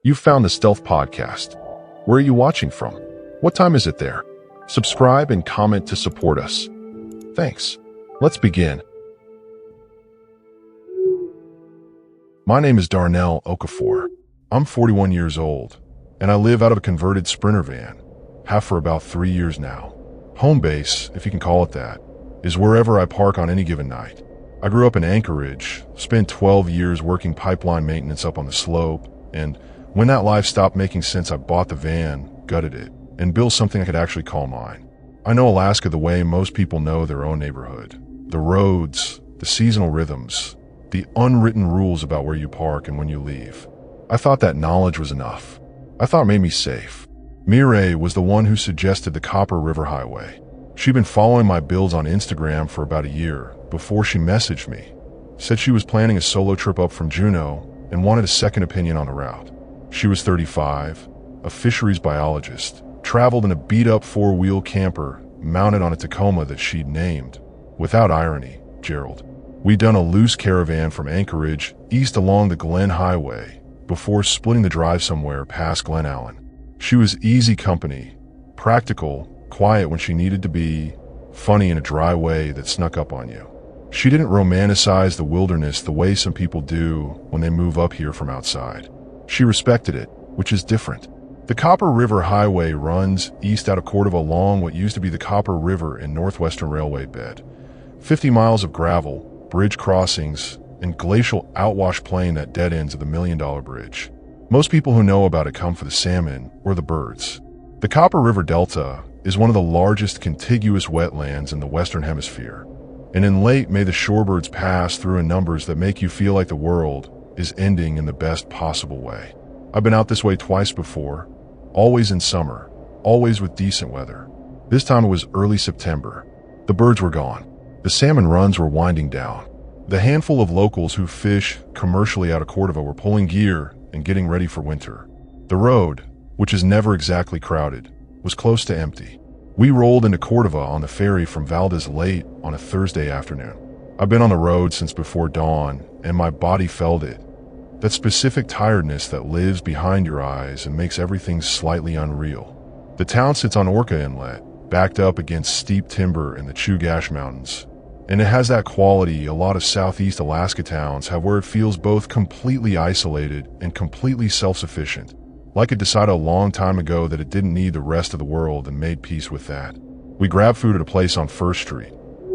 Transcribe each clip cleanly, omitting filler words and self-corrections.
You've found the Stealth Podcast. Where are you watching from? What time is it there? Subscribe and comment to support us. Thanks. Let's begin. My name is Darnell Okafor. I'm 41 years old, and I live out of a converted Sprinter van, have for about 3 years now. Home base, if you can call it that, is wherever I park on any given night. I grew up in Anchorage, spent 12 years working pipeline maintenance up on the slope, and when that life stopped making sense, I bought the van, gutted it, and built something I could actually call mine. I know Alaska the way most people know their own neighborhood. The roads, the seasonal rhythms, the unwritten rules about where you park and when you leave. I thought that knowledge was enough. I thought it made me safe. Mireille was the one who suggested the Copper River Highway. She'd been following my builds on Instagram for about a year before she messaged me, said she was planning a solo trip up from Juneau and wanted a second opinion on the route. She was 35, a fisheries biologist, traveled in a beat-up four-wheel camper mounted on a Tacoma that she'd named, without irony, Gerald. We'd done a loose caravan from Anchorage east along the Glen Highway before splitting the drive somewhere past Glen Allen. She was easy company, practical, quiet when she needed to be, funny in a dry way that snuck up on you. She didn't romanticize the wilderness the way some people do when they move up here from outside. She respected it, which is different. The Copper River Highway runs east out of Cordova along what used to be the Copper River and Northwestern Railway bed. 50 miles of gravel, bridge crossings, and glacial outwash plain that dead ends of the $1 Million Bridge. Most people who know about it come for the salmon or the birds. The Copper River Delta is one of the largest contiguous wetlands in the Western Hemisphere. And in late May, the shorebirds pass through in numbers that make you feel like the world is ending in the best possible way. I've been out this way twice before, always in summer, always with decent weather. This time it was early September. The birds were gone. The salmon runs were winding down. The handful of locals who fish commercially out of Cordova were pulling gear and getting ready for winter. The road, which is never exactly crowded, was close to empty. We rolled into Cordova on the ferry from Valdez late on a Thursday afternoon. I've been on the road since before dawn, and my body felt it. That specific tiredness that lives behind your eyes and makes everything slightly unreal. The town sits on Orca Inlet, backed up against steep timber in the Chugach Mountains. And it has that quality a lot of Southeast Alaska towns have, where it feels both completely isolated and completely self-sufficient. Like it decided a long time ago that it didn't need the rest of the world and made peace with that. We grabbed food at a place on First Street.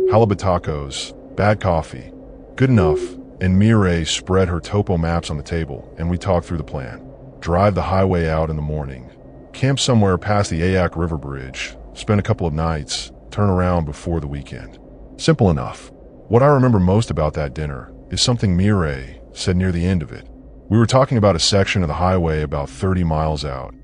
Halibut tacos, bad coffee, good enough, and Mireille spread her topo maps on the table, and we talked through the plan. Drive the highway out in the morning, camp somewhere past the Ayak River Bridge, spend a couple of nights, turn around before the weekend. Simple enough. What I remember most about that dinner is something Mireille said near the end of it. We were talking about a section of the highway about 30 miles out,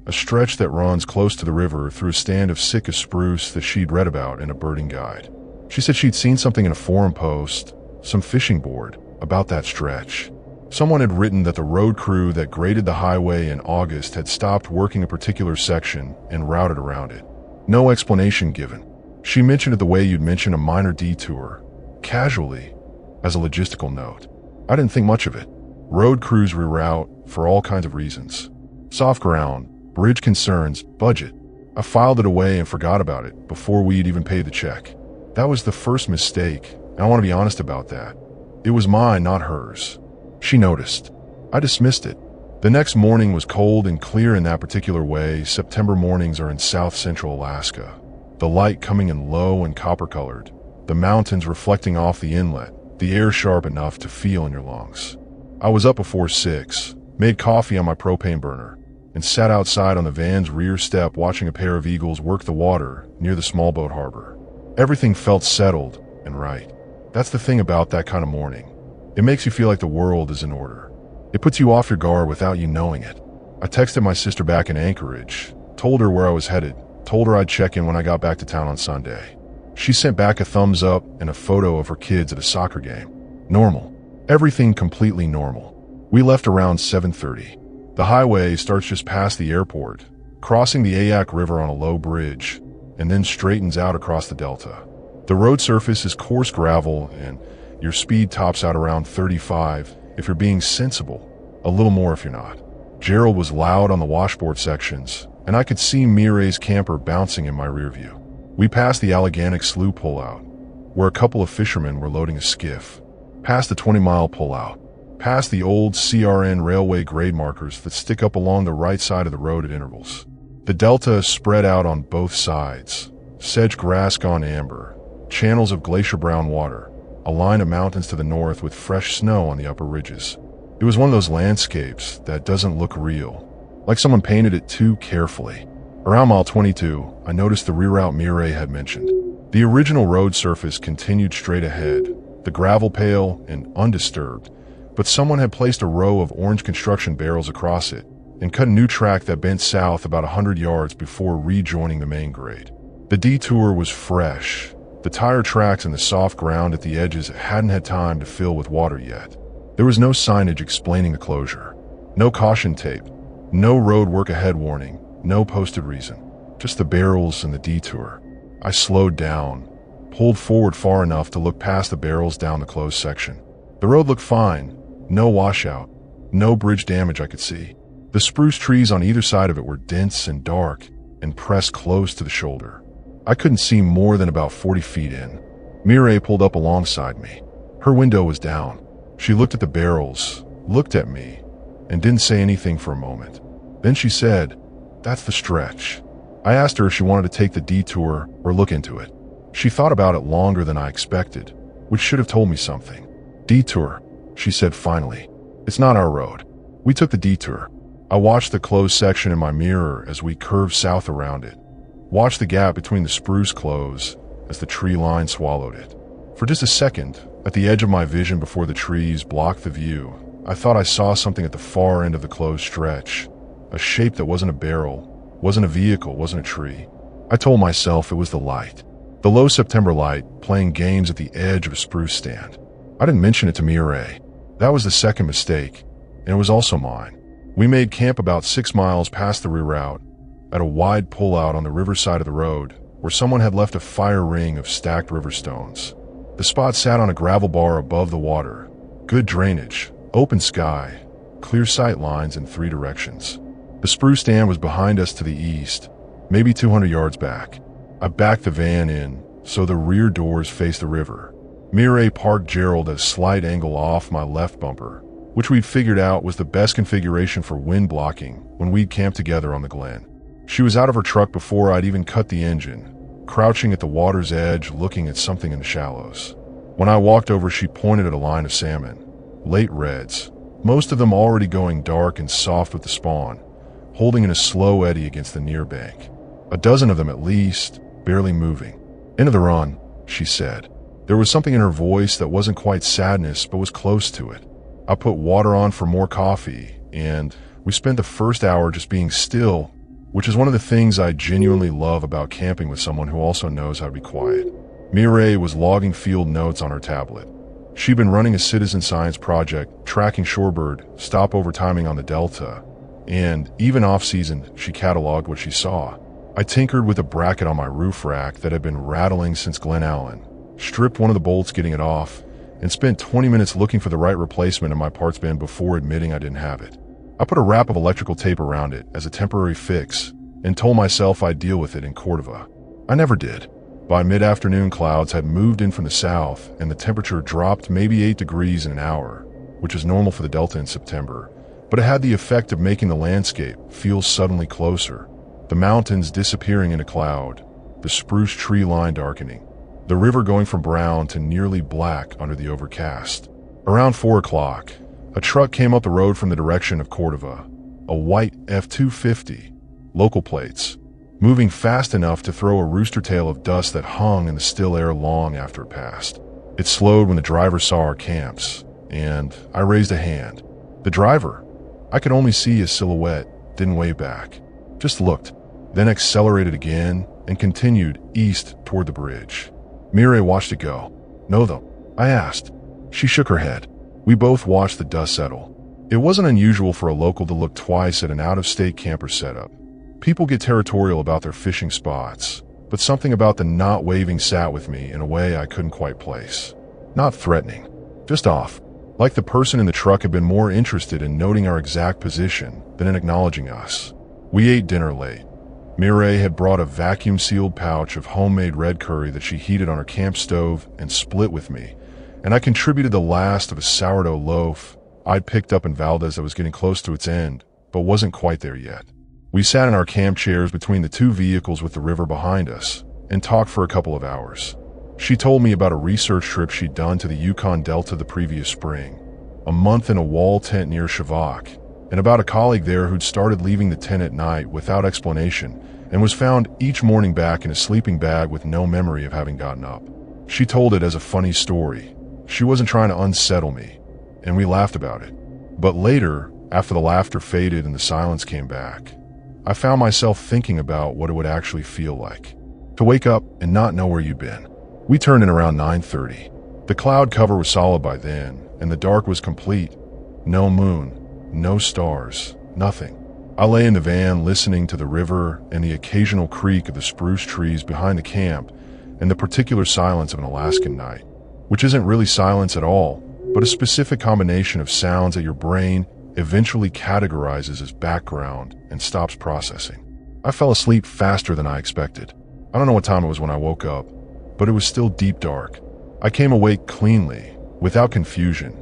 a stretch that runs close to the river through a stand of Sitka spruce that she'd read about in a birding guide. She said she'd seen something in a forum post, some fishing board, about that stretch. Someone had written that the road crew that graded the highway in August had stopped working a particular section and routed around it. No explanation given. She mentioned it the way you'd mention a minor detour, casually, as a logistical note. I didn't think much of it. Road crews reroute for all kinds of reasons. Soft ground, bridge concerns, budget. I filed it away and forgot about it before we'd even paid the check. That was the first mistake, and I want to be honest about that. It was mine, not hers. She noticed. I dismissed it. The next morning was cold and clear in that particular way September mornings are in south-central Alaska. The light coming in low and copper-colored, the mountains reflecting off the inlet, the air sharp enough to feel in your lungs. I was up before 6, made coffee on my propane burner, and sat outside on the van's rear step watching a pair of eagles work the water near the small boat harbor. Everything felt settled and right. That's the thing about that kind of morning. It makes you feel like the world is in order. It puts you off your guard without you knowing it. I texted my sister back in Anchorage, told her where I was headed, told her I'd check in when I got back to town on Sunday. She sent back a thumbs up and a photo of her kids at a soccer game. Normal. Everything completely normal. We left around 7:30. The highway starts just past the airport, crossing the Ayak River on a low bridge, and then straightens out across the delta. The road surface is coarse gravel, and your speed tops out around 35 if you're being sensible, a little more if you're not. Gerald was loud on the washboard sections, and I could see Mireille's camper bouncing in my rear view. We passed the Alleganic Slough pullout, where a couple of fishermen were loading a skiff, past the 20-mile pullout, past the old CRN railway grade markers that stick up along the right side of the road at intervals. The delta spread out on both sides, sedge grass gone amber, channels of glacier-brown water, a line of mountains to the north with fresh snow on the upper ridges. It was one of those landscapes that doesn't look real, like someone painted it too carefully. Around mile 22, I noticed the reroute Mireille had mentioned. The original road surface continued straight ahead, the gravel pale and undisturbed, but someone had placed a row of orange construction barrels across it and cut a new track that bent south about 100 yards before rejoining the main grade. The detour was fresh. The tire tracks and the soft ground at the edges hadn't had time to fill with water yet. There was no signage explaining the closure, no caution tape, no road work ahead warning, no posted reason, just the barrels and the detour. I slowed down, pulled forward far enough to look past the barrels down the closed section. The road looked fine, no washout, no bridge damage I could see. The spruce trees on either side of it were dense and dark and pressed close to the shoulder. I couldn't see more than about 40 feet in. Mireille pulled up alongside me. Her window was down. She looked at the barrels, looked at me, and didn't say anything for a moment. Then she said, "That's the stretch." I asked her if she wanted to take the detour or look into it. She thought about it longer than I expected, which should have told me something. "Detour," she said finally. "It's not our road." We took the detour. I watched the closed section in my mirror as we curved south around it. Watched the gap between the spruce close as the tree line swallowed it. For just a second, at the edge of my vision before the trees blocked the view, I thought I saw something at the far end of the closed stretch. A shape that wasn't a barrel, wasn't a vehicle, wasn't a tree. I told myself it was the light. The low September light playing games at the edge of a spruce stand. I didn't mention it to Mireille. That was the second mistake, and it was also mine. We made camp about 6 miles past the reroute, at a wide pullout on the riverside of the road, where someone had left a fire ring of stacked river stones. The spot sat on a gravel bar above the water. Good drainage, open sky, clear sight lines in 3 directions. The spruce stand was behind us to the east, maybe 200 yards back. I backed the van in, so the rear doors faced the river. Mireille parked Gerald at a slight angle off my left bumper, which we'd figured out was the best configuration for wind blocking when we'd camped together on the Glen. She was out of her truck before I'd even cut the engine, crouching at the water's edge looking at something in the shallows. When I walked over, she pointed at a line of salmon, late reds, most of them already going dark and soft with the spawn, holding in a slow eddy against the near bank. A dozen of them at least, barely moving. "Into the run," she said. There was something in her voice that wasn't quite sadness but was close to it. I put water on for more coffee, and we spent the first hour just being still, which is one of the things I genuinely love about camping with someone who also knows how to be quiet. Mireille was logging field notes on her tablet. She'd been running a citizen science project, tracking shorebird, stopover timing on the delta, and even off-season, she cataloged what she saw. I tinkered with a bracket on my roof rack that had been rattling since Glen Allen, stripped one of the bolts getting it off, and spent 20 minutes looking for the right replacement in my parts bin before admitting I didn't have it. I put a wrap of electrical tape around it as a temporary fix and told myself I'd deal with it in Cordova. I never did. By mid-afternoon, clouds had moved in from the south and the temperature dropped maybe 8 degrees in an hour, which is normal for the Delta in September, but it had the effect of making the landscape feel suddenly closer. The mountains disappearing into cloud, the spruce tree line darkening, the river going from brown to nearly black under the overcast. Around 4 o'clock, a truck came up the road from the direction of Cordova, a white F-250, local plates, moving fast enough to throw a rooster tail of dust that hung in the still air long after it passed. It slowed when the driver saw our camps, and I raised a hand. The driver, I could only see his silhouette, didn't wave back, just looked, then accelerated again and continued east toward the bridge. Mireille watched it go. "No though?" I asked. She shook her head. We both watched the dust settle. It wasn't unusual for a local to look twice at an out-of-state camper setup. People get territorial about their fishing spots, but something about the not waving sat with me in a way I couldn't quite place. Not threatening, just off. Like the person in the truck had been more interested in noting our exact position than in acknowledging us. We ate dinner late. Mireille had brought a vacuum-sealed pouch of homemade red curry that she heated on her camp stove and split with me, and I contributed the last of a sourdough loaf I'd picked up in Valdez that was getting close to its end, but wasn't quite there yet. We sat in our camp chairs between the two vehicles with the river behind us and talked for a couple of hours. She told me about a research trip she'd done to the Yukon Delta the previous spring, a month in a wall tent near Shavak, and about a colleague there who'd started leaving the tent at night without explanation and was found each morning back in a sleeping bag with no memory of having gotten up. She told it as a funny story. She wasn't trying to unsettle me, and we laughed about it. But later, after the laughter faded and the silence came back, I found myself thinking about what it would actually feel like to wake up and not know where you'd been. We turned in around 9:30. The cloud cover was solid by then, and the dark was complete. No moon, no stars, nothing. I lay in the van listening to the river and the occasional creak of the spruce trees behind the camp and the particular silence of an Alaskan night, which isn't really silence at all, but a specific combination of sounds that your brain eventually categorizes as background and stops processing. I fell asleep faster than I expected. I don't know what time it was when I woke up, but it was still deep dark. I came awake cleanly, without confusion.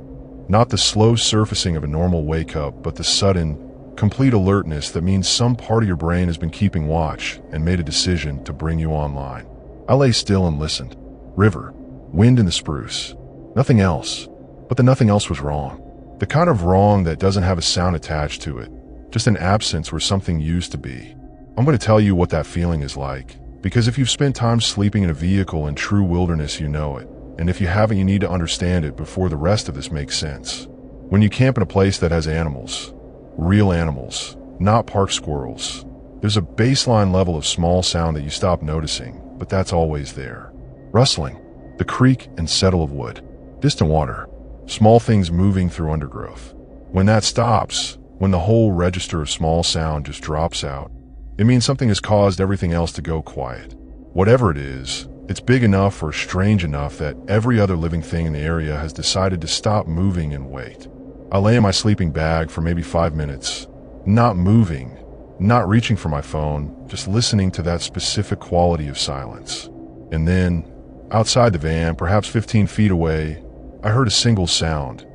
Not the slow surfacing of a normal wake-up, but the sudden, complete alertness that means some part of your brain has been keeping watch and made a decision to bring you online. I lay still and listened. River, wind in the spruce. Nothing else. But the nothing else was wrong. The kind of wrong that doesn't have a sound attached to it, just an absence where something used to be. I'm going to tell you what that feeling is like, because if you've spent time sleeping in a vehicle in true wilderness, you know it. And if you haven't, you need to understand it before the rest of this makes sense. When you camp in a place that has animals, real animals, not park squirrels, there's a baseline level of small sound that you stop noticing, but that's always there. Rustling, the creak and settle of wood, distant water, small things moving through undergrowth. When that stops, when the whole register of small sound just drops out, it means something has caused everything else to go quiet. Whatever it is, it's big enough or strange enough that every other living thing in the area has decided to stop moving and wait. I lay in my sleeping bag for maybe 5 minutes, not moving, not reaching for my phone, just listening to that specific quality of silence. And then, outside the van, perhaps 15 feet away, I heard a single sound.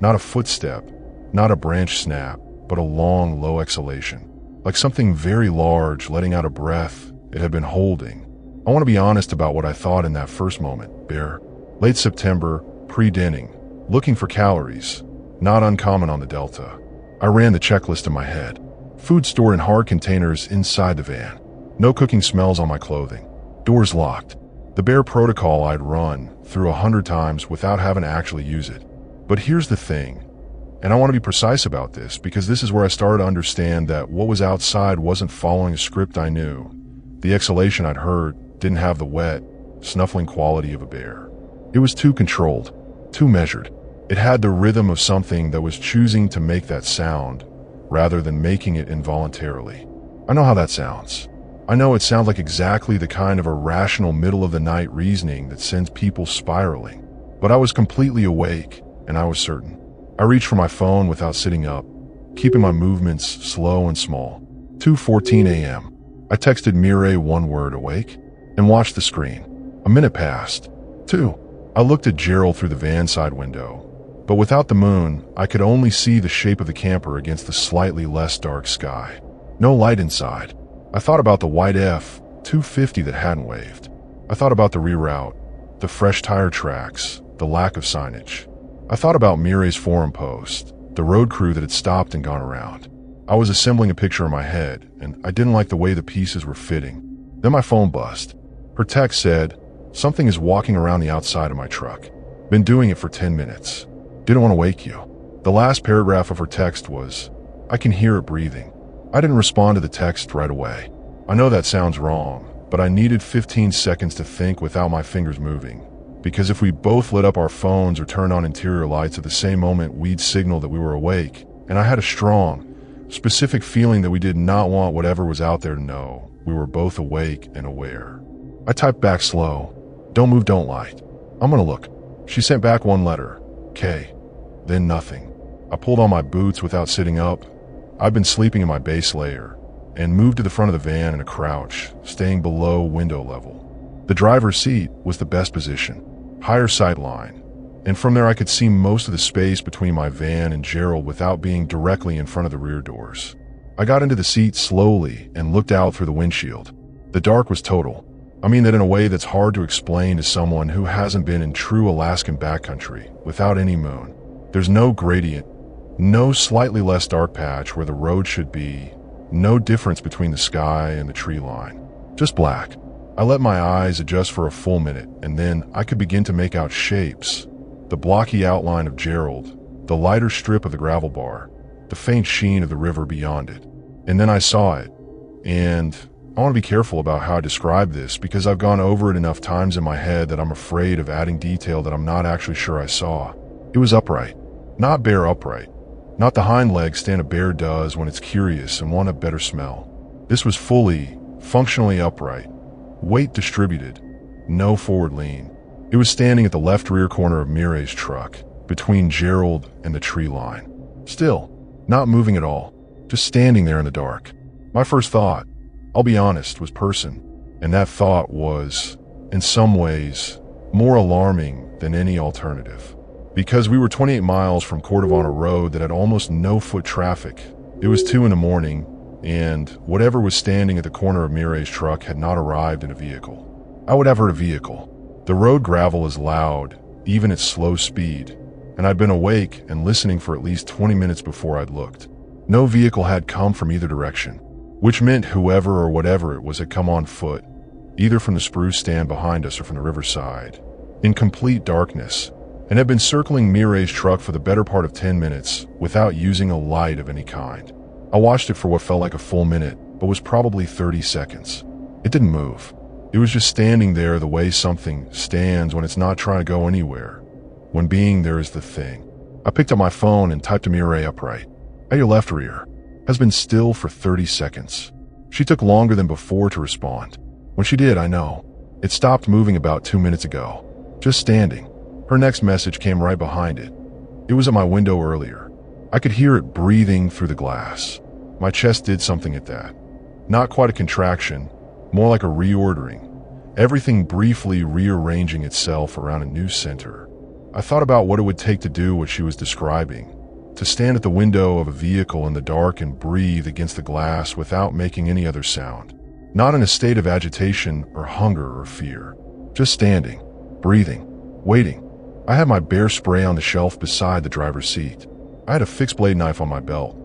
Not a footstep, not a branch snap, but a long, low exhalation. Like something very large letting out a breath it had been holding. I want to be honest about what I thought in that first moment. Bear. Late September, pre-dinning, looking for calories. Not uncommon on the Delta. I ran the checklist in my head. Food stored in hard containers inside the van. No cooking smells on my clothing. Doors locked. The bare protocol I'd run through 100 times without having to actually use it. But here's the thing, and I want to be precise about this because this is where I started to understand that what was outside wasn't following a script I knew. The exhalation I'd heard didn't have the wet, snuffling quality of a bear. It was too controlled, too measured. It had the rhythm of something that was choosing to make that sound rather than making it involuntarily. I know how that sounds. I know it sounds like exactly the kind of irrational middle-of-the-night reasoning that sends people spiraling. But I was completely awake, and I was certain. I reached for my phone without sitting up, keeping my movements slow and small. 2:14 a.m. I texted Mireille one word, awake, and watched the screen. A minute passed. 2. I looked at Gerald through the van side window, but without the moon, I could only see the shape of the camper against the slightly less dark sky. No light inside. I thought about the white F-250 that hadn't waved. I thought about the reroute, the fresh tire tracks, the lack of signage. I thought about Mireille's forum post, the road crew that had stopped and gone around. I was assembling a picture in my head, and I didn't like the way the pieces were fitting. Then my phone buzzed. Her text said, "Something is walking around the outside of my truck. Been doing it for 10 minutes. Didn't want to wake you." The last paragraph of her text was, "I can hear it breathing." I didn't respond to the text right away. I know that sounds wrong, but I needed 15 seconds to think without my fingers moving. Because if we both lit up our phones or turned on interior lights at the same moment, we'd signal that we were awake. And I had a strong, specific feeling that we did not want whatever was out there to know we were both awake and aware. I typed back slow, "Don't move, don't light. I'm gonna look." She sent back one letter, K. then nothing. I pulled on my boots without sitting up. I'd been sleeping in my base layer, and moved to the front of the van in a crouch, staying below window level. The driver's seat was the best position, higher sight line, and from there I could see most of the space between my van and Gerald without being directly in front of the rear doors. I got into the seat slowly and looked out through the windshield. The dark was total. I mean that in a way that's hard to explain to someone who hasn't been in true Alaskan backcountry, without any moon. There's no gradient, no slightly less dark patch where the road should be, no difference between the sky and the tree line. Just black. I let my eyes adjust for a full minute, and then I could begin to make out shapes. The blocky outline of Gerald, the lighter strip of the gravel bar, the faint sheen of the river beyond it. And then I saw it. And I want to be careful about how I describe this because I've gone over it enough times in my head that I'm afraid of adding detail that I'm not actually sure I saw. It was upright. Not bare upright. Not the hind leg stand a bear does when it's curious and want a better smell. This was fully, functionally upright. Weight distributed. No forward lean. It was standing at the left rear corner of Mireille's truck, between Gerald and the tree line. Still, not moving at all, just standing there in the dark. My first thought, I'll be honest, was person, and that thought was, in some ways, more alarming than any alternative. Because we were 28 miles from Cordovana Road that had almost no foot traffic. It was 2 a.m, and whatever was standing at the corner of Mireille's truck had not arrived in a vehicle. I would have heard a vehicle. The road gravel is loud, even at slow speed, and I'd been awake and listening for at least 20 minutes before I'd looked. No vehicle had come from either direction, which meant whoever or whatever it was had come on foot, either from the spruce stand behind us or from the riverside, in complete darkness, and had been circling Mireille's truck for the better part of 10 minutes without using a light of any kind. I watched it for what felt like a full minute, but was probably 30 seconds. It didn't move. It was just standing there the way something stands when it's not trying to go anywhere, when being there is the thing. I picked up my phone and typed to Mireille upright. At your left rear. Has been still for 30 seconds. She took longer than before to respond. When she did, I know. It stopped moving about 2 minutes ago. Just standing. Her next message came right behind it. It was at my window earlier. I could hear it breathing through the glass. My chest did something at that. Not quite a contraction, more like a reordering. Everything briefly rearranging itself around a new center. I thought about what it would take to do what she was describing. To stand at the window of a vehicle in the dark and breathe against the glass without making any other sound. Not in a state of agitation or hunger or fear. Just standing, breathing, waiting. I had my bear spray on the shelf beside the driver's seat. I had a fixed blade knife on my belt.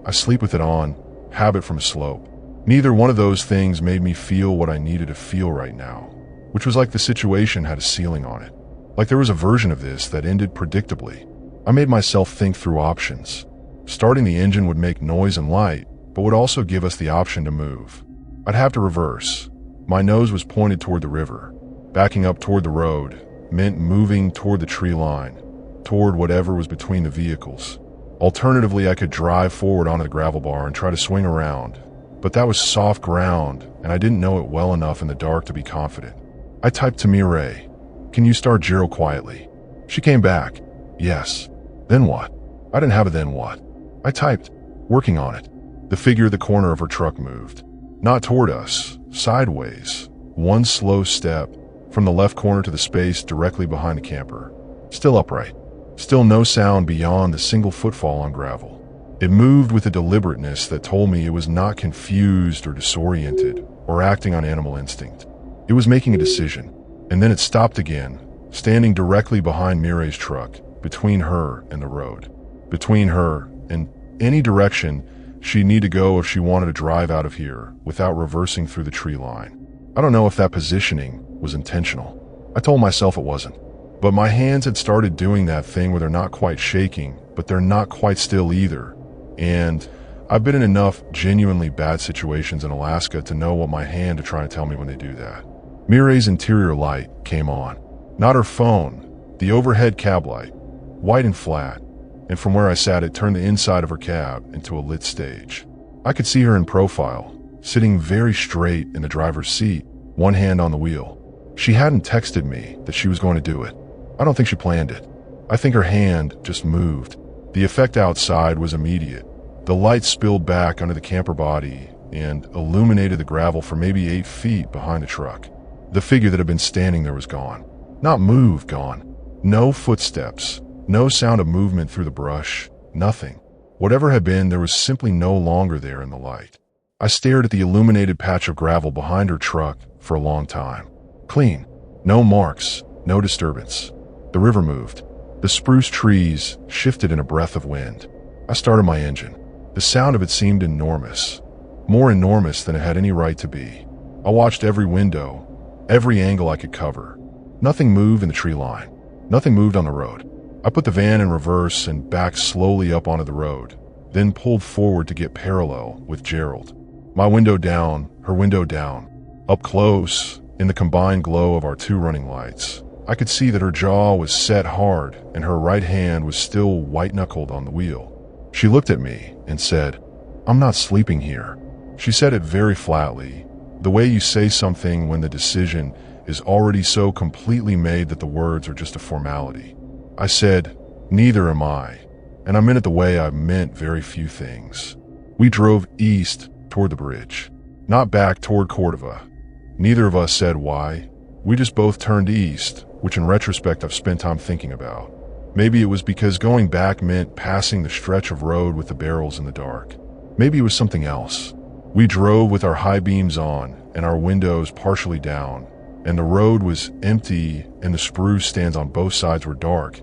I sleep with it on, habit from a slope. Neither one of those things made me feel what I needed to feel right now, which was like the situation had a ceiling on it. Like there was a version of this that ended predictably. I made myself think through options. Starting the engine would make noise and light, but would also give us the option to move. I'd have to reverse. My nose was pointed toward the river. Backing up toward the road meant moving toward the tree line, toward whatever was between the vehicles. Alternatively, I could drive forward onto the gravel bar and try to swing around, but that was soft ground, and I didn't know it well enough in the dark to be confident. I typed to Mireille, "Can you start Gerald quietly?" She came back, "Yes." Then what? I didn't have a then what. I typed, "Working on it." The figure at the corner of her truck moved. Not toward us, sideways. One slow step, from the left corner to the space directly behind the camper. Still upright. Still no sound beyond the single footfall on gravel. It moved with a deliberateness that told me it was not confused or disoriented or acting on animal instinct. It was making a decision. And then it stopped again, standing directly behind Mireille's truck, between her and the road. Between her and any direction she'd need to go if she wanted to drive out of here without reversing through the tree line. I don't know if that positioning was intentional. I told myself it wasn't. But my hands had started doing that thing where they're not quite shaking, but they're not quite still either. And I've been in enough genuinely bad situations in Alaska to know what my hand are trying to tell me when they do that. Mireille's interior light came on. Not her phone, the overhead cab light, white and flat, and from where I sat it turned the inside of her cab into a lit stage. I could see her in profile, sitting very straight in the driver's seat, one hand on the wheel. She hadn't texted me that she was going to do it. I don't think she planned it. I think her hand just moved. The effect outside was immediate. The light spilled back under the camper body and illuminated the gravel for maybe 8 feet behind the truck. The figure that had been standing there was gone. Not moved, gone. No footsteps, no sound of movement through the brush, nothing. Whatever had been, there was simply no longer there in the light. I stared at the illuminated patch of gravel behind her truck for a long time. Clean. No marks, no disturbance. The river moved. The spruce trees shifted in a breath of wind. I started my engine. The sound of it seemed enormous. More enormous than it had any right to be. I watched every window, every angle I could cover. Nothing moved in the tree line. Nothing moved on the road. I put the van in reverse and backed slowly up onto the road, then pulled forward to get parallel with Gerald. My window down, her window down. Up close, in the combined glow of our 2 running lights, I could see that her jaw was set hard and her right hand was still white-knuckled on the wheel. She looked at me and said, "I'm not sleeping here." She said it very flatly, the way you say something when the decision is already so completely made that the words are just a formality. I said, "Neither am I," and I meant it the way I meant very few things. We drove east toward the bridge, not back toward Cordova. Neither of us said why. We just both turned east, which in retrospect I've spent time thinking about. Maybe it was because going back meant passing the stretch of road with the barrels in the dark. Maybe it was something else. We drove with our high beams on and our windows partially down, and the road was empty and the spruce stands on both sides were dark,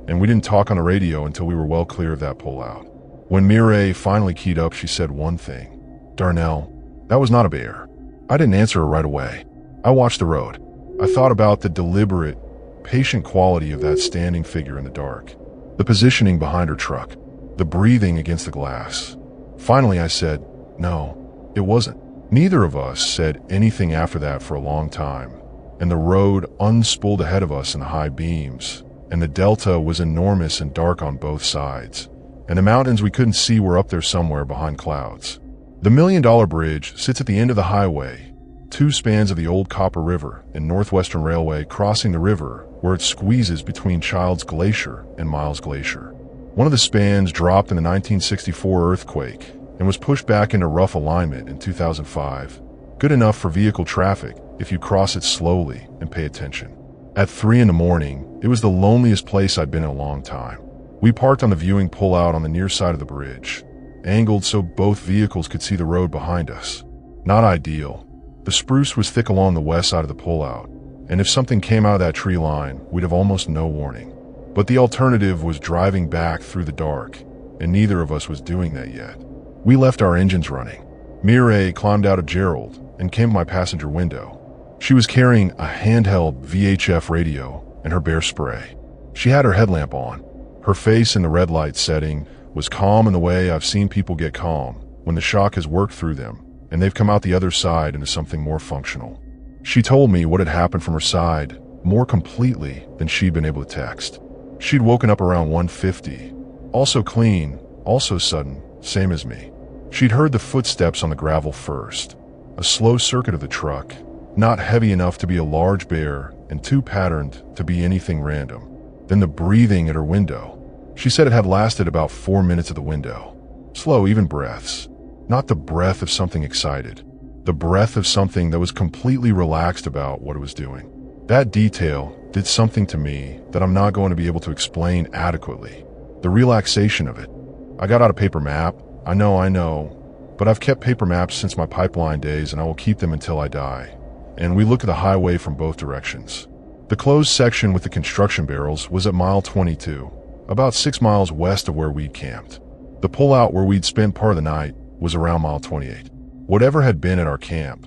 and we didn't talk on the radio until we were well clear of that pullout. When Mireille finally keyed up, she said one thing. "Darnell, that was not a bear." I didn't answer her right away. I watched the road. I thought about the deliberate, patient quality of that standing figure in the dark, the positioning behind her truck, the breathing against the glass. Finally, I said, "No, it wasn't." Neither of us said anything after that for a long time, and the road unspooled ahead of us in the high beams, and the delta was enormous and dark on both sides, and the mountains we couldn't see were up there somewhere behind clouds. The $1 Million Bridge sits at the end of the highway, 2 spans of the old Copper River and Northwestern Railway crossing the river where it squeezes between Childs Glacier and Miles Glacier. One of the spans dropped in the 1964 earthquake and was pushed back into rough alignment in 2005. Good enough for vehicle traffic if you cross it slowly and pay attention. At 3 in the morning, it was the loneliest place I'd been in a long time. We parked on the viewing pullout on the near side of the bridge, angled so both vehicles could see the road behind us. Not ideal. The spruce was thick along the west side of the pullout, and if something came out of that tree line, we'd have almost no warning. But the alternative was driving back through the dark, and neither of us was doing that yet. We left our engines running. Mireille climbed out of Gerald and came to my passenger window. She was carrying a handheld VHF radio and her bear spray. She had her headlamp on. Her face in the red light setting was calm in the way I've seen people get calm when the shock has worked through them and they've come out the other side into something more functional. She told me what had happened from her side more completely than she'd been able to text. She'd woken up around 1:50, also clean, also sudden, same as me. She'd heard the footsteps on the gravel first, a slow circuit of the truck, not heavy enough to be a large bear and too patterned to be anything random. Then the breathing at her window. She said it had lasted about 4 minutes at the window. Slow, even breaths. Not the breath of something excited. The breath of something that was completely relaxed about what it was doing. That detail did something to me that I'm not going to be able to explain adequately. The relaxation of it. I got out a paper map. I know, but I've kept paper maps since my pipeline days and I will keep them until I die. And we looked at the highway from both directions. The closed section with the construction barrels was at mile 22, about 6 miles west of where we'd camped. The pullout where we'd spent part of the night was around mile 28. Whatever had been at our camp,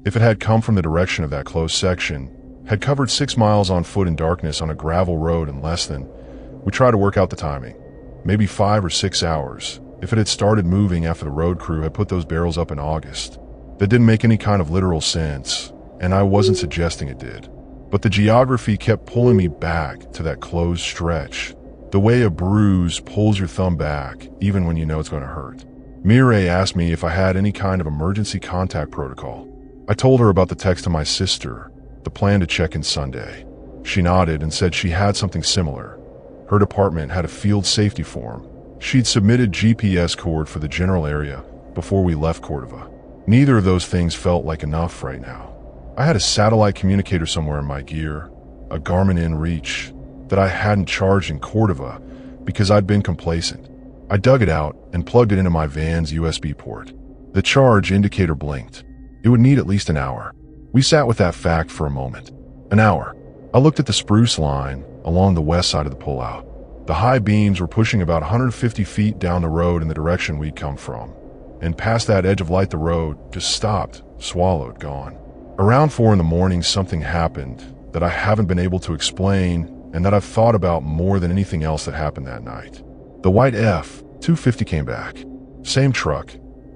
if it had come from the direction of that closed section, had covered 6 miles on foot in darkness on a gravel road in less than, we tried to work out the timing, maybe 5 or 6 hours, if it had started moving after the road crew had put those barrels up in August. That didn't make any kind of literal sense, and I wasn't suggesting it did. But the geography kept pulling me back to that closed stretch, the way a bruise pulls your thumb back even when you know it's going to hurt. Mireille asked me if I had any kind of emergency contact protocol. I told her about the text to my sister, the plan to check in Sunday. She nodded and said she had something similar. Her department had a field safety form. She'd submitted GPS cord for the general area before we left Cordova. Neither of those things felt like enough right now. I had a satellite communicator somewhere in my gear, a Garmin inReach, that I hadn't charged in Cordova because I'd been complacent. I dug it out and plugged it into my van's USB port. The charge indicator blinked. It would need at least an hour. We sat with that fact for a moment. An hour. I looked at the spruce line along the west side of the pullout. The high beams were pushing about 150 feet down the road in the direction we'd come from. And past that edge of light, the road just stopped, swallowed, gone. Around 4 in the morning, something happened that I haven't been able to explain and that I've thought about more than anything else that happened that night. The white F-250 came back. Same truck.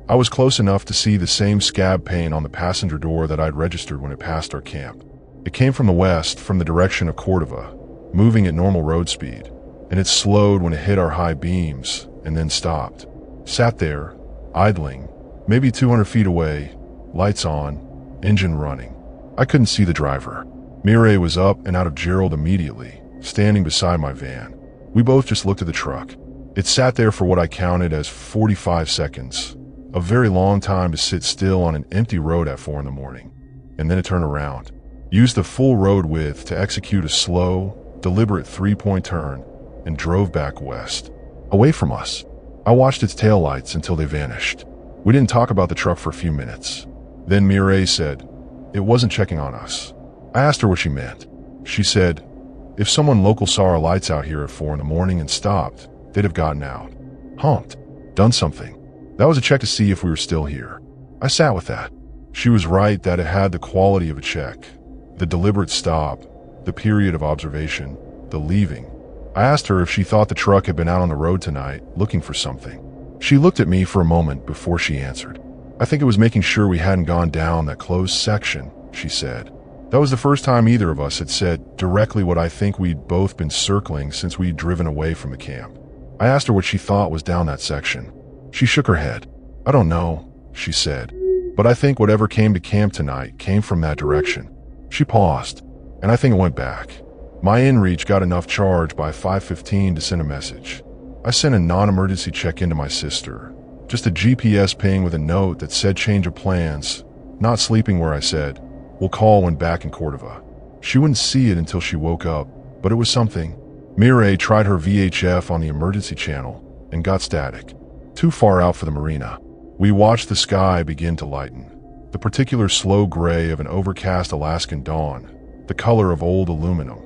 I was close enough to see the same scab paint on the passenger door that I'd registered when it passed our camp. It came from the west, from the direction of Cordova, moving at normal road speed, and it slowed when it hit our high beams and then stopped. Sat there, idling, maybe 200 feet away, lights on, engine running. I couldn't see the driver. Mireille was up and out of Gerald immediately, standing beside my van. We both just looked at the truck. It sat there for what I counted as 45 seconds, a very long time to sit still on an empty road at 4 in the morning. And then it turned around, used the full road width to execute a slow, deliberate 3-point turn, and drove back west, away from us. I watched its taillights until they vanished. We didn't talk about the truck for a few minutes. Then Mireille said, it wasn't checking on us. I asked her what she meant. She said, if someone local saw our lights out here at 4 in the morning and stopped, they'd have gotten out, honked, done something. That was a check to see if we were still here. I sat with that. She was right that it had the quality of a check. The deliberate stop, the period of observation, the leaving. I asked her if she thought the truck had been out on the road tonight, looking for something. She looked at me for a moment before she answered. I think it was making sure we hadn't gone down that closed section, she said. That was the first time either of us had said directly what I think we'd both been circling since we'd driven away from the camp. I asked her what she thought was down that section. She shook her head. I don't know, she said, but I think whatever came to camp tonight came from that direction. She paused, and I think it went back. My inReach got enough charge by 5:15 to send a message. I sent a non-emergency check-in to my sister, just a GPS ping with a note that said change of plans, not sleeping, where I said, we'll call when back in Cordova. She wouldn't see it until she woke up, but it was something. Mireille tried her VHF on the emergency channel and got static. Too far out for the marina. We watched the sky begin to lighten, the particular slow gray of an overcast Alaskan dawn, the color of old aluminum,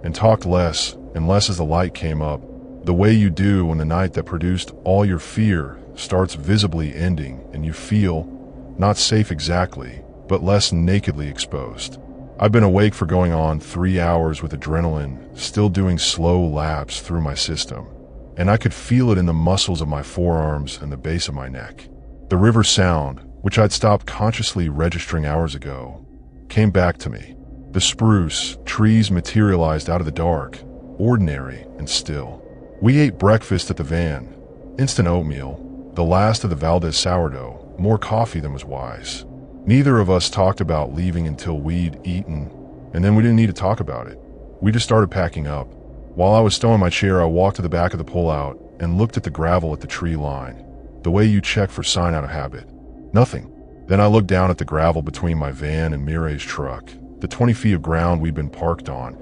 and talked less and less as the light came up, the way you do when the night that produced all your fear starts visibly ending and you feel, not safe exactly, but less nakedly exposed. I've been awake for going on 3 hours with adrenaline still doing slow laps through my system, and I could feel it in the muscles of my forearms and the base of my neck. The river sound, which I'd stopped consciously registering hours ago, came back to me. The spruce trees materialized out of the dark, ordinary and still. We ate breakfast at the van, instant oatmeal, the last of the Valdez sourdough, more coffee than was wise. Neither of us talked about leaving until we'd eaten, and then we didn't need to talk about it. We just started packing up. While I was still in my chair, I walked to the back of the pullout and looked at the gravel at the tree line, the way you check for sign out of habit. Nothing. Then I looked down at the gravel between my van and Mireille's truck, the 20 feet of ground we'd been parked on,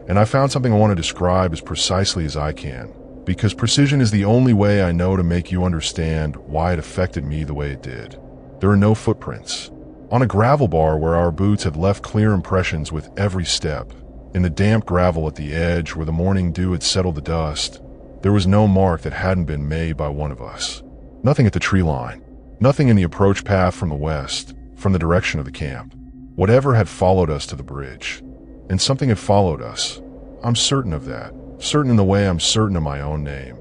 and I found something I want to describe as precisely as I can, because precision is the only way I know to make you understand why it affected me the way it did. There are no footprints. On a gravel bar where our boots had left clear impressions with every step, in the damp gravel at the edge where the morning dew had settled the dust, there was no mark that hadn't been made by one of us. Nothing at the tree line. Nothing in the approach path from the west, from the direction of the camp. Whatever had followed us to the bridge. And something had followed us. I'm certain of that. Certain in the way I'm certain of my own name.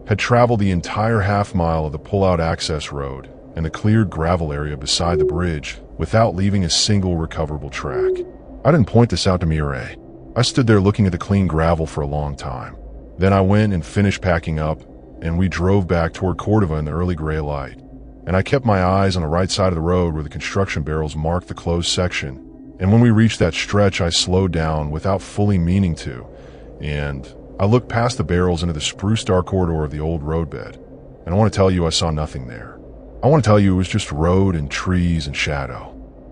Had traveled the entire half-mile of the pull-out access road and the cleared gravel area beside the bridge without leaving a single recoverable track. I didn't point this out to Mireille. I stood there looking at the clean gravel for a long time. Then I went and finished packing up, and we drove back toward Cordova in the early gray light. And I kept my eyes on the right side of the road where the construction barrels marked the closed section. And when we reached that stretch, I slowed down without fully meaning to, and I looked past the barrels into the spruce dark corridor of the old roadbed, and I want to tell you I saw nothing there. I want to tell you it was just road and trees and shadow.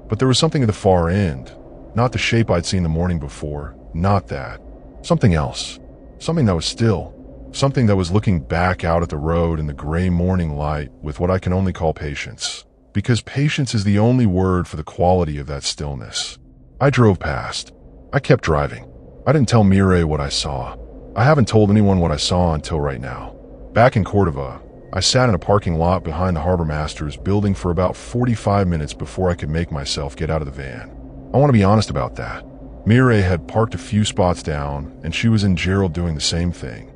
But there was something at the far end, not the shape I'd seen the morning before, not that. Something else. Something that was still. Something that was looking back out at the road in the gray morning light with what I can only call patience. Because patience is the only word for the quality of that stillness. I drove past. I kept driving. I didn't tell Mireille what I saw. I haven't told anyone what I saw until right now. Back in Cordova, I sat in a parking lot behind the Harbor Masters building for about 45 minutes before I could make myself get out of the van. I want to be honest about that. Mireille had parked a few spots down, and she was in Gerald doing the same thing.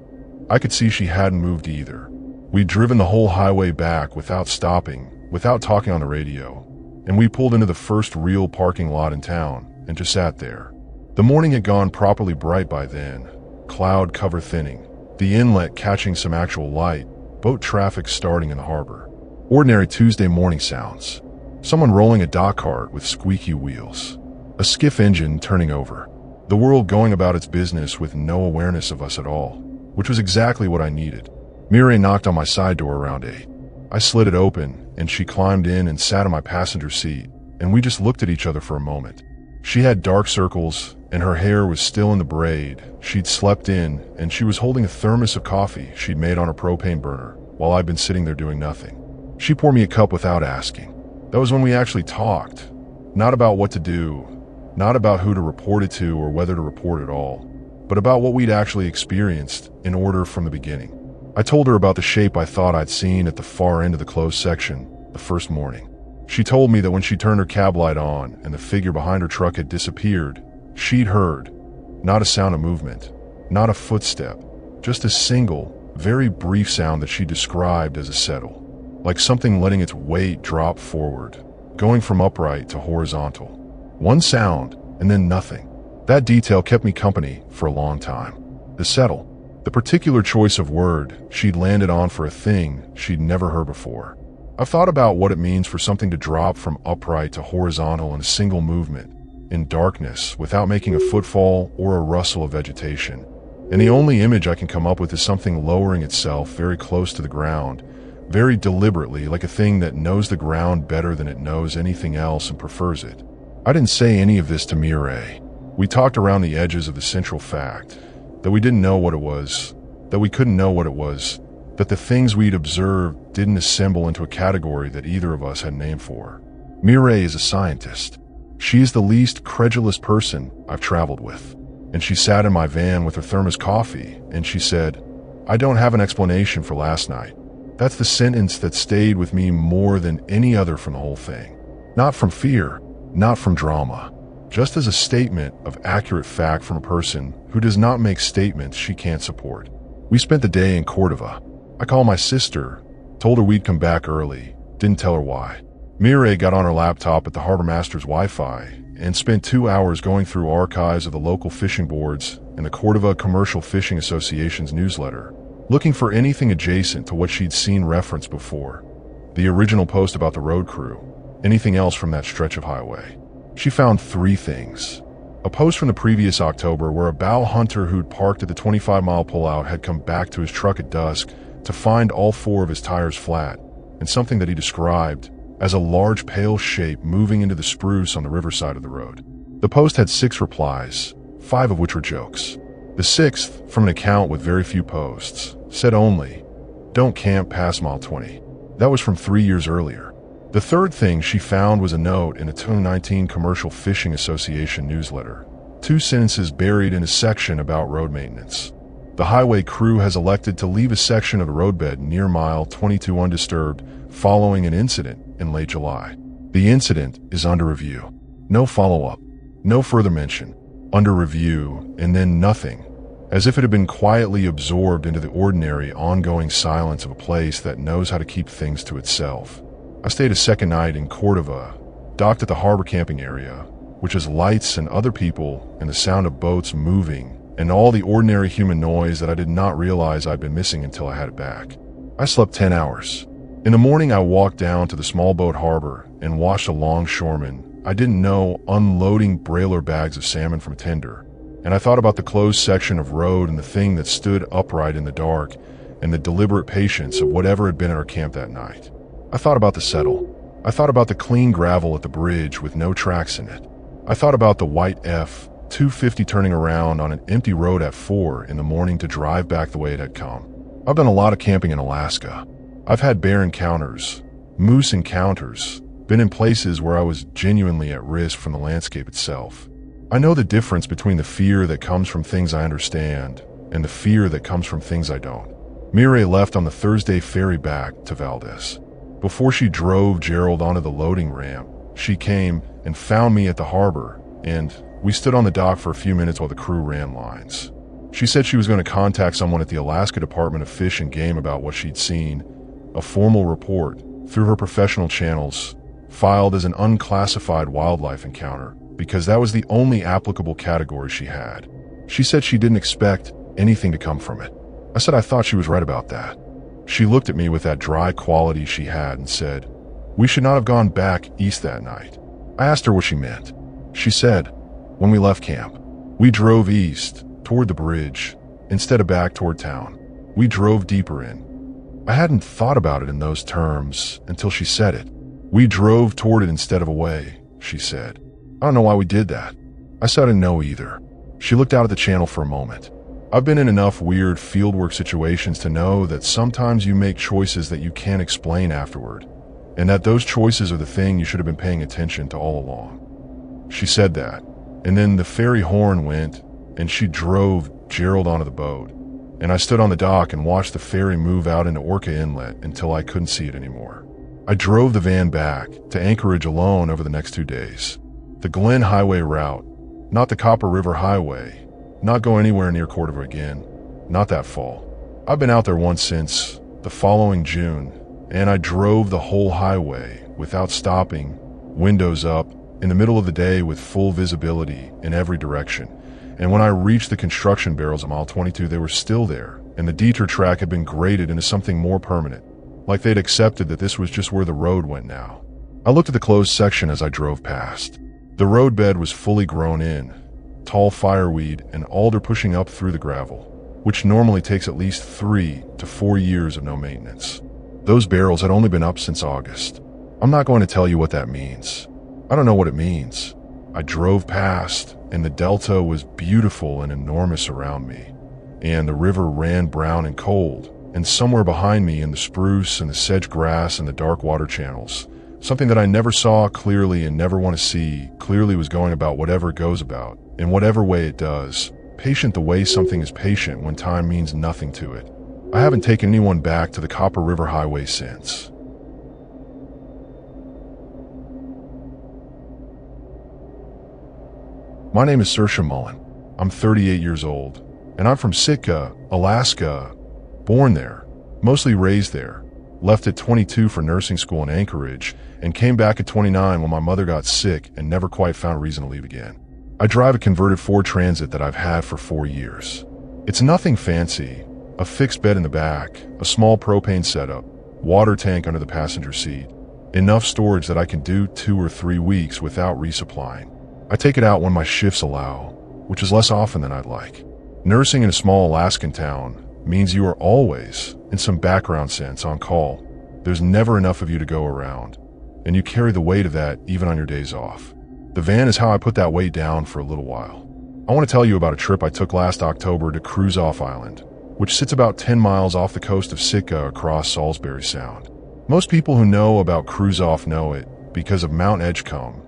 I could see she hadn't moved either. We'd driven the whole highway back without stopping, without talking on the radio, and we pulled into the first real parking lot in town and just sat there. The morning had gone properly bright by then, cloud cover thinning, the inlet catching some actual light, boat traffic starting in the harbor. Ordinary Tuesday morning sounds. Someone rolling a dock cart with squeaky wheels. A skiff engine turning over. The world going about its business with no awareness of us at all, which was exactly what I needed. Mireille knocked on my side door around 8. I slid it open, and she climbed in and sat in my passenger seat, and we just looked at each other for a moment. She had dark circles, and her hair was still in the braid. She'd slept in, and she was holding a thermos of coffee she'd made on a propane burner, while I'd been sitting there doing nothing. She poured me a cup without asking. That was when we actually talked. Not about what to do, not about who to report it to or whether to report at all, but about what we'd actually experienced in order from the beginning. I told her about the shape I thought I'd seen at the far end of the closed section the first morning. She told me that when she turned her cab light on and the figure behind her truck had disappeared, she'd heard not a sound of movement, not a footstep, just a single, very brief sound that she described as a settle, like something letting its weight drop forward, going from upright to horizontal. One sound, and then nothing. That detail kept me company for a long time. The settle. The particular choice of word she'd landed on for a thing she'd never heard before. I've thought about what it means for something to drop from upright to horizontal in a single movement, in darkness, without making a footfall or a rustle of vegetation. And the only image I can come up with is something lowering itself very close to the ground, very deliberately, like a thing that knows the ground better than it knows anything else and prefers it. I didn't say any of this to Mireille. We talked around the edges of the central fact, that we didn't know what it was, that we couldn't know what it was, that the things we'd observed didn't assemble into a category that either of us had a name for. Mireille is a scientist. She is the least credulous person I've traveled with. And she sat in my van with her thermos coffee, and she said, "I don't have an explanation for last night." That's the sentence that stayed with me more than any other from the whole thing. Not from fear, not from drama, just as a statement of accurate fact from a person who does not make statements she can't support. We spent the day in Cordova. I called my sister, told her we'd come back early, didn't tell her why. Mireille got on her laptop at the Harbor Master's Wi-Fi and spent 2 hours going through archives of the local fishing boards and the Cordova Commercial Fishing Association's newsletter, looking for anything adjacent to what she'd seen referenced before. The original post about the road crew, anything else from that stretch of highway. She found 3 things. A post from the previous October where a bow hunter who'd parked at the 25-mile pullout had come back to his truck at dusk to find all 4 of his tires flat, and something that he described as a large pale shape moving into the spruce on the riverside of the road. The post had 6 replies, 5 of which were jokes. The 6th, from an account with very few posts, said only, "Don't camp past mile 20. That was from 3 years earlier. The 3rd thing she found was a note in a 2019 Commercial Fishing Association newsletter. 2 sentences buried in a section about road maintenance. The highway crew has elected to leave a section of the roadbed near mile 22 undisturbed following an incident in late July. The incident is under review. No follow-up, no further mention. Under review, and then nothing, as if it had been quietly absorbed into the ordinary, ongoing silence of a place that knows how to keep things to itself. I stayed a second night in Cordova, docked at the harbor camping area, which has lights and other people and the sound of boats moving and all the ordinary human noise that I did not realize I'd been missing until I had it back. I slept 10 hours. In the morning, I walked down to the small boat harbor and watched a longshoreman I didn't know unloading brailer bags of salmon from a tender, And I thought about the closed section of road and the thing that stood upright in the dark and the deliberate patience of whatever had been at our camp that night. I thought about the settle. I thought about the clean gravel at the bridge with no tracks in it. I thought about the white F-250 turning around on an empty road at 4 in the morning to drive back the way it had come. I've done a lot of camping in Alaska. I've had bear encounters, moose encounters, been in places where I was genuinely at risk from the landscape itself. I know the difference between the fear that comes from things I understand and the fear that comes from things I don't. Mireille left on the Thursday ferry back to Valdez. Before she drove Gerald onto the loading ramp, she came and found me at the harbor, and we stood on the dock for a few minutes while the crew ran lines. She said she was going to contact someone at the Alaska Department of Fish and Game about what she'd seen, a formal report, through her professional channels, filed as an unclassified wildlife encounter, because that was the only applicable category she had. She said she didn't expect anything to come from it. I said I thought she was right about that. She looked at me with that dry quality she had and said, "We should not have gone back east that night." I asked her what she meant. She said, "When we left camp, we drove east, toward the bridge, instead of back toward town. We drove deeper in." I hadn't thought about it in those terms until she said it. "We drove toward it instead of away," she said. "I don't know why we did that." I said I didn't know either. She looked out at the channel for a moment. I've been in enough weird fieldwork situations to know that sometimes you make choices that you can't explain afterward, and that those choices are the thing you should have been paying attention to all along. She said that, and then the ferry horn went, and she drove Gerald onto the boat, and I stood on the dock and watched the ferry move out into Orca Inlet until I couldn't see it anymore. I drove the van back to Anchorage alone over the next 2 days. The Glen Highway route, not the Copper River Highway, not go anywhere near Cordova again, not that fall. I've been out there once since the following June, and I drove the whole highway without stopping, windows up, in the middle of the day with full visibility in every direction. And when I reached the construction barrels at mile 22, they were still there, and the detour track had been graded into something more permanent, like they'd accepted that this was just where the road went now. I looked at the closed section as I drove past. The roadbed was fully grown in, tall fireweed and alder pushing up through the gravel, which normally takes at least 3 to 4 years of no maintenance. Those barrels had only been up since August. I'm not going to tell you what that means. I don't know what it means. I drove past, and the delta was beautiful and enormous around me, and the river ran brown and cold, and somewhere behind me in the spruce and the sedge grass and the dark water channels, something that I never saw clearly and never want to see clearly was going about whatever it goes about, in whatever way it does, patient the way something is patient when time means nothing to it. I haven't taken anyone back to the Copper River Highway since. My name is Saoirse Mullen. I'm 38 years old, and I'm from Sitka, Alaska, born there, mostly raised there, left at 22 for nursing school in Anchorage, and came back at 29 when my mother got sick and never quite found a reason to leave again. I drive a converted Ford Transit that I've had for 4 years. It's nothing fancy, a fixed bed in the back, a small propane setup, water tank under the passenger seat, enough storage that I can do 2 or 3 weeks without resupplying. I take it out when my shifts allow, which is less often than I'd like. Nursing in a small Alaskan town means you are always, in some background sense, on call. There's never enough of you to go around, and you carry the weight of that even on your days off. The van is how I put that weight down for a little while. I want to tell you about a trip I took last October to Kruzof Island, which sits about 10 miles off the coast of Sitka across Salisbury Sound. Most people who know about Kruzof know it because of Mount Edgecombe,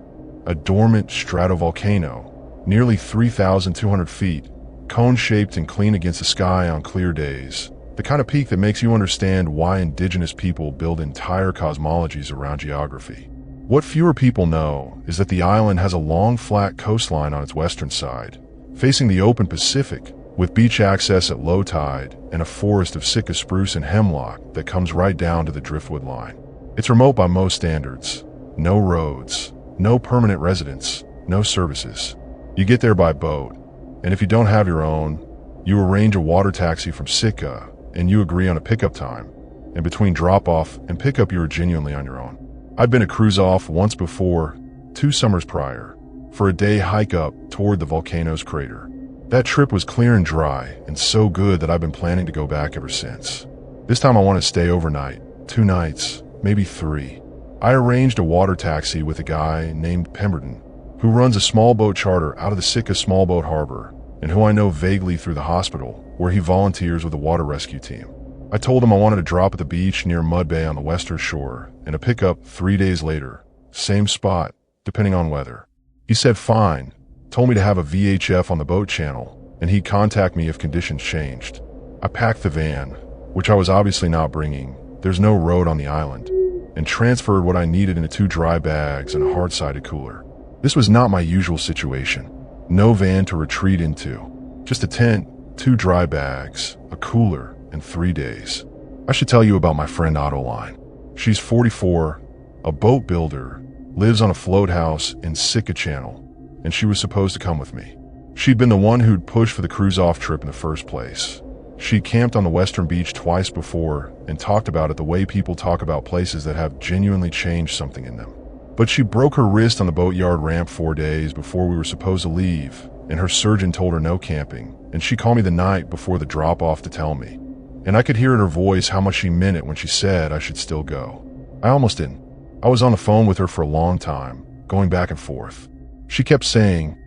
a dormant stratovolcano, nearly 3,200 feet, cone-shaped and clean against the sky on clear days. The kind of peak that makes you understand why indigenous people build entire cosmologies around geography. What fewer people know is that the island has a long flat coastline on its western side, facing the open Pacific, with beach access at low tide and a forest of Sitka spruce and hemlock that comes right down to the driftwood line. It's remote by most standards. No roads, no permanent residents, no services. You get there by boat, and if you don't have your own, you arrange a water taxi from Sitka, and you agree on a pickup time, and between drop-off and pickup you are genuinely on your own. I'd been to Kruzof once before, 2 summers prior, for a day hike up toward the volcano's crater. That trip was clear and dry, and so good that I've been planning to go back ever since. This time I want to stay overnight, 2 nights, maybe 3. I arranged a water taxi with a guy named Pemberton, who runs a small boat charter out of the Sitka Small Boat Harbor, and who I know vaguely through the hospital, where he volunteers with a water rescue team. I told him I wanted to drop at the beach near Mud Bay on the western shore, and a pickup 3 days later, same spot, depending on weather. He said fine, told me to have a VHF on the boat channel, and he'd contact me if conditions changed. I packed the van, which I was obviously not bringing, there's no road on the island, and transferred what I needed into 2 dry bags and a hard-sided cooler. This was not my usual situation. No van to retreat into. Just a tent, 2 dry bags, a cooler, and 3 days. I should tell you about my friend Autoline. She's 44, a boat builder, lives on a float house in Sitka Channel, and she was supposed to come with me. She'd been the one who'd pushed for the cruise-off trip in the first place. She camped on the western beach twice before and talked about it the way people talk about places that have genuinely changed something in them. But she broke her wrist on the boatyard ramp 4 days before we were supposed to leave, and her surgeon told her no camping, and she called me the night before the drop-off to tell me. And I could hear in her voice how much she meant it when she said I should still go. I almost didn't. I was on the phone with her for a long time, going back and forth. She kept saying,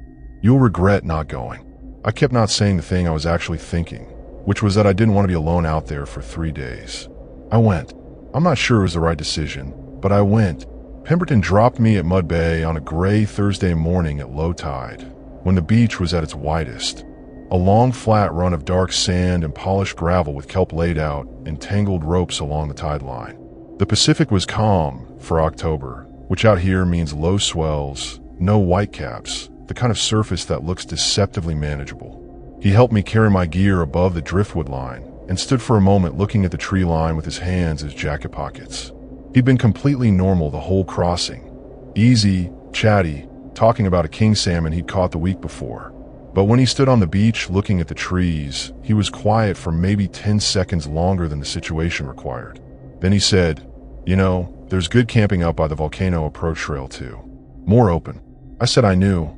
"You'll regret not going." I kept not saying the thing I was actually thinking, which was that I didn't want to be alone out there for 3 days. I went. I'm not sure it was the right decision, but I went. Pemberton dropped me at Mud Bay on a gray Thursday morning at low tide, when the beach was at its widest. A long flat run of dark sand and polished gravel with kelp laid out and tangled ropes along the tide line. The Pacific was calm for October, which out here means low swells, no whitecaps, the kind of surface that looks deceptively manageable. He helped me carry my gear above the driftwood line and stood for a moment looking at the tree line with his hands in his jacket pockets. He'd been completely normal the whole crossing. Easy, chatty, talking about a king salmon he'd caught the week before. But when he stood on the beach looking at the trees, he was quiet for maybe 10 seconds longer than the situation required. Then he said, "You know, there's good camping up by the Volcano Approach Trail too. More open." I said I knew,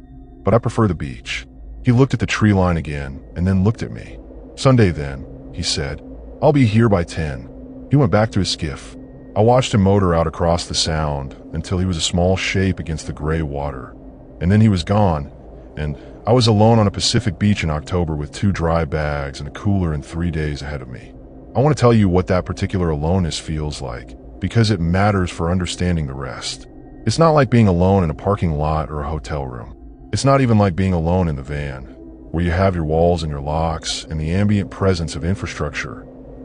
but I prefer the beach. He looked at the tree line again and then looked at me. "Sunday then," he said. "I'll be here by 10. He went back to his skiff. I watched him motor out across the sound until he was a small shape against the gray water. And then he was gone, and I was alone on a Pacific beach in October with 2 dry bags and a cooler and 3 days ahead of me. I want to tell you what that particular aloneness feels like, because it matters for understanding the rest. It's not like being alone in a parking lot or a hotel room. It's not even like being alone in the van, where you have your walls and your locks and the ambient presence of infrastructure,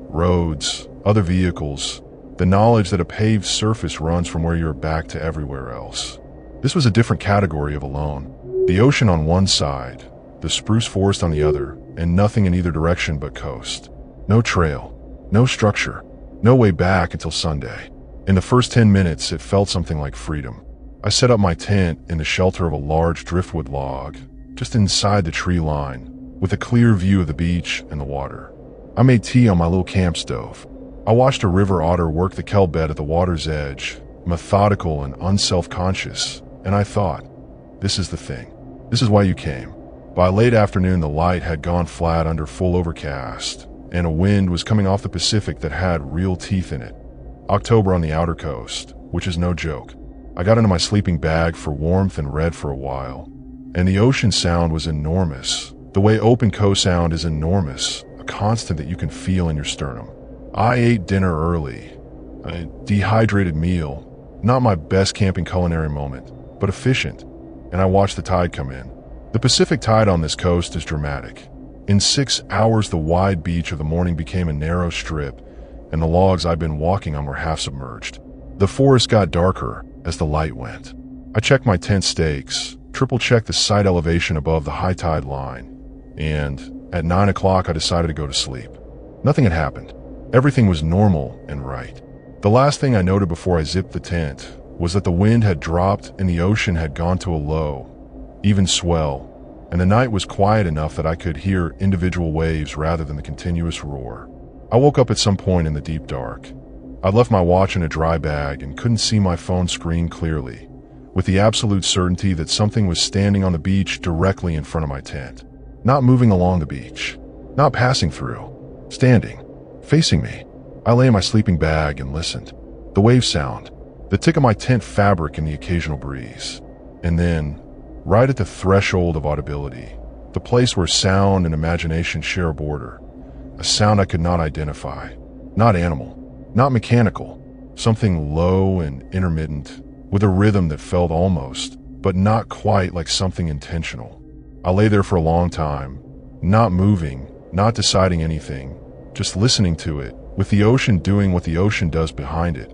roads, other vehicles, the knowledge that a paved surface runs from where you're back to everywhere else. This was a different category of alone. The ocean on one side, the spruce forest on the other, and nothing in either direction but coast. No trail, no structure, no way back until Sunday. In the first 10 minutes, it felt something like freedom. I set up my tent in the shelter of a large driftwood log, just inside the tree line, with a clear view of the beach and the water. I made tea on my little camp stove. I watched a river otter work the kelp bed at the water's edge, methodical and unself-conscious, and I thought, this is the thing. This is why you came. By late afternoon, the light had gone flat under full overcast, and a wind was coming off the Pacific that had real teeth in it. October on the outer coast, which is no joke. I got into my sleeping bag for warmth and read for a while. And the ocean sound was enormous. The way open coast sound is enormous, a constant that you can feel in your sternum. I ate dinner early, a dehydrated meal, not my best camping culinary moment, but efficient, and I watched the tide come in. The Pacific tide on this coast is dramatic. In 6 hours, the wide beach of the morning became a narrow strip, and the logs I'd been walking on were half submerged. The forest got darker as the light went. I checked my tent stakes, triple-checked the site elevation above the high tide line, and at 9 o'clock I decided to go to sleep. Nothing had happened. Everything was normal and right. The last thing I noted before I zipped the tent was that the wind had dropped and the ocean had gone to a low, even swell, and the night was quiet enough that I could hear individual waves rather than the continuous roar. I woke up at some point in the deep dark. I'd left my watch in a dry bag and couldn't see my phone screen clearly, with the absolute certainty that something was standing on the beach directly in front of my tent. Not moving along the beach. Not passing through. Standing. Facing me. I lay in my sleeping bag and listened. The wave sound. The tick of my tent fabric in the occasional breeze. And then, right at the threshold of audibility, the place where sound and imagination share a border, a sound I could not identify. Not animal. Not mechanical. Something low and intermittent, with a rhythm that felt almost, but not quite like something intentional. I lay there for a long time, not moving, not deciding anything, just listening to it, with the ocean doing what the ocean does behind it,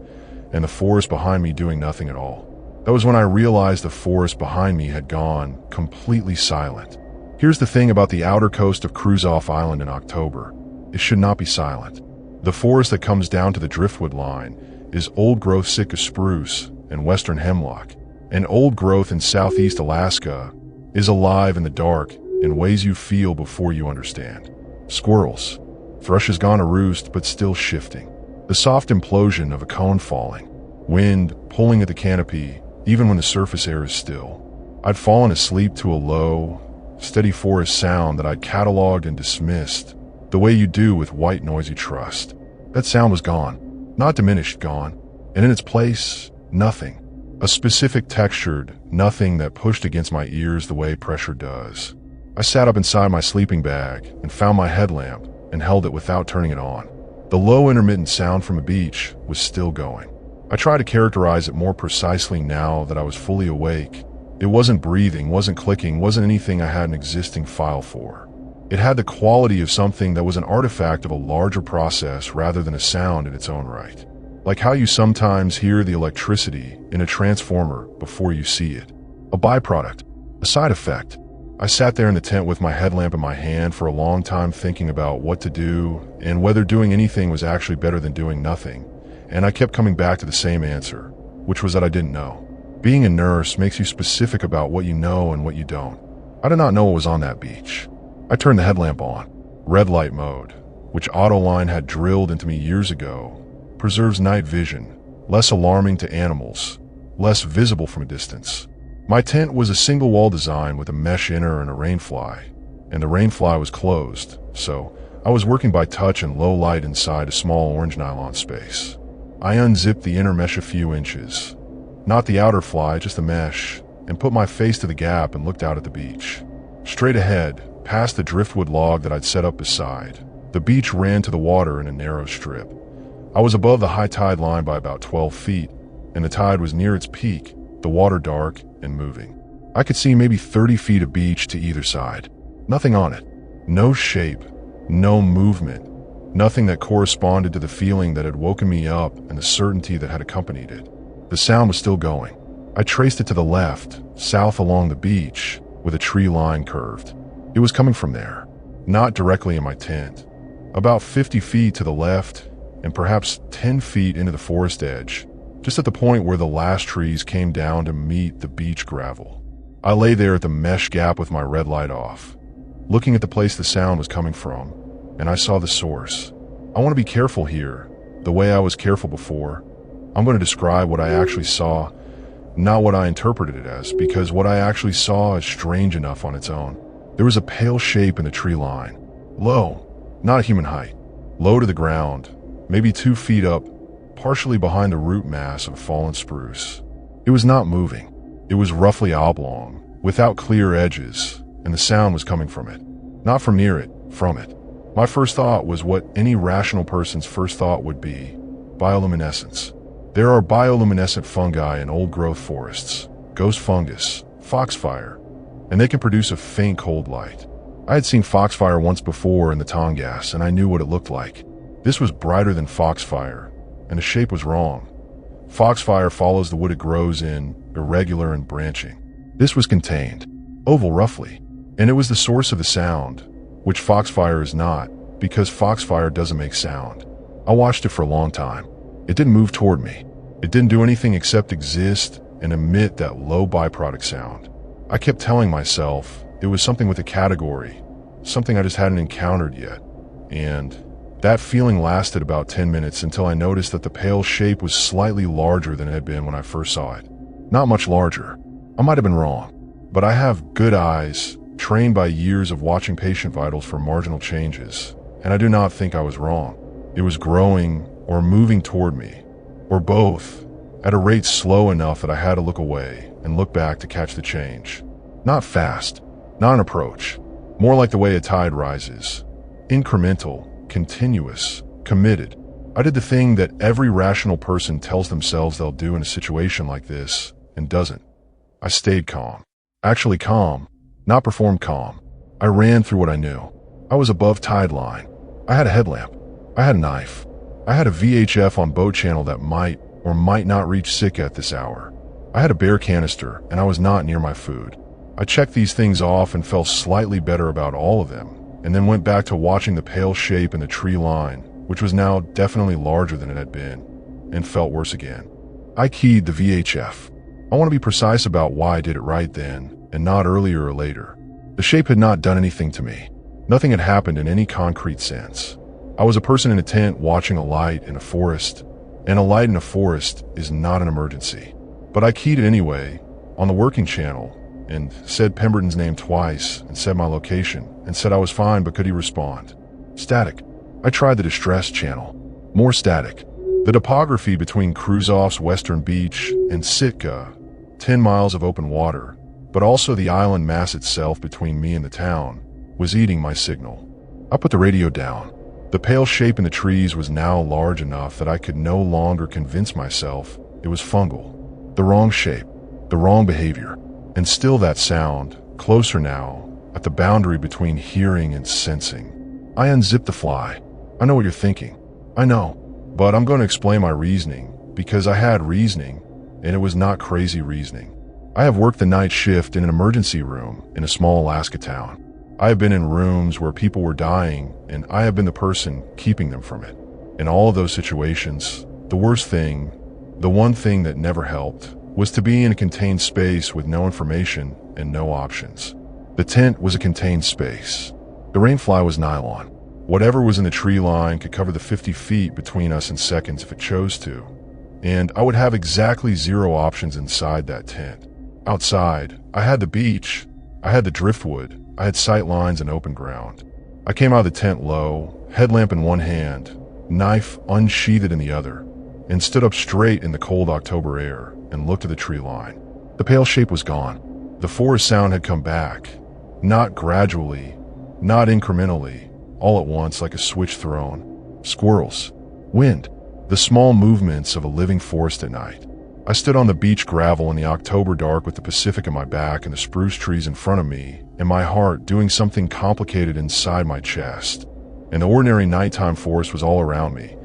and the forest behind me doing nothing at all. That was when I realized the forest behind me had gone completely silent. Here's the thing about the outer coast of Cruzoff Island in October. It should not be silent. The forest that comes down to the driftwood line is old-growth Sitka spruce and western hemlock, and old-growth in southeast Alaska is alive in the dark in ways you feel before you understand. Squirrels. Thrushes gone to roost but still shifting. The soft implosion of a cone falling. Wind pulling at the canopy even when the surface air is still. I'd fallen asleep to a low, steady forest sound that I'd cataloged and dismissed, the way you do with white noise you trust. That sound was gone. Not diminished, gone. And in its place, nothing. A specific textured nothing that pushed against my ears the way pressure does. I sat up inside my sleeping bag and found my headlamp and held it without turning it on. The low intermittent sound from a beach was still going. I try to characterize it more precisely now that I was fully awake. It wasn't breathing, wasn't clicking, wasn't anything I had an existing file for. It had the quality of something that was an artifact of a larger process rather than a sound in its own right. Like how you sometimes hear the electricity in a transformer before you see it. A byproduct, a side effect. I sat there in the tent with my headlamp in my hand for a long time thinking about what to do and whether doing anything was actually better than doing nothing. And I kept coming back to the same answer, which was that I didn't know. Being a nurse makes you specific about what you know and what you don't. I did not know what was on that beach. I turned the headlamp on. Red light mode, which Autoline had drilled into me years ago, preserves night vision, less alarming to animals, less visible from a distance. My tent was a single wall design with a mesh inner and a rainfly, and the rainfly was closed, so I was working by touch and low light inside a small orange nylon space. I unzipped the inner mesh a few inches, not the outer fly, just the mesh, and put my face to the gap and looked out at the beach. Straight ahead, past the driftwood log that I'd set up beside, the beach ran to the water in a narrow strip. I was above the high tide line by about 12 feet, and the tide was near its peak, the water dark and moving. I could see maybe 30 feet of beach to either side. Nothing on it. No shape. No movement. Nothing that corresponded to the feeling that had woken me up and the certainty that had accompanied it. The sound was still going. I traced it to the left, south along the beach, with a tree line curved. It was coming from there, not directly in my tent. About 50 feet to the left, and perhaps 10 feet into the forest edge, just at the point where the last trees came down to meet the beach gravel. I lay there at the mesh gap with my red light off, looking at the place the sound was coming from, and I saw the source. I want to be careful here, the way I was careful before. I'm going to describe what I actually saw, not what I interpreted it as, because what I actually saw is strange enough on its own. There was a pale shape in the tree line, low, not human height, low to the ground, maybe 2 feet up, partially behind the root mass of fallen spruce. It was not moving. It was roughly oblong, without clear edges, and the sound was coming from it. Not from near it, from it. My first thought was what any rational person's first thought would be: bioluminescence. There are bioluminescent fungi in old-growth forests, ghost fungus, foxfire, and they can produce a faint cold light. I had seen foxfire once before in the Tongass, and I knew what it looked like. This was brighter than foxfire, and the shape was wrong. Foxfire follows the wood it grows in, irregular and branching. This was contained, oval roughly, and it was the source of the sound, which foxfire is not, because foxfire doesn't make sound. I watched it for a long time. It didn't move toward me. It didn't do anything except exist and emit that low byproduct sound. I kept telling myself it was something with a category, something I just hadn't encountered yet, and that feeling lasted about 10 minutes until I noticed that the pale shape was slightly larger than it had been when I first saw it. Not much larger. I might have been wrong, but I have good eyes, trained by years of watching patient vitals for marginal changes, and I do not think I was wrong. It was growing or moving toward me, or both, at a rate slow enough that I had to look away and look back to catch the change. Not fast, not an approach, more like the way a tide rises. Incremental, continuous, committed. I did the thing that every rational person tells themselves they'll do in a situation like this, and doesn't. I stayed calm. Actually calm, not performed calm. I ran through what I knew. I was above tide line. I had a headlamp. I had a knife. I had a VHF on boat channel that might or might not reach Sitka at this hour. I had a bear canister, and I was not near my food. I checked these things off and felt slightly better about all of them, and then went back to watching the pale shape in the tree line, which was now definitely larger than it had been, and felt worse again. I keyed the VHF. I want to be precise about why I did it right then, and not earlier or later. The shape had not done anything to me. Nothing had happened in any concrete sense. I was a person in a tent watching a light in a forest, and a light in a forest is not an emergency. But I keyed it anyway, on the working channel, and said Pemberton's name twice, and said my location, and said I was fine, but could he respond? Static. I tried the distress channel. More static. The topography between Kruzov's western beach and Sitka, 10 miles of open water, but also the island mass itself between me and the town, was eating my signal. I put the radio down. The pale shape in the trees was now large enough that I could no longer convince myself it was fungal. The wrong shape, the wrong behavior, and still that sound, closer now, at the boundary between hearing and sensing. I unzipped the fly. I know what you're thinking. I know, but I'm going to explain my reasoning, because I had reasoning, and it was not crazy reasoning. I have worked the night shift in an emergency room in a small Alaska town. I have been in rooms where people were dying, and I have been the person keeping them from it. In all of those situations, the worst thing, the one thing that never helped, was to be in a contained space with no information and no options. The tent was a contained space. The rainfly was nylon. Whatever was in the tree line could cover the 50 feet between us in seconds if it chose to, and I would have exactly 0 options inside that tent. Outside, I had the beach, I had the driftwood, I had sight lines and open ground. I came out of the tent low, headlamp in one hand, knife unsheathed in the other, and stood up straight in the cold October air and looked at the tree line. The pale shape was gone. The forest sound had come back, not gradually, not incrementally, all at once like a switch thrown. Squirrels, wind, the small movements of a living forest at night. I stood on the beach gravel in the October dark with the Pacific in my back and the spruce trees in front of me, and my heart doing something complicated inside my chest. And the ordinary nighttime forest was all around me,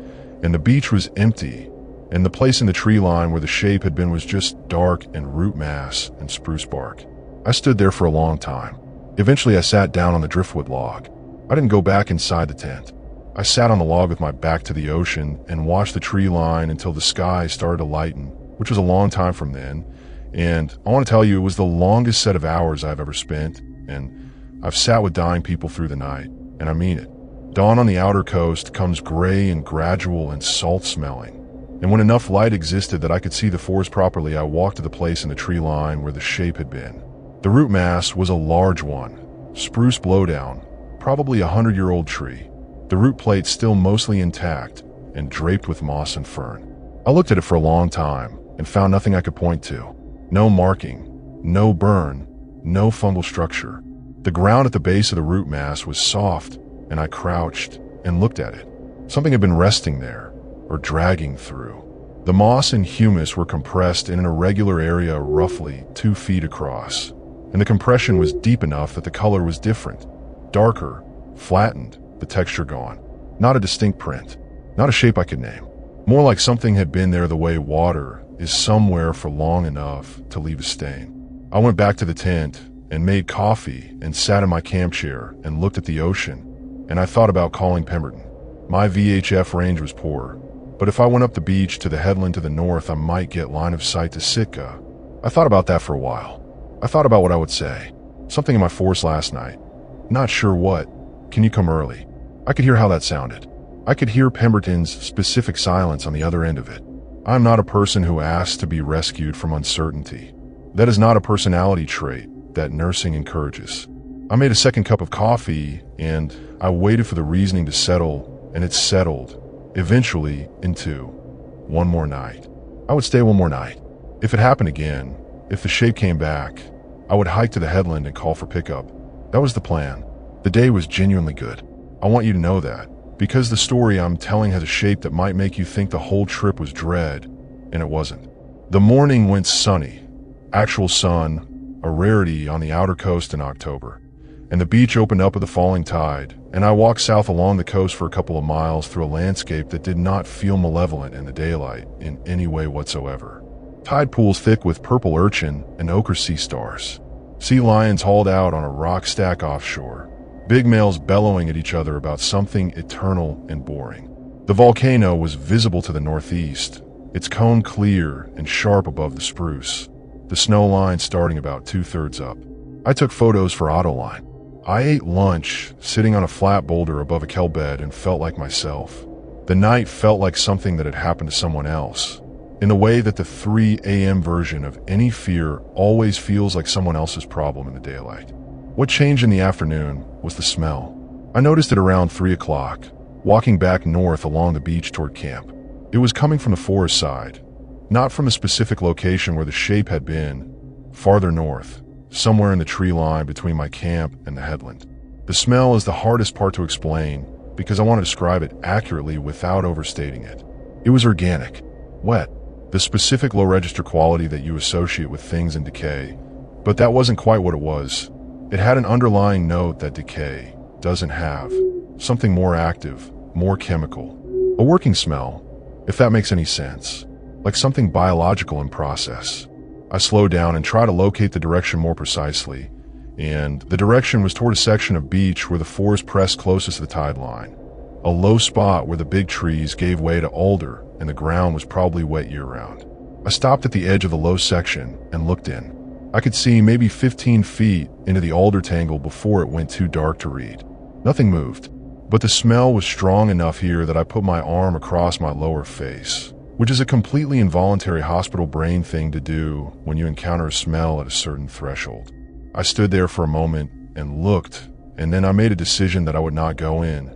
and the beach was empty, and the place in the tree line where the shape had been was just dark and root mass and spruce bark. I stood there for a long time. Eventually I sat down on the driftwood log. I didn't go back inside the tent. I sat on the log with my back to the ocean and watched the tree line until the sky started to lighten, which was a long time from then, and I want to tell you it was the longest set of hours I've ever spent, and I've sat with dying people through the night, and I mean it. Dawn on the outer coast comes gray and gradual and salt-smelling, and when enough light existed that I could see the forest properly, I walked to the place in the tree line where the shape had been. The root mass was a large one, spruce blowdown, probably 100-year-old tree, the root plate still mostly intact and draped with moss and fern. I looked at it for a long time and found nothing I could point to. No marking, no burn, no fungal structure. The ground at the base of the root mass was soft, and I crouched and looked at it. Something had been resting there, or dragging through. The moss and humus were compressed in an irregular area roughly 2 feet across, and the compression was deep enough that the color was different. Darker, flattened, the texture gone. Not a distinct print, not a shape I could name. More like something had been there the way water is somewhere for long enough to leave a stain. I went back to the tent and made coffee and sat in my camp chair and looked at the ocean, and I thought about calling Pemberton. My VHF range was poor, but if I went up the beach to the headland to the north, I might get line of sight to Sitka. I thought about that for a while. I thought about what I would say. Something in my force last night. Not sure what. Can you come early? I could hear how that sounded. I could hear Pemberton's specific silence on the other end of it. I'm not a person who asks to be rescued from uncertainty. That is not a personality trait that nursing encourages. I made a second cup of coffee, and I waited for the reasoning to settle, and it settled, eventually, into one more night. I would stay one more night. If it happened again, if the shape came back, I would hike to the headland and call for pickup. That was the plan. The day was genuinely good. I want you to know that, because the story I'm telling has a shape that might make you think the whole trip was dread, and it wasn't. The morning went sunny, actual sun, a rarity on the outer coast in October, and the beach opened up with the falling tide, and I walked south along the coast for a couple of miles through a landscape that did not feel malevolent in the daylight in any way whatsoever. Tide pools thick with purple urchin and ochre sea stars. Sea lions hauled out on a rock stack offshore, big males bellowing at each other about something eternal and boring. The volcano was visible to the northeast, its cone clear and sharp above the spruce, the snow line starting about 2/3 up. I took photos for Autoline. I ate lunch, sitting on a flat boulder above a kelp bed, and felt like myself. The night felt like something that had happened to someone else, in the way that the 3 a.m. version of any fear always feels like someone else's problem in the daylight. What changed in the afternoon was the smell. I noticed it around 3 o'clock, walking back north along the beach toward camp. It was coming from the forest side, not from a specific location where the shape had been, farther north, somewhere in the tree line between my camp and the headland. The smell is the hardest part to explain because I want to describe it accurately without overstating it. It was organic, wet, the specific low-register quality that you associate with things in decay, but that wasn't quite what it was. It had an underlying note that decay doesn't have, something more active, more chemical. A working smell, if that makes any sense, like something biological in process. I slowed down and tried to locate the direction more precisely, and the direction was toward a section of beach where the forest pressed closest to the tide line, a low spot where the big trees gave way to alder and the ground was probably wet year-round. I stopped at the edge of the low section and looked in. I could see maybe 15 feet into the alder tangle before it went too dark to read. Nothing moved, but the smell was strong enough here that I put my arm across my lower face, which is a completely involuntary hospital brain thing to do when you encounter a smell at a certain threshold. I stood there for a moment and looked, and then I made a decision that I would not go in.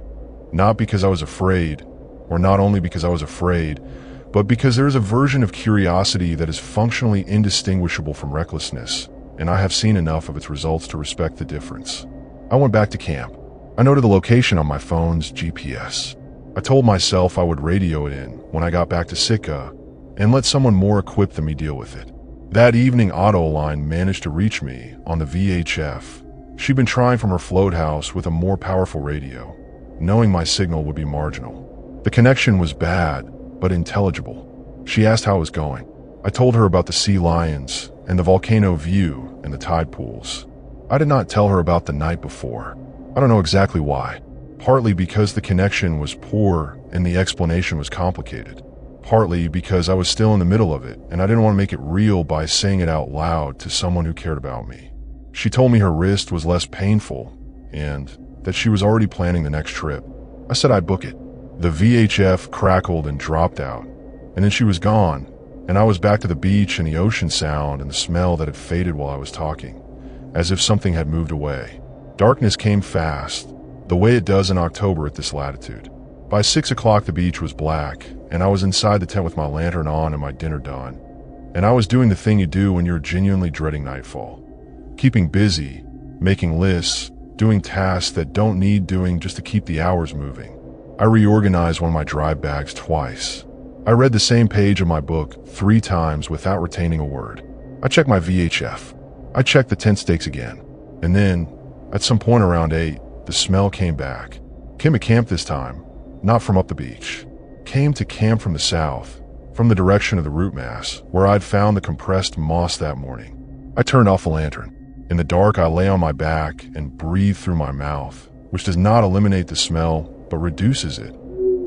Not because I was afraid, or not only because I was afraid, but because there is a version of curiosity that is functionally indistinguishable from recklessness, and I have seen enough of its results to respect the difference. I went back to camp. I noted the location on my phone's GPS. I told myself I would radio it in when I got back to Sitka and let someone more equipped than me deal with it. That evening, Autoline managed to reach me on the VHF. She'd been trying from her float house with a more powerful radio, knowing my signal would be marginal. The connection was bad, but intelligible. She asked how it was going. I told her about the sea lions and the volcano view and the tide pools. I did not tell her about the night before. I don't know exactly why. Partly because the connection was poor and the explanation was complicated. Partly because I was still in the middle of it and I didn't want to make it real by saying it out loud to someone who cared about me. She told me her wrist was less painful and that she was already planning the next trip. I said I'd book it. The VHF crackled and dropped out, and then she was gone, and I was back to the beach and the ocean sound and the smell that had faded while I was talking, as if something had moved away. Darkness came fast, the way it does in October at this latitude. By 6 o'clock the beach was black, and I was inside the tent with my lantern on and my dinner done. And I was doing the thing you do when you're genuinely dreading nightfall. Keeping busy, making lists, doing tasks that don't need doing just to keep the hours moving. I reorganized one of my dry bags twice. I read the same page of my book 3 times without retaining a word. I checked my VHF. I checked the tent stakes again. And then, at some point around 8, the smell came back. Came to camp this time, not from up the beach. Came to camp from the south, from the direction of the root mass, where I'd found the compressed moss that morning. I turned off the lantern. In the dark, I lay on my back and breathed through my mouth, which does not eliminate the smell, but reduces it,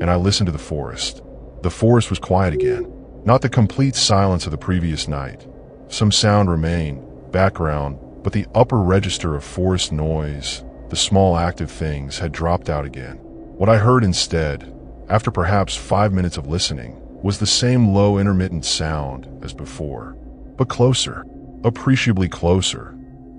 and I listened to the forest. The forest was quiet again, not the complete silence of the previous night. Some sound remained, background, but the upper register of forest noise, the small active things, had dropped out again. What I heard instead, after perhaps 5 minutes of listening, was the same low intermittent sound as before, but closer, appreciably closer.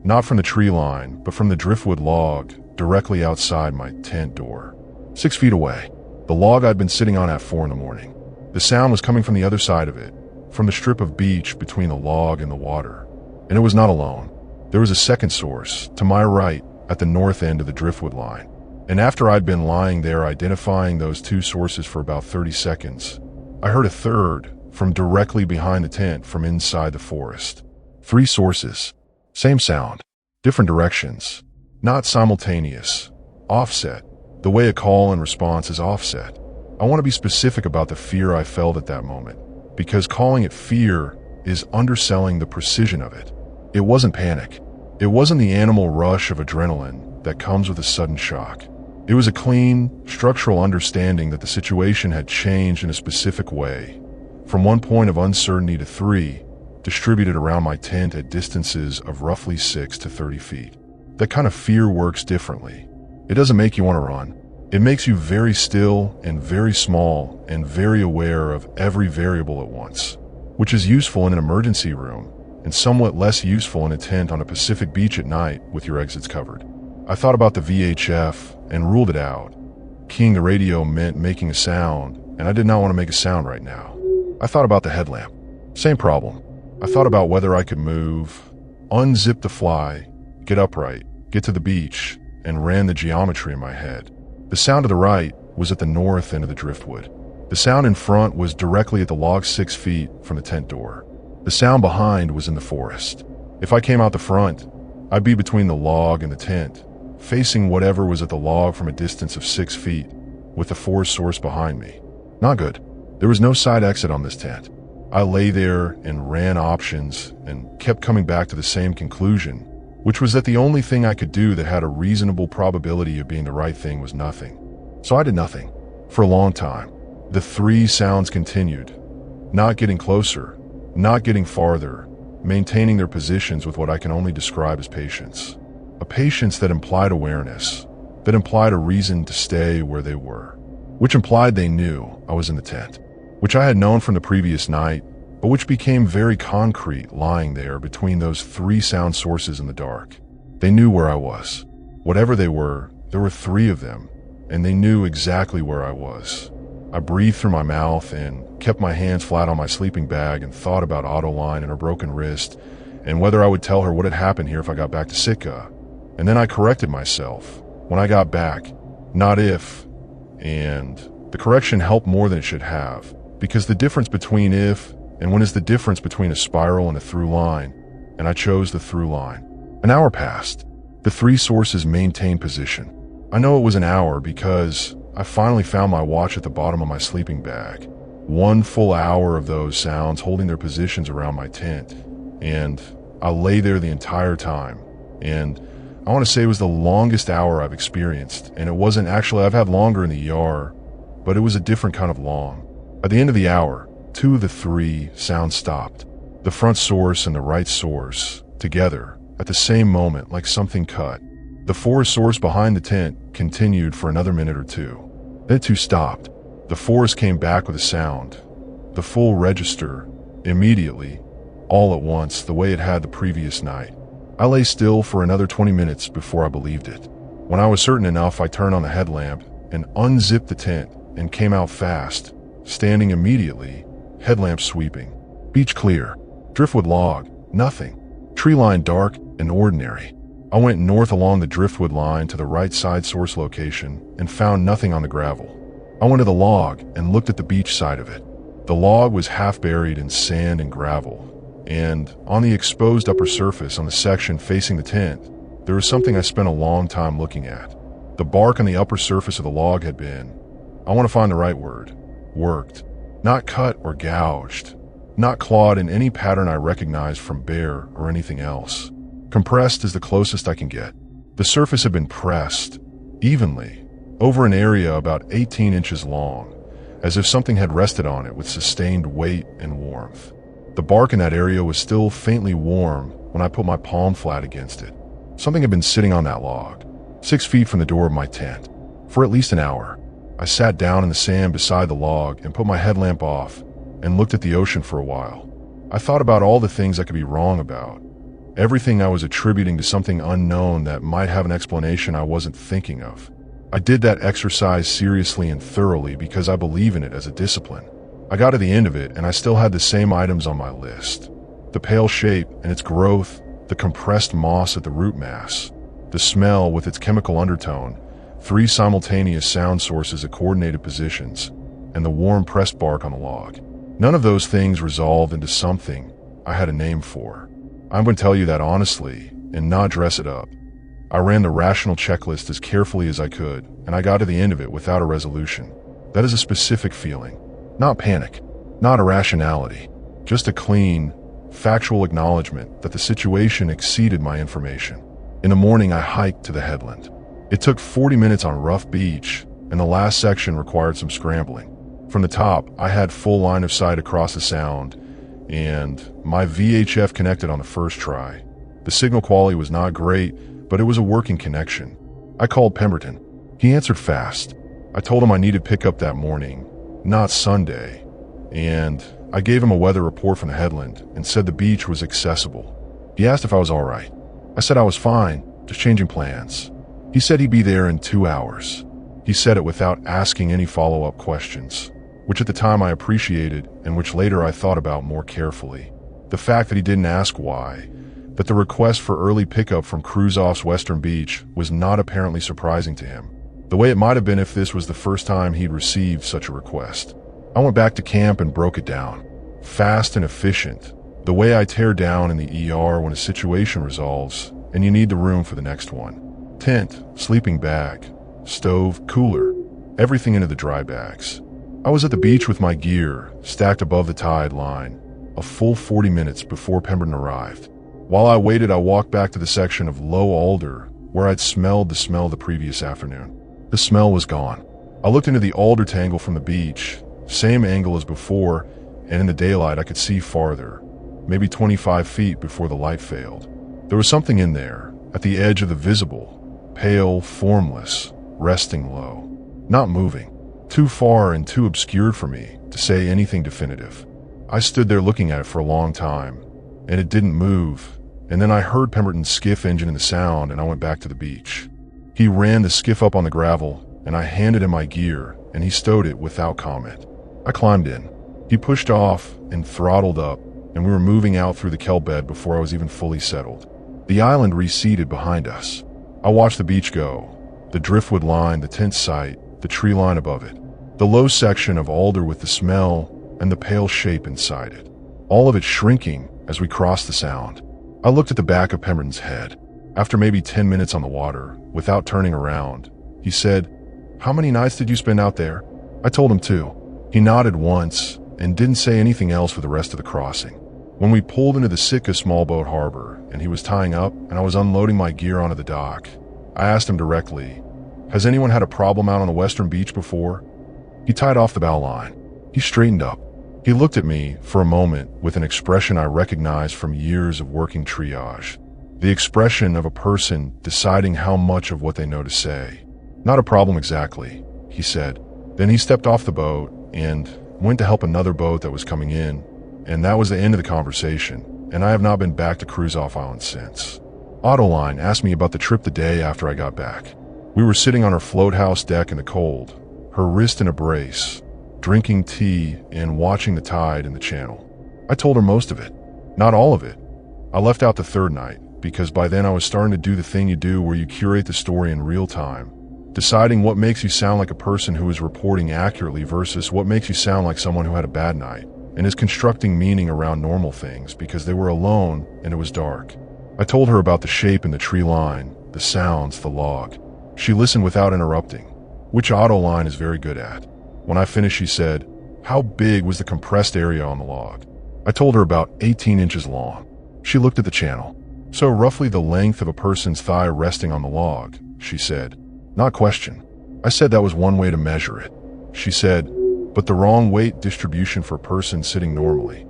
Not from the tree line, but from the driftwood log directly outside my tent door. 6 feet away, the log I'd been sitting on at 4 in the morning. The sound was coming from the other side of it, from the strip of beach between the log and the water. And it was not alone. There was a second source, to my right, at the north end of the driftwood line. And after I'd been lying there identifying those two sources for about 30 seconds, I heard a third from directly behind the tent from inside the forest. 3 sources. Same sound. Different directions. Not simultaneous. Offset. The way a call and response is offset. I want to be specific about the fear I felt at that moment, because calling it fear is underselling the precision of it. It wasn't panic. It wasn't the animal rush of adrenaline that comes with a sudden shock. It was a clean, structural understanding that the situation had changed in a specific way, from one point of uncertainty to 3, distributed around my tent at distances of roughly 6 to 30 feet. That kind of fear works differently. It doesn't make you want to run. It makes you very still and very small and very aware of every variable at once, which is useful in an emergency room and somewhat less useful in a tent on a Pacific beach at night with your exits covered. I thought about the VHF and ruled it out. Keying the radio meant making a sound, and I did not want to make a sound right now. I thought about the headlamp. Same problem. I thought about whether I could move, unzip the fly, get upright, get to the beach, and ran the geometry in my head. The sound to the right was at the north end of the driftwood. The sound in front was directly at the log 6 feet from the tent door. The sound behind was in the forest. If I came out the front, I'd be between the log and the tent, facing whatever was at the log from a distance of 6 feet, with the forest source behind me. Not good. There was no side exit on this tent. I lay there and ran options and kept coming back to the same conclusion, which was that the only thing I could do that had a reasonable probability of being the right thing was nothing. So I did nothing. For a long time. The 3 sounds continued, not getting closer, not getting farther, maintaining their positions with what I can only describe as patience. A patience that implied awareness, that implied a reason to stay where they were, which implied they knew I was in the tent, which I had known from the previous night, but which became very concrete lying there between those 3 sound sources in the dark. They knew where I was. Whatever they were, there were 3 of them, and they knew exactly where I was. I breathed through my mouth and kept my hands flat on my sleeping bag and thought about Autoline and her broken wrist and whether I would tell her what had happened here if I got back to Sitka. And then I corrected myself when I got back, not if, and the correction helped more than it should have, because the difference between if and when is the difference between a spiral and a through line, and I chose the through line. An hour passed. The 3 sources maintained position. I know it was an hour because I finally found my watch at the bottom of my sleeping bag. 1 full hour of those sounds holding their positions around my tent, and I lay there the entire time, and I want to say it was the longest hour I've experienced, and it wasn't actually, I've had longer in the ER, but it was a different kind of long. At the end of the hour, 2 of the 3 sounds stopped. The front source and the right source, together, at the same moment, like something cut. The forest source behind the tent continued for another minute or 2. Then 2 stopped. The forest came back with a sound, the full register, immediately, all at once, the way it had the previous night. I lay still for another 20 minutes before I believed it. When I was certain enough, I turned on the headlamp and unzipped the tent and came out fast, standing immediately, headlamp sweeping. Beach clear. Driftwood log. Nothing. Tree line dark and ordinary. I went north along the driftwood line to the right side source location and found nothing on the gravel. I went to the log and looked at the beach side of it. The log was half buried in sand and gravel, and on the exposed upper surface on the section facing the tent, there was something I spent a long time looking at. The bark on the upper surface of the log had been, I want to find the right word, worked. Not cut or gouged. Not clawed in any pattern I recognized from bear or anything else. Compressed is the closest I can get. The surface had been pressed, evenly, over an area about 18 inches long, as if something had rested on it with sustained weight and warmth. The bark in that area was still faintly warm when I put my palm flat against it. Something had been sitting on that log, 6 feet from the door of my tent, for at least an hour. I sat down in the sand beside the log and put my headlamp off and looked at the ocean for a while. I thought about all the things I could be wrong about, Everything I was attributing to something unknown that might have an explanation I wasn't thinking of. I did that exercise seriously and thoroughly because I believe in it as a discipline. I got to the end of it and I still had the same items on my list. The pale shape and its growth, the compressed moss at the root mass, the smell with its chemical undertone, 3 simultaneous sound sources at coordinated positions, and the warm pressed bark on the log. None of those things resolved into something I had a name for. I'm going to tell you that honestly and not dress it up. I ran the rational checklist as carefully as I could, and I got to the end of it without a resolution. That is a specific feeling. Not panic, not irrationality, just a clean, factual acknowledgement that the situation exceeded my information. In the morning, I hiked to the headland. It took 40 minutes on rough beach, and the last section required some scrambling. From the top, I had full line of sight across the sound, and my VHF connected on the first try. The signal quality was not great, but it was a working connection. I called Pemberton. He answered fast. I told him I needed pickup that morning, not Sunday, and I gave him a weather report from the headland and said the beach was accessible. He asked if I was all right. I said I was fine, just changing plans. He said he'd be there in 2 hours. He said it without asking any follow-up questions, which at the time I appreciated and which later I thought about more carefully. The fact that he didn't ask why, that the request for early pickup from Cruzoff's Western Beach was not apparently surprising to him, the way it might have been if this was the first time he'd received such a request. I went back to camp and broke it down. Fast and efficient, the way I tear down in the ER when a situation resolves and you need the room for the next one. Tent, sleeping bag, stove, cooler, everything into the dry bags. I was at the beach with my gear stacked above the tide line, a full 40 minutes before Pemberton arrived. While I waited, I walked back to the section of low alder where I'd smelled the smell the previous afternoon. The smell was gone. I looked into the alder tangle from the beach, same angle as before, and in the daylight I could see farther, maybe 25 feet before the light failed. There was something in there, at the edge of the visible, pale, formless, resting low, not moving, too far and too obscured for me to say anything definitive. I stood there looking at it for a long time, and it didn't move, and then I heard Pemberton's skiff engine in the sound and I went back to the beach. He ran the skiff up on the gravel, and I handed him my gear, and he stowed it without comment. I climbed in. He pushed off and throttled up, and we were moving out through the kelp bed before I was even fully settled. The island receded behind us. I watched the beach go, the driftwood line, the tent site, the tree line above it, the low section of alder with the smell and the pale shape inside it, all of it shrinking as we crossed the sound. I looked at the back of Pemberton's head. After maybe 10 minutes on the water, without turning around, he said, "How many nights did you spend out there?" I told him 2. He nodded once and didn't say anything else for the rest of the crossing. When we pulled into the Sitka small boat harbor and he was tying up and I was unloading my gear onto the dock, I asked him directly, "Has anyone had a problem out on the Western Beach before?" He tied off the bow line. He straightened up. He looked at me for a moment with an expression I recognized from years of working triage. The expression of a person deciding how much of what they know to say. "Not a problem exactly," he said. Then he stepped off the boat and went to help another boat that was coming in, and that was the end of the conversation, and I have not been back to Cruzoff Island since. Autoline asked me about the trip the day after I got back. We were sitting on her float house deck in the cold, her wrist in a brace, drinking tea and watching the tide in the channel. I told her most of it, not all of it. I left out the third night, because by then I was starting to do the thing you do where you curate the story in real time, deciding what makes you sound like a person who is reporting accurately versus what makes you sound like someone who had a bad night, and is constructing meaning around normal things because they were alone and it was dark. I told her about the shape in the tree line, the sounds, the log. She listened without interrupting, which Autoline is very good at. When I finished, she said, "How big was the compressed area on the log?" I told her about 18 inches long. She looked at the channel. "So roughly the length of a person's thigh resting on the log," she said. Not question. I said that was one way to measure it. She said, "But the wrong weight distribution for a person sitting normally."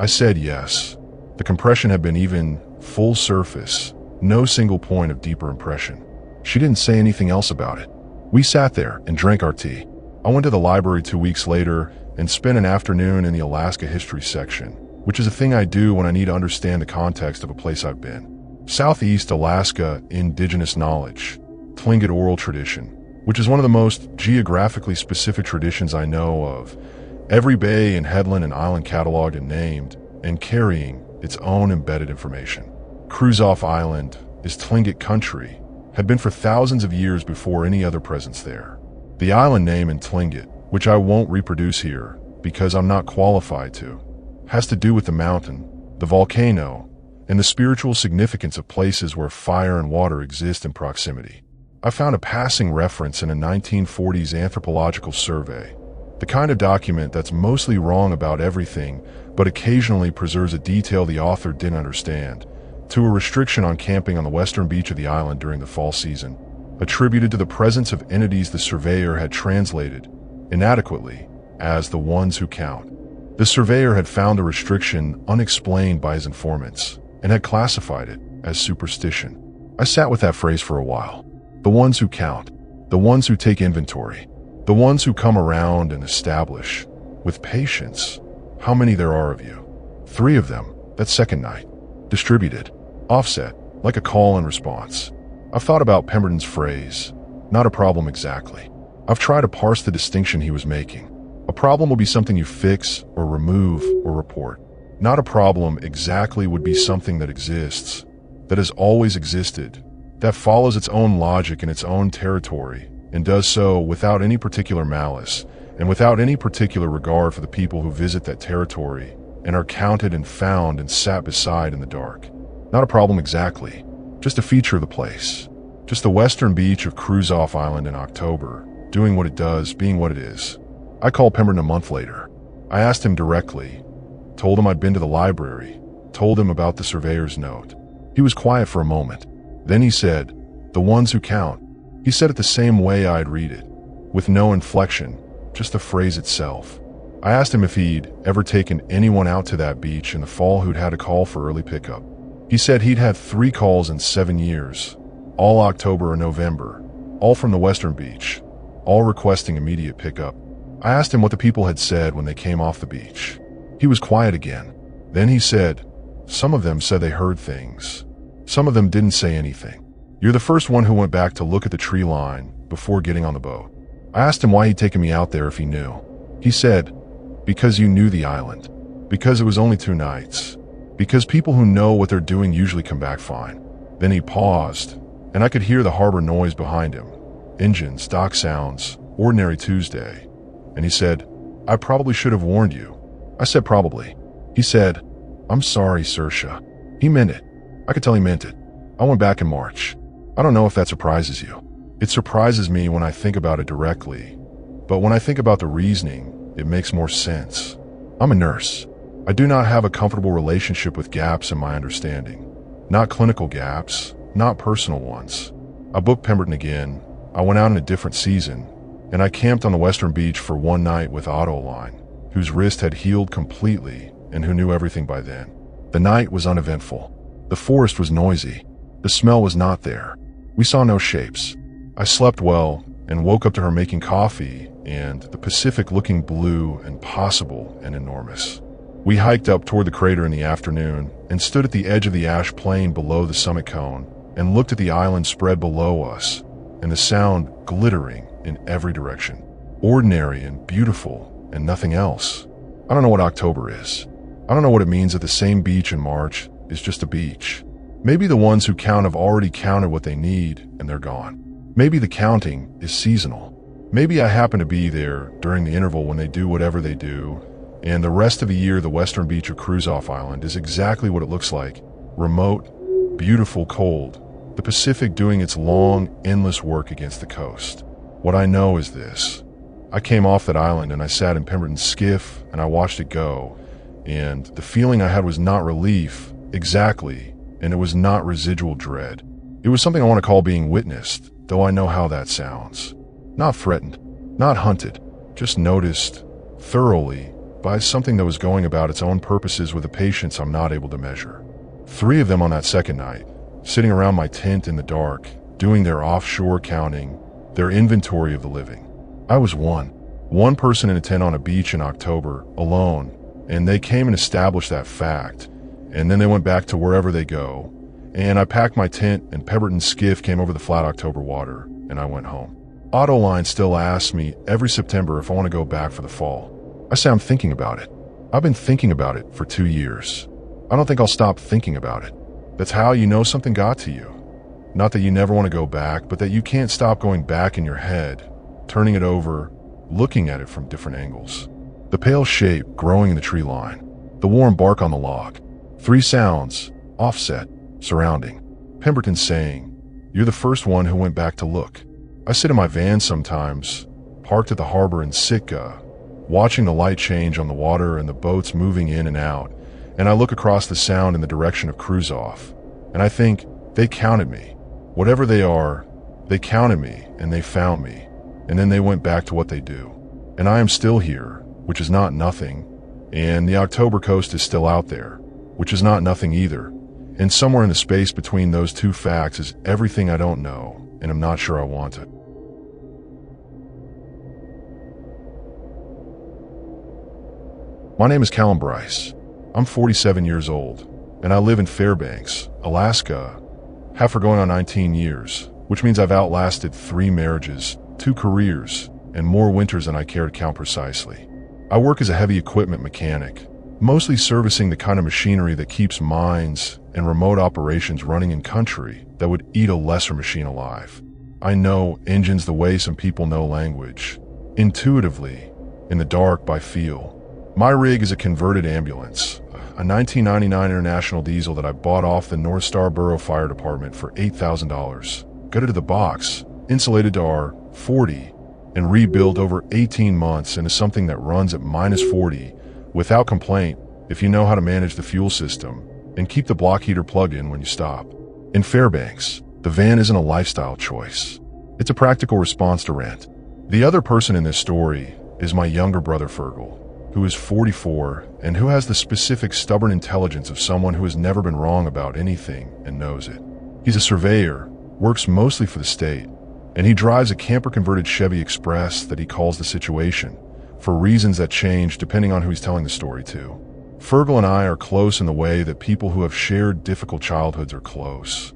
I said yes. The compression had been even, full surface, no single point of deeper impression. She didn't say anything else about it. We sat there and drank our tea. I went to the library 2 weeks later and spent an afternoon in the Alaska history section, which is a thing I do when I need to understand the context of a place I've been. Southeast Alaska Indigenous Knowledge, Tlingit Oral Tradition, which is one of the most geographically specific traditions I know of. Every bay and headland and island cataloged and named, and carrying its own embedded information. Cruzof Island is Tlingit country, had been for thousands of years before any other presence there. The island name in Tlingit, which I won't reproduce here because I'm not qualified to, has to do with the mountain, the volcano, and the spiritual significance of places where fire and water exist in proximity. I found a passing reference in a 1940s anthropological survey, the kind of document that's mostly wrong about everything but occasionally preserves a detail the author didn't understand, to a restriction on camping on the western beach of the island during the fall season, attributed to the presence of entities the surveyor had translated, inadequately, as the ones who count. The surveyor had found the restriction unexplained by his informants, and had classified it as superstition. I sat with that phrase for a while. The ones who count, the ones who take inventory, the ones who come around and establish, with patience, how many there are of you. 3 of them, that second night. Distributed, offset, like a call and response. I've thought about Pemberton's phrase, not a problem exactly. I've tried to parse the distinction he was making. A problem will be something you fix or remove or report. Not a problem exactly would be something that exists, that has always existed, that follows its own logic in its own territory, and does so without any particular malice, and without any particular regard for the people who visit that territory, and are counted and found and sat beside in the dark. Not a problem exactly, just a feature of the place. Just the western beach of Cruzof Island in October, doing what it does, being what it is. I called Pemberton a month later. I asked him directly, told him I'd been to the library, told him about the surveyor's note. He was quiet for a moment. Then he said, the ones who count. He said it the same way I'd read it, with no inflection, just the phrase itself. I asked him if he'd ever taken anyone out to that beach in the fall who'd had a call for early pickup. He said he'd had 3 calls in 7 years, all October or November, all from the western beach, all requesting immediate pickup. I asked him what the people had said when they came off the beach. He was quiet again. Then he said, some of them said they heard things. Some of them didn't say anything. You're the first one who went back to look at the tree line before getting on the boat. I asked him why he'd taken me out there if he knew. He said, because you knew the island. Because it was only 2 nights. Because people who know what they're doing usually come back fine. Then he paused, and I could hear the harbor noise behind him. Engines, dock sounds, ordinary Tuesday. And he said, I probably should have warned you. I said probably. He said, I'm sorry, Saoirse. He meant it. I could tell he meant it. I went back in March. I don't know if that surprises you. It surprises me when I think about it directly. But when I think about the reasoning, it makes more sense. I'm a nurse. I do not have a comfortable relationship with gaps in my understanding. Not clinical gaps, not personal ones. I booked Pemberton again. I went out in a different season, and I camped on the western beach for 1 night with Autoline, whose wrist had healed completely and who knew everything by then. The night was uneventful. The forest was noisy. The smell was not there. We saw no shapes. I slept well and woke up to her making coffee and the Pacific looking blue and possible and enormous. We hiked up toward the crater in the afternoon and stood at the edge of the ash plain below the summit cone and looked at the island spread below us and the sound glittering in every direction. Ordinary and beautiful and nothing else. I don't know what October is. I don't know what it means that the same beach in March is just a beach. Maybe the ones who count have already counted what they need and they're gone. Maybe the counting is seasonal. Maybe I happen to be there during the interval when they do whatever they do, and the rest of the year the western beach of Cruzof Island is exactly what it looks like. Remote, beautiful, cold. The Pacific doing its long, endless work against the coast. What I know is this. I came off that island and I sat in Pemberton's skiff and I watched it go, and the feeling I had was not relief, exactly, and it was not residual dread. It was something I want to call being witnessed, though I know how that sounds. Not threatened, not hunted, just noticed, thoroughly, by something that was going about its own purposes with a patience I'm not able to measure. 3 of them on that second night, sitting around my tent in the dark, doing their offshore counting, their inventory of the living. I was one person in a tent on a beach in October, alone, and they came and established that fact, and then they went back to wherever they go, and I packed my tent, and Pemberton's skiff came over the flat October water, and I went home. Autoline still asks me every September if I want to go back for the fall. I say I'm thinking about it. I've been thinking about it for 2 years. I don't think I'll stop thinking about it. That's how you know something got to you. Not that you never want to go back, but that you can't stop going back in your head, turning it over, looking at it from different angles. The pale shape growing in the tree line, the warm bark on the log, 3 sounds, offset, surrounding. Pemberton saying, "You're the first one who went back to look." I sit in my van sometimes, parked at the harbor in Sitka, watching the light change on the water and the boats moving in and out, and I look across the sound in the direction of cruise off, and I think, they counted me. Whatever they are, they counted me and they found me, and then they went back to what they do. And I am still here, which is not nothing, and the October coast is still out there, which is not nothing either, and somewhere in the space between those 2 facts is everything I don't know, and I'm not sure I want it. My name is Callum Bryce. I'm 47 years old, and I live in Fairbanks, Alaska, have for going on 19 years, which means I've outlasted 3 marriages, 2 careers, and more winters than I care to count precisely. I work as a heavy equipment mechanic, mostly servicing the kind of machinery that keeps mines and remote operations running in country that would eat a lesser machine alive. I know engines the way some people know language, intuitively, in the dark by feel. My rig is a converted ambulance, a 1999 International diesel that I bought off the North Star Borough Fire Department for $8,000, gutted to the box, insulated to R40, and rebuilt over 18 months into something that runs at -40 without complaint if you know how to manage the fuel system and keep the block heater plugged in when you stop. In Fairbanks, the van isn't a lifestyle choice. It's a practical response to rent. The other person in this story is my younger brother Fergal, who is 44 and who has the specific stubborn intelligence of someone who has never been wrong about anything and knows it. He's a surveyor, works mostly for the state, and he drives a camper-converted Chevy Express that he calls the Situation, for reasons that change depending on who he's telling the story to. Fergal and I are close in the way that people who have shared difficult childhoods are close.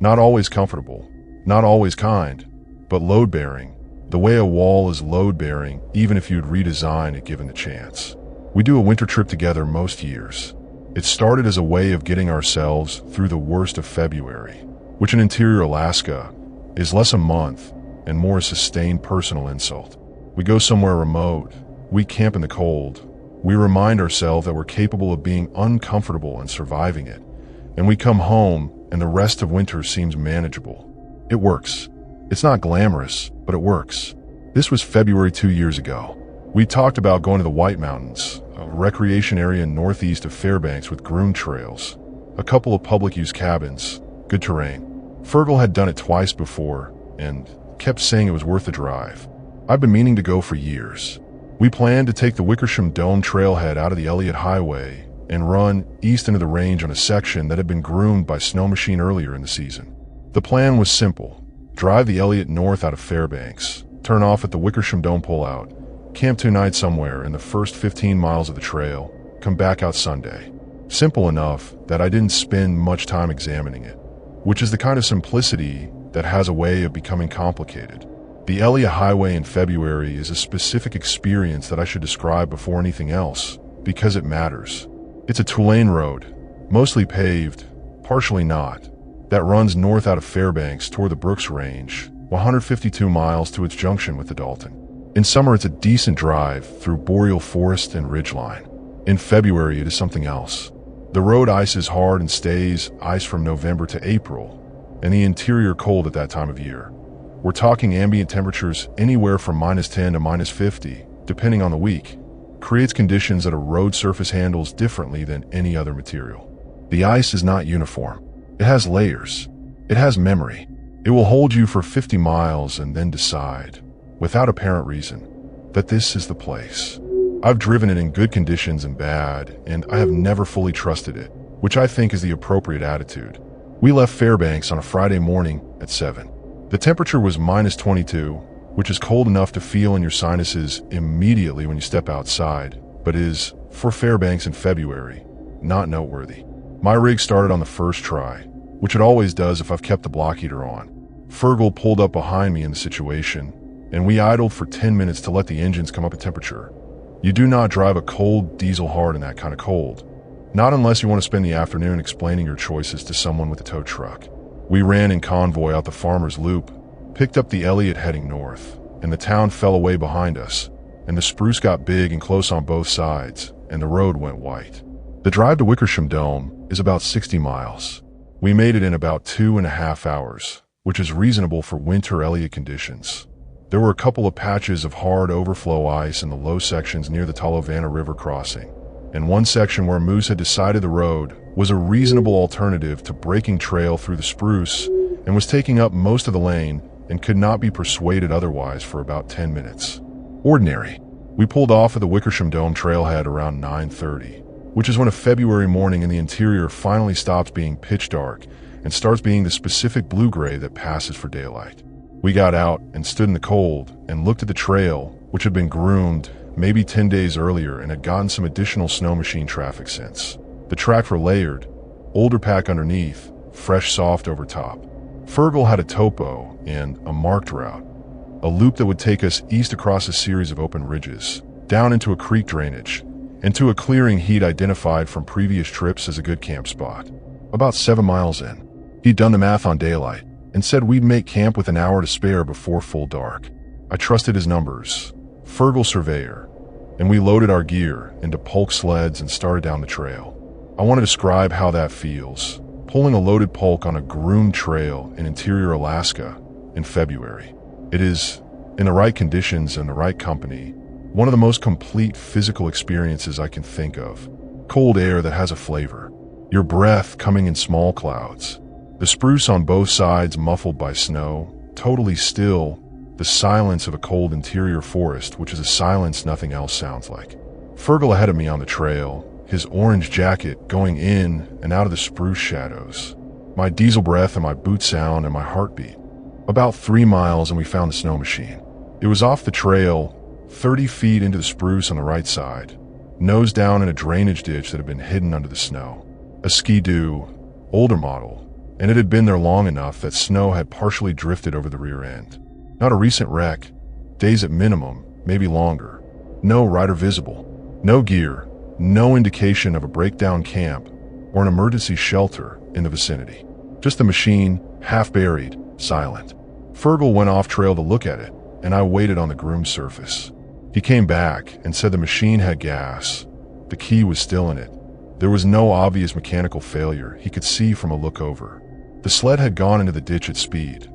Not always comfortable, not always kind, but load-bearing, the way a wall is load-bearing even if you'd redesign it given the chance. We do a winter trip together most years. It started as a way of getting ourselves through the worst of February, which in interior Alaska is less a month and more a sustained personal insult. We go somewhere remote, we camp in the cold, we remind ourselves that we're capable of being uncomfortable and surviving it, and we come home and the rest of winter seems manageable. It works. It's not glamorous, but it works. This was February 2 years ago. We talked about going to the White Mountains, a recreation area northeast of Fairbanks with groomed trails, a couple of public use cabins, good terrain. Fergal had done it twice before and kept saying it was worth the drive. I've been meaning to go for years. We planned to take the Wickersham Dome trailhead out of the Elliott Highway and run east into the range on a section that had been groomed by Snow Machine earlier in the season. The plan was simple. Drive the Elliott north out of Fairbanks, turn off at the Wickersham Dome pullout, camp 2 nights somewhere in the first 15 miles of the trail, come back out Sunday. Simple enough that I didn't spend much time examining it, which is the kind of simplicity that has a way of becoming complicated. The Elliott Highway in February is a specific experience that I should describe before anything else, because it matters. It's a 2-lane road, mostly paved, partially not, that runs north out of Fairbanks toward the Brooks Range, 152 miles to its junction with the Dalton. In summer, it's a decent drive through boreal forest and ridgeline. In February, it is something else. The road ices hard and stays ice from November to April, and the interior cold at that time of year. We're talking ambient temperatures anywhere from -10 to -50, depending on the week. Creates conditions that a road surface handles differently than any other material. The ice is not uniform. It has layers. It has memory. It will hold you for 50 miles and then decide, without apparent reason, that this is the place. I've driven it in good conditions and bad, and I have never fully trusted it, which I think is the appropriate attitude. We left Fairbanks on a Friday morning at 7. The temperature was -22, which is cold enough to feel in your sinuses immediately when you step outside, but is for Fairbanks in February, not noteworthy. My rig started on the first try, which it always does if I've kept the block heater on. Fergal pulled up behind me in the situation, and we idled for 10 minutes to let the engines come up in temperature. You do not drive a cold diesel hard in that kind of cold. Not unless you want to spend the afternoon explaining your choices to someone with a tow truck. We ran in convoy out the Farmer's Loop, picked up the Elliott heading north, and the town fell away behind us, and the spruce got big and close on both sides, and the road went white. The drive to Wickersham Dome is about 60 miles. We made it in about 2.5 hours, which is reasonable for winter Elliott conditions. There were a couple of patches of hard overflow ice in the low sections near the Talovana River crossing, and one section where Moose had decided the road was a reasonable alternative to breaking trail through the spruce and was taking up most of the lane and could not be persuaded otherwise for about 10 minutes. Ordinary. We pulled off of the Wickersham Dome trailhead around 9:30, which is when a February morning in the interior finally stops being pitch dark and starts being the specific blue-gray that passes for daylight. We got out and stood in the cold and looked at the trail, which had been groomed maybe 10 days earlier and had gotten some additional snow machine traffic since. The tracks were layered, older pack underneath, fresh soft over top. Fergal had a topo and a marked route, a loop that would take us east across a series of open ridges, down into a creek drainage, and to a clearing he'd identified from previous trips as a good camp spot. About 7 miles in, he'd done the math on daylight and said we'd make camp with an hour to spare before full dark. I trusted his numbers, Fergal surveyor, and we loaded our gear into Polk sleds and started down the trail. I want to describe how that feels, pulling a loaded Polk on a groomed trail in interior Alaska in February. It is, in the right conditions and the right company, one of the most complete physical experiences I can think of. Cold air that has a flavor, your breath coming in small clouds, the spruce on both sides muffled by snow, totally still, the silence of a cold interior forest, which is a silence nothing else sounds like. Fergal ahead of me on the trail, his orange jacket going in and out of the spruce shadows, my diesel breath and my boot sound and my heartbeat. About 3 miles and we found the snow machine. It was off the trail, 30 feet into the spruce on the right side, nose down in a drainage ditch that had been hidden under the snow. A Ski-Doo, older model, and it had been there long enough that snow had partially drifted over the rear end. Not a recent wreck, days at minimum, maybe longer. No rider visible, no gear, no indication of a breakdown camp or an emergency shelter in the vicinity. Just the machine, half buried, silent. Fergal went off trail to look at it, and I waited on the groomed surface. He came back and said the machine had gas. The key was still in it. There was no obvious mechanical failure he could see from a look over. The sled had gone into the ditch at speed.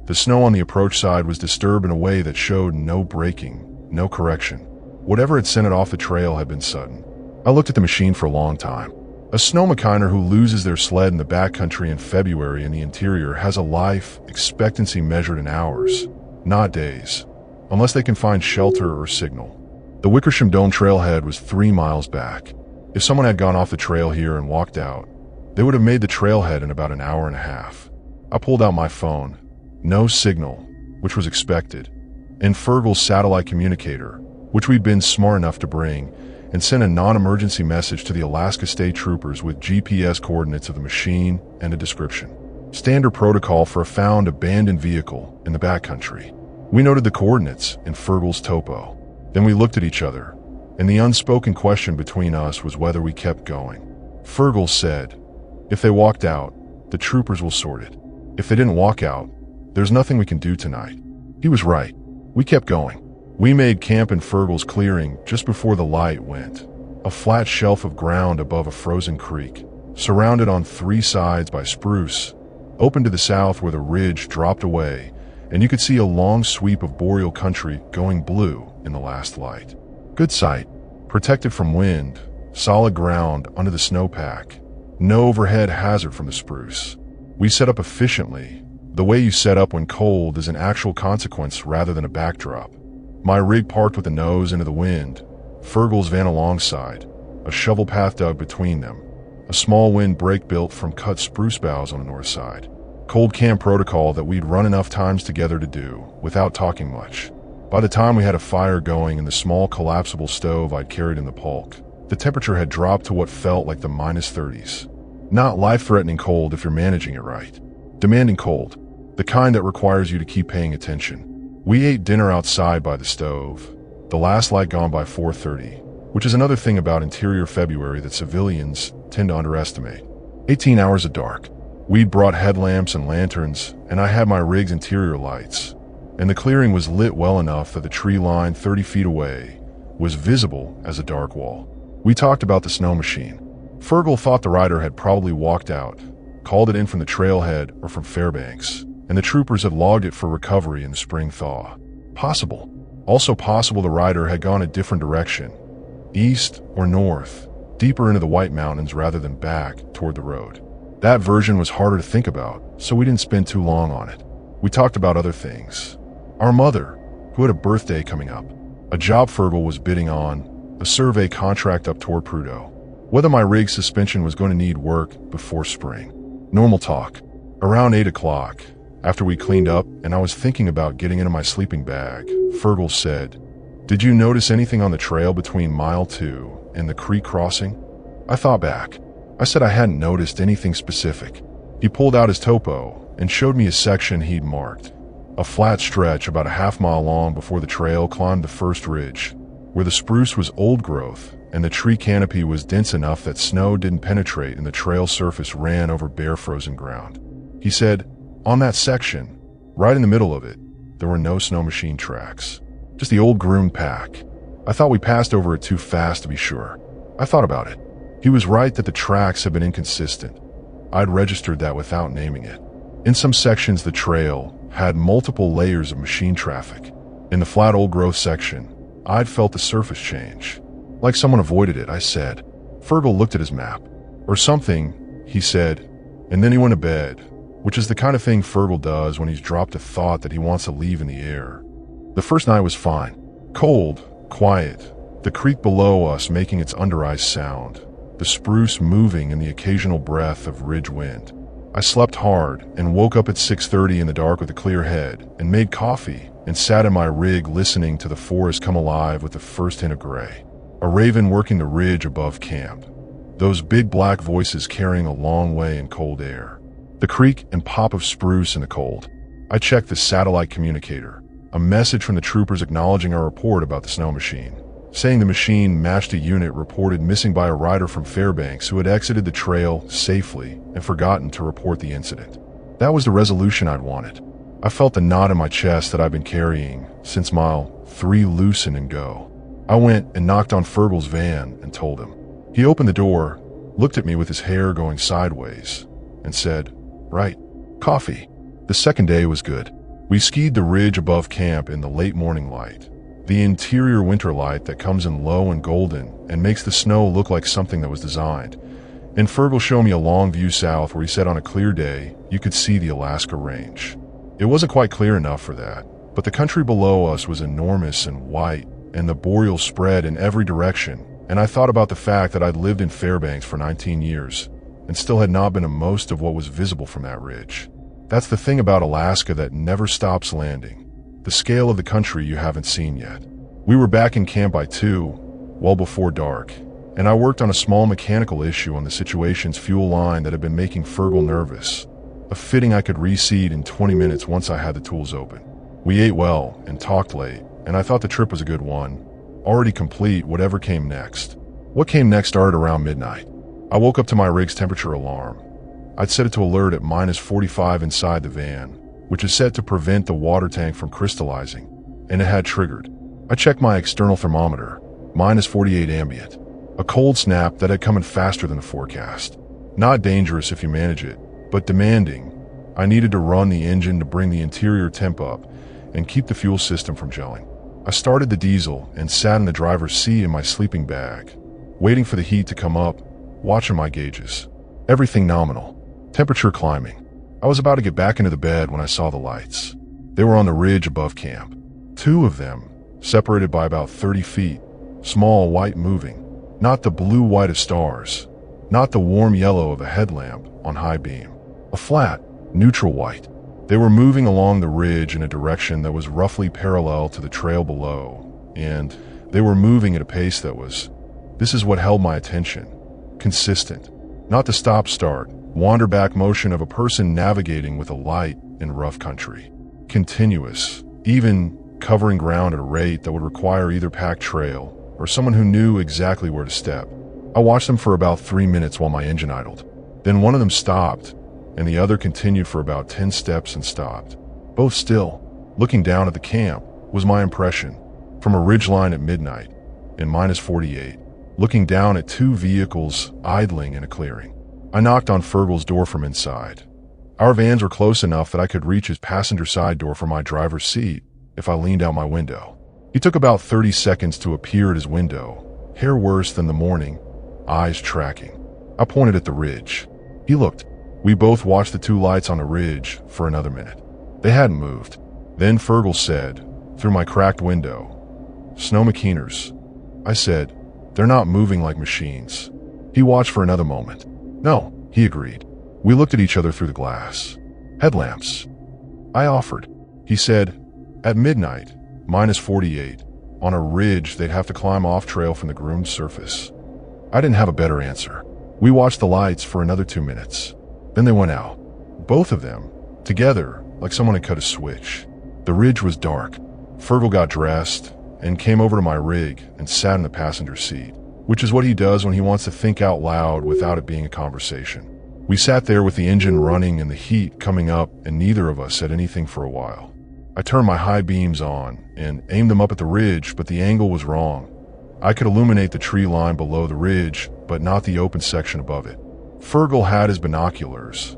The snow on the approach side was disturbed in a way that showed no braking, no correction. Whatever had sent it off the trail had been sudden. I looked at the machine for a long time. A snow machiner who loses their sled in the backcountry in February in the interior has a life expectancy measured in hours, not days, unless they can find shelter or signal. The Wickersham Dome trailhead was 3 miles back. If someone had gone off the trail here and walked out, they would have made the trailhead in about an hour and a half. I pulled out my phone. No signal, which was expected, and Fergal's satellite communicator, which we'd been smart enough to bring, and sent a non-emergency message to the Alaska State Troopers with GPS coordinates of the machine and a description. Standard protocol for a found abandoned vehicle in the backcountry. We noted the coordinates in Fergal's topo. Then we looked at each other, and the unspoken question between us was whether we kept going. Fergal said, "If they walked out, the troopers will sort it. If they didn't walk out, there's nothing we can do tonight." He was right. We kept going. We made camp in Fergal's clearing just before the light went, a flat shelf of ground above a frozen creek, surrounded on 3 sides by spruce, open to the south where the ridge dropped away, and you could see a long sweep of boreal country going blue in the last light. Good sight, protected from wind, solid ground under the snowpack, no overhead hazard from the spruce. We set up efficiently. The way you set up when cold is an actual consequence rather than a backdrop. My rig parked with the nose into the wind, Fergal's van alongside, a shovel path dug between them, a small wind break built from cut spruce boughs on the north side. Cold camp protocol that we'd run enough times together to do without talking much. By the time we had a fire going in the small collapsible stove I'd carried in the Polk, The temperature had dropped to what felt like the -30s. Not life-threatening cold if you're managing it right. Demanding cold, the kind that requires you to keep paying attention. We ate dinner outside by the stove, the last light gone by 4:30, which is another thing about interior February that civilians tend to underestimate. 18 hours of dark. We'd brought headlamps and lanterns, and I had my rig's interior lights, and the clearing was lit well enough that the tree line 30 feet away was visible as a dark wall. We talked about the snow machine. Fergal thought the rider had probably walked out, called it in from the trailhead or from Fairbanks, and the troopers had logged it for recovery in the spring thaw. Possible. Also possible the rider had gone a different direction, east or north, deeper into the White Mountains rather than back toward the road. That version was harder to think about, so we didn't spend too long on it. We talked about other things. Our mother, who had a birthday coming up, a job Fergal was bidding on, a survey contract up toward Prudhoe, whether my rig suspension was going to need work before spring. Normal talk. Around 8 o'clock, after we cleaned up and I was thinking about getting into my sleeping bag, Fergal said, "Did you notice anything on the trail between mile 2 and the creek crossing?" I thought back. I said I hadn't noticed anything specific. He pulled out his topo and showed me a section he'd marked, a flat stretch about a half-mile long before the trail climbed the first ridge, where the spruce was old growth and the tree canopy was dense enough that snow didn't penetrate and the trail surface ran over bare frozen ground. He said, on that section, right in the middle of it, there were no snow machine tracks, just the old groomed pack. I thought we passed over it too fast to be sure. I thought about it. He was right that the tracks had been inconsistent. I'd registered that without naming it. In some sections, the trail had multiple layers of machine traffic. In the flat old growth section, I'd felt the surface change. Like someone avoided it, I said. Fergal looked at his map. Or something, he said, and then he went to bed, which is the kind of thing Fergal does when he's dropped a thought that he wants to leave in the air. The first night was fine. Cold, quiet, the creek below us making its under-ice sound, the spruce moving in the occasional breath of ridge wind. I slept hard and woke up at 6:30 in the dark with a clear head and made coffee and sat in my rig listening to the forest come alive with the first hint of gray. A raven working the ridge above camp. Those big black voices carrying a long way in cold air. The creak and pop of spruce in the cold. I checked the satellite communicator. A message from the troopers acknowledging our report about the snow machine, saying the machine matched a unit reported missing by a rider from Fairbanks who had exited the trail safely and forgotten to report the incident. That was the resolution I'd wanted. I felt the knot in my chest that I'd been carrying since mile 3 loosen and go. I went and knocked on Fergal's van and told him. He opened the door, looked at me with his hair going sideways, and said, "Right, coffee." The second day was good. We skied the ridge above camp in the late morning light, the interior winter light that comes in low and golden and makes the snow look like something that was designed. And Fergal showed me a long view south where he said on a clear day you could see the Alaska Range. It wasn't quite clear enough for that, but the country below us was enormous and white, and the boreal spread in every direction, and I thought about the fact that I'd lived in Fairbanks for 19 years and still had not been a most of what was visible from that ridge. That's the thing about Alaska that never stops landing, the scale of the country you haven't seen yet. We were back in camp by 2, well before dark, and I worked on a small mechanical issue on the situation's fuel line that had been making Fergal nervous, a fitting I could reseed in 20 minutes once I had the tools open. We ate well and talked late, and I thought the trip was a good one, already complete whatever came next. What came next started around midnight. I woke up to my rig's temperature alarm. I'd set it to alert at -45 inside the van, which is set to prevent the water tank from crystallizing, and it had triggered. I checked my external thermometer, -48 ambient, a cold snap that had come in faster than the forecast. Not dangerous if you manage it, but demanding. I needed to run the engine to bring the interior temp up and keep the fuel system from gelling. I started the diesel and sat in the driver's seat in my sleeping bag, waiting for the heat to come up, watching my gauges. Everything nominal. Temperature climbing. I was about to get back into the bed when I saw the lights. They were on the ridge above camp. 2 of them, separated by about 30 feet, small, white, moving. Not the blue-white of stars, not the warm yellow of a headlamp on high beam. A flat, neutral white. They were moving along the ridge in a direction that was roughly parallel to the trail below, and they were moving at a pace that was This is what held my attention. Consistent. Not the stop-start, wander-back motion of a person navigating with a light in rough country. Continuous, even covering ground at a rate that would require either packed trail or someone who knew exactly where to step. I watched them for about 3 minutes while my engine idled. Then one of them stopped, and the other continued for about 10 steps and stopped. Both still. Looking down at the camp was my impression. From a ridgeline at midnight, in -48, looking down at 2 vehicles idling in a clearing. I knocked on Fergal's door from inside. Our vans were close enough that I could reach his passenger side door from my driver's seat if I leaned out my window. He took about 30 seconds to appear at his window, hair worse than the morning, eyes tracking. I pointed at the ridge. He looked. We both watched the 2 lights on the ridge for another minute. They hadn't moved. Then Fergal said, through my cracked window, "Snow machineers." I said, "They're not moving like machines." He watched for another moment. "No," he agreed. We looked at each other through the glass. "Headlamps," I offered. He said, "At midnight, -48, on a ridge they'd have to climb off trail from the groomed surface." I didn't have a better answer. We watched the lights for another 2 minutes. Then they went out. Both of them, together, like someone had cut a switch. The ridge was dark. Fergal got dressed and came over to my rig and sat in the passenger seat, which is what he does when he wants to think out loud without it being a conversation. We sat there with the engine running and the heat coming up, and neither of us said anything for a while. I turned my high beams on and aimed them up at the ridge, but the angle was wrong. I could illuminate the tree line below the ridge, but not the open section above it. Fergal had his binoculars.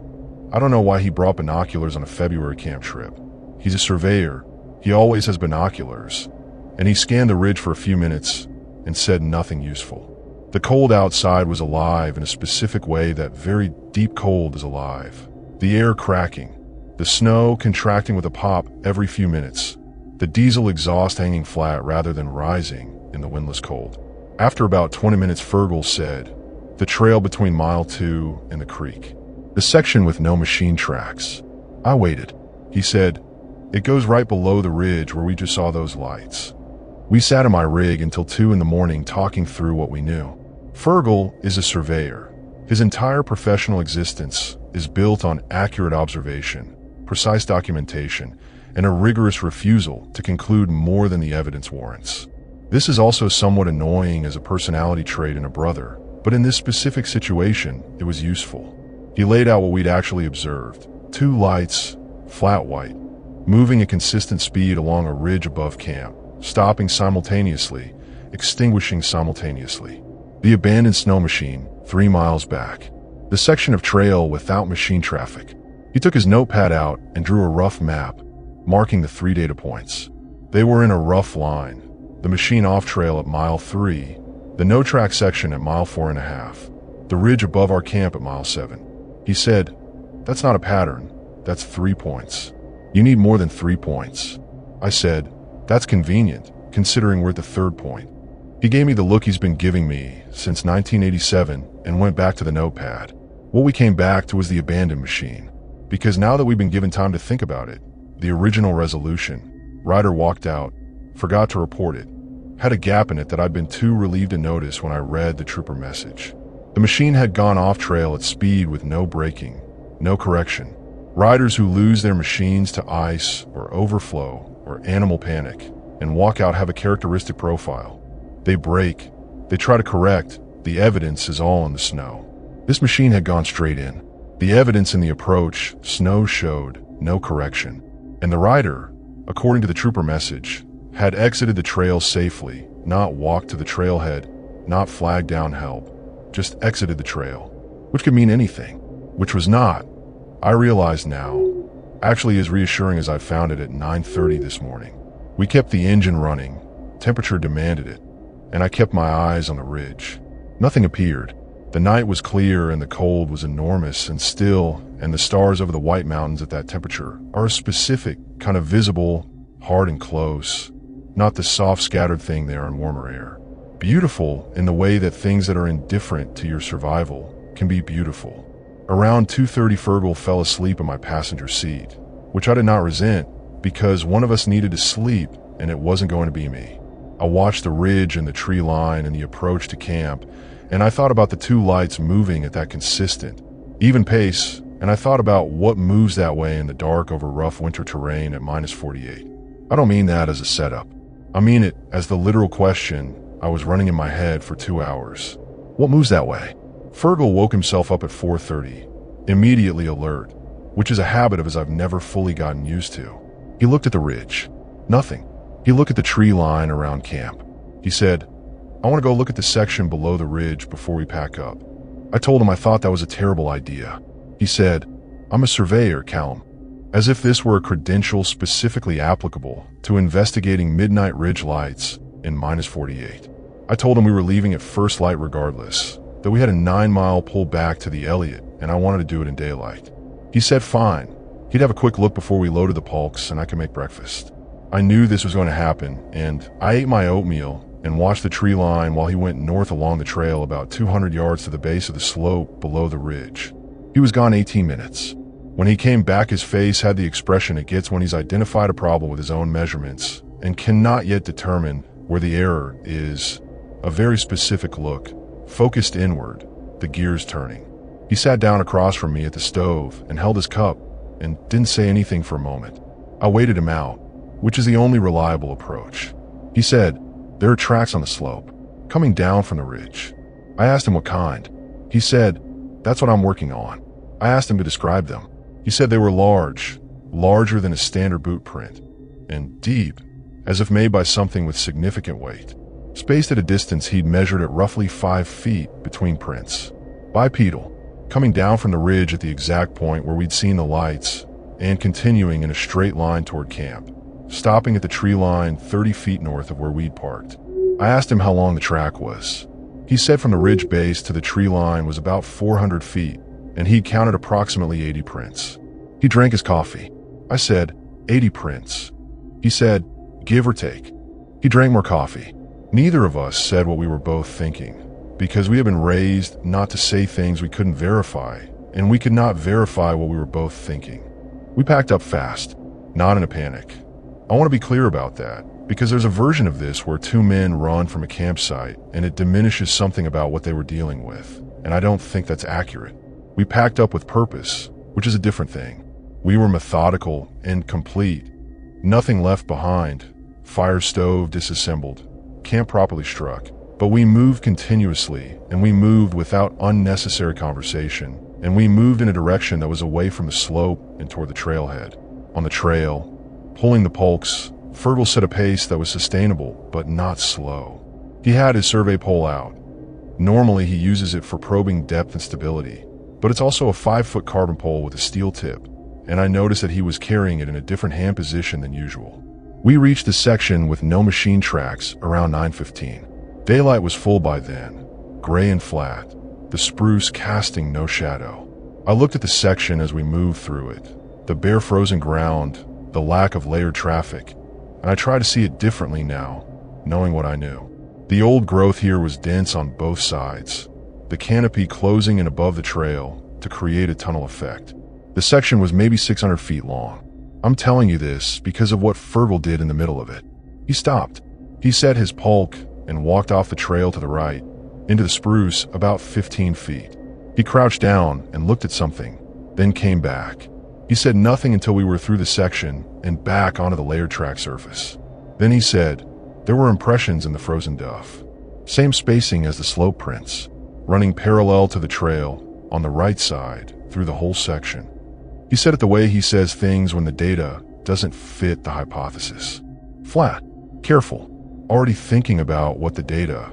I don't know why he brought binoculars on a February camp trip. He's a surveyor. He always has binoculars. And he scanned the ridge for a few minutes and said nothing useful. The cold outside was alive in a specific way that very deep cold is alive. The air cracking, the snow contracting with a pop every few minutes, the diesel exhaust hanging flat rather than rising in the windless cold. After about 20 minutes, Fergal said, "The trail between mile 2 and the creek. The section with no machine tracks." I waited. He said, "It goes right below the ridge where we just saw those lights." We sat in my rig until 2 in the morning talking through what we knew. Fergal is a surveyor. His entire professional existence is built on accurate observation, precise documentation, and a rigorous refusal to conclude more than the evidence warrants. This is also somewhat annoying as a personality trait in a brother, but in this specific situation, it was useful. He laid out what we'd actually observed. 2 lights, flat white, moving at consistent speed along a ridge above camp, stopping simultaneously, extinguishing simultaneously. The abandoned snow machine, 3 miles back. The section of trail without machine traffic. He took his notepad out and drew a rough map, marking the 3 data points. They were in a rough line. The machine off trail at mile 3, the no-track section at mile 4.5, the ridge above our camp at mile 7. He said, "That's not a pattern, that's 3 points. You need more than 3 points." I said, "That's convenient, considering we're at the 3rd point." He gave me the look he's been giving me since 1987 and went back to the notepad. What we came back to was the abandoned machine. Because now that we've been given time to think about it, the original resolution, Ryder walked out, forgot to report it, had a gap in it that I'd been too relieved to notice when I read the trooper message. The machine had gone off trail at speed with no braking, no correction. Riders who lose their machines to ice or overflow or animal panic and walk out have a characteristic profile. They brake, they try to correct, the evidence is all in the snow. This machine had gone straight in. The evidence in the approach, snow showed no correction. And the rider, according to the trooper message, had exited the trail safely, not walked to the trailhead, not flagged down help, just exited the trail, which could mean anything, which was not, I realize now, actually as reassuring as I found it at 9:30 this morning. We kept the engine running, temperature demanded it, and I kept my eyes on the ridge. Nothing appeared. The night was clear and the cold was enormous and still, and the stars over the White Mountains at that temperature are a specific, kind of visible, hard and close, not the soft scattered thing they are in warmer air. Beautiful in the way that things that are indifferent to your survival can be beautiful. Around 2:30 Fergal fell asleep in my passenger seat, which I did not resent because one of us needed to sleep and it wasn't going to be me. I watched the ridge and the tree line and the approach to camp, and I thought about the two lights moving at that consistent, even pace, and I thought about what moves that way in the dark over rough winter terrain at -48. I don't mean that as a setup. I mean it as the literal question I was running in my head for 2 hours. What moves that way? Fergal woke himself up at 4:30, immediately alert, which is a habit of his I've never fully gotten used to. He looked at the ridge. Nothing. He looked at the tree line around camp. He said, "I want to go look at the section below the ridge before we pack up." I told him I thought that was a terrible idea. He said, "I'm a surveyor, Callum," as if this were a credential specifically applicable to investigating midnight ridge lights in -48. I told him we were leaving at first light regardless, that we had a 9-mile pull back to the Elliott and I wanted to do it in daylight. He said fine. He'd have a quick look before we loaded the pulks and I could make breakfast. I knew this was going to happen, and I ate my oatmeal and watched the tree line while he went north along the trail about 200 yards to the base of the slope below the ridge. He was gone 18 minutes. When he came back, his face had the expression it gets when he's identified a problem with his own measurements and cannot yet determine where the error is. A very specific look, focused inward, the gears turning. He sat down across from me at the stove and held his cup and didn't say anything for a moment. I waited him out, which is the only reliable approach. He said, "There are tracks on the slope, coming down from the ridge." I asked him what kind. He said, "That's what I'm working on." I asked him to describe them. He said they were large, larger than a standard boot print, and deep, as if made by something with significant weight. Spaced at a distance he'd measured at roughly 5 feet between prints. Bipedal, coming down from the ridge at the exact point where we'd seen the lights, and continuing in a straight line toward camp, stopping at the tree line 30 feet north of where we'd parked. I asked him how long the track was. He said from the ridge base to the tree line was about 400 feet, and he'd counted approximately 80 prints. He drank his coffee. I said, 80 prints. He said, give or take. He drank more coffee. Neither of us said what we were both thinking, because we had been raised not to say things we couldn't verify, and we could not verify what we were both thinking. We packed up fast, not in a panic. I want to be clear about that, because there's a version of this where two men run from a campsite and it diminishes something about what they were dealing with, and I don't think that's accurate. We packed up with purpose, which is a different thing. We were methodical and complete. Nothing left behind. Fire stove disassembled. Camp properly struck. But we moved continuously, and we moved without unnecessary conversation, and we moved in a direction that was away from the slope and toward the trailhead. On the trail, pulling the pulks, Fergal set a pace that was sustainable, but not slow. He had his survey pole out. Normally he uses it for probing depth and stability, but it's also a 5-foot carbon pole with a steel tip, and I noticed that he was carrying it in a different hand position than usual. We reached the section with no machine tracks around 9:15. Daylight was full by then, gray and flat, the spruce casting no shadow. I looked at the section as we moved through it, the bare frozen ground, the lack of layered traffic, and I tried to see it differently now, knowing what I knew. The old growth here was dense on both sides, the canopy closing in above the trail to create a tunnel effect. The section was maybe 600 feet long. I'm telling you this because of what Fergal did in the middle of it. He stopped. He set his pulk and walked off the trail to the right, into the spruce about 15 feet. He crouched down and looked at something, then came back. He said nothing until we were through the section and back onto the layered track surface. Then he said, there were impressions in the frozen duff. Same spacing as the slope prints, running parallel to the trail on the right side through the whole section. He said it the way he says things when the data doesn't fit the hypothesis. Flat, careful, already thinking about what the data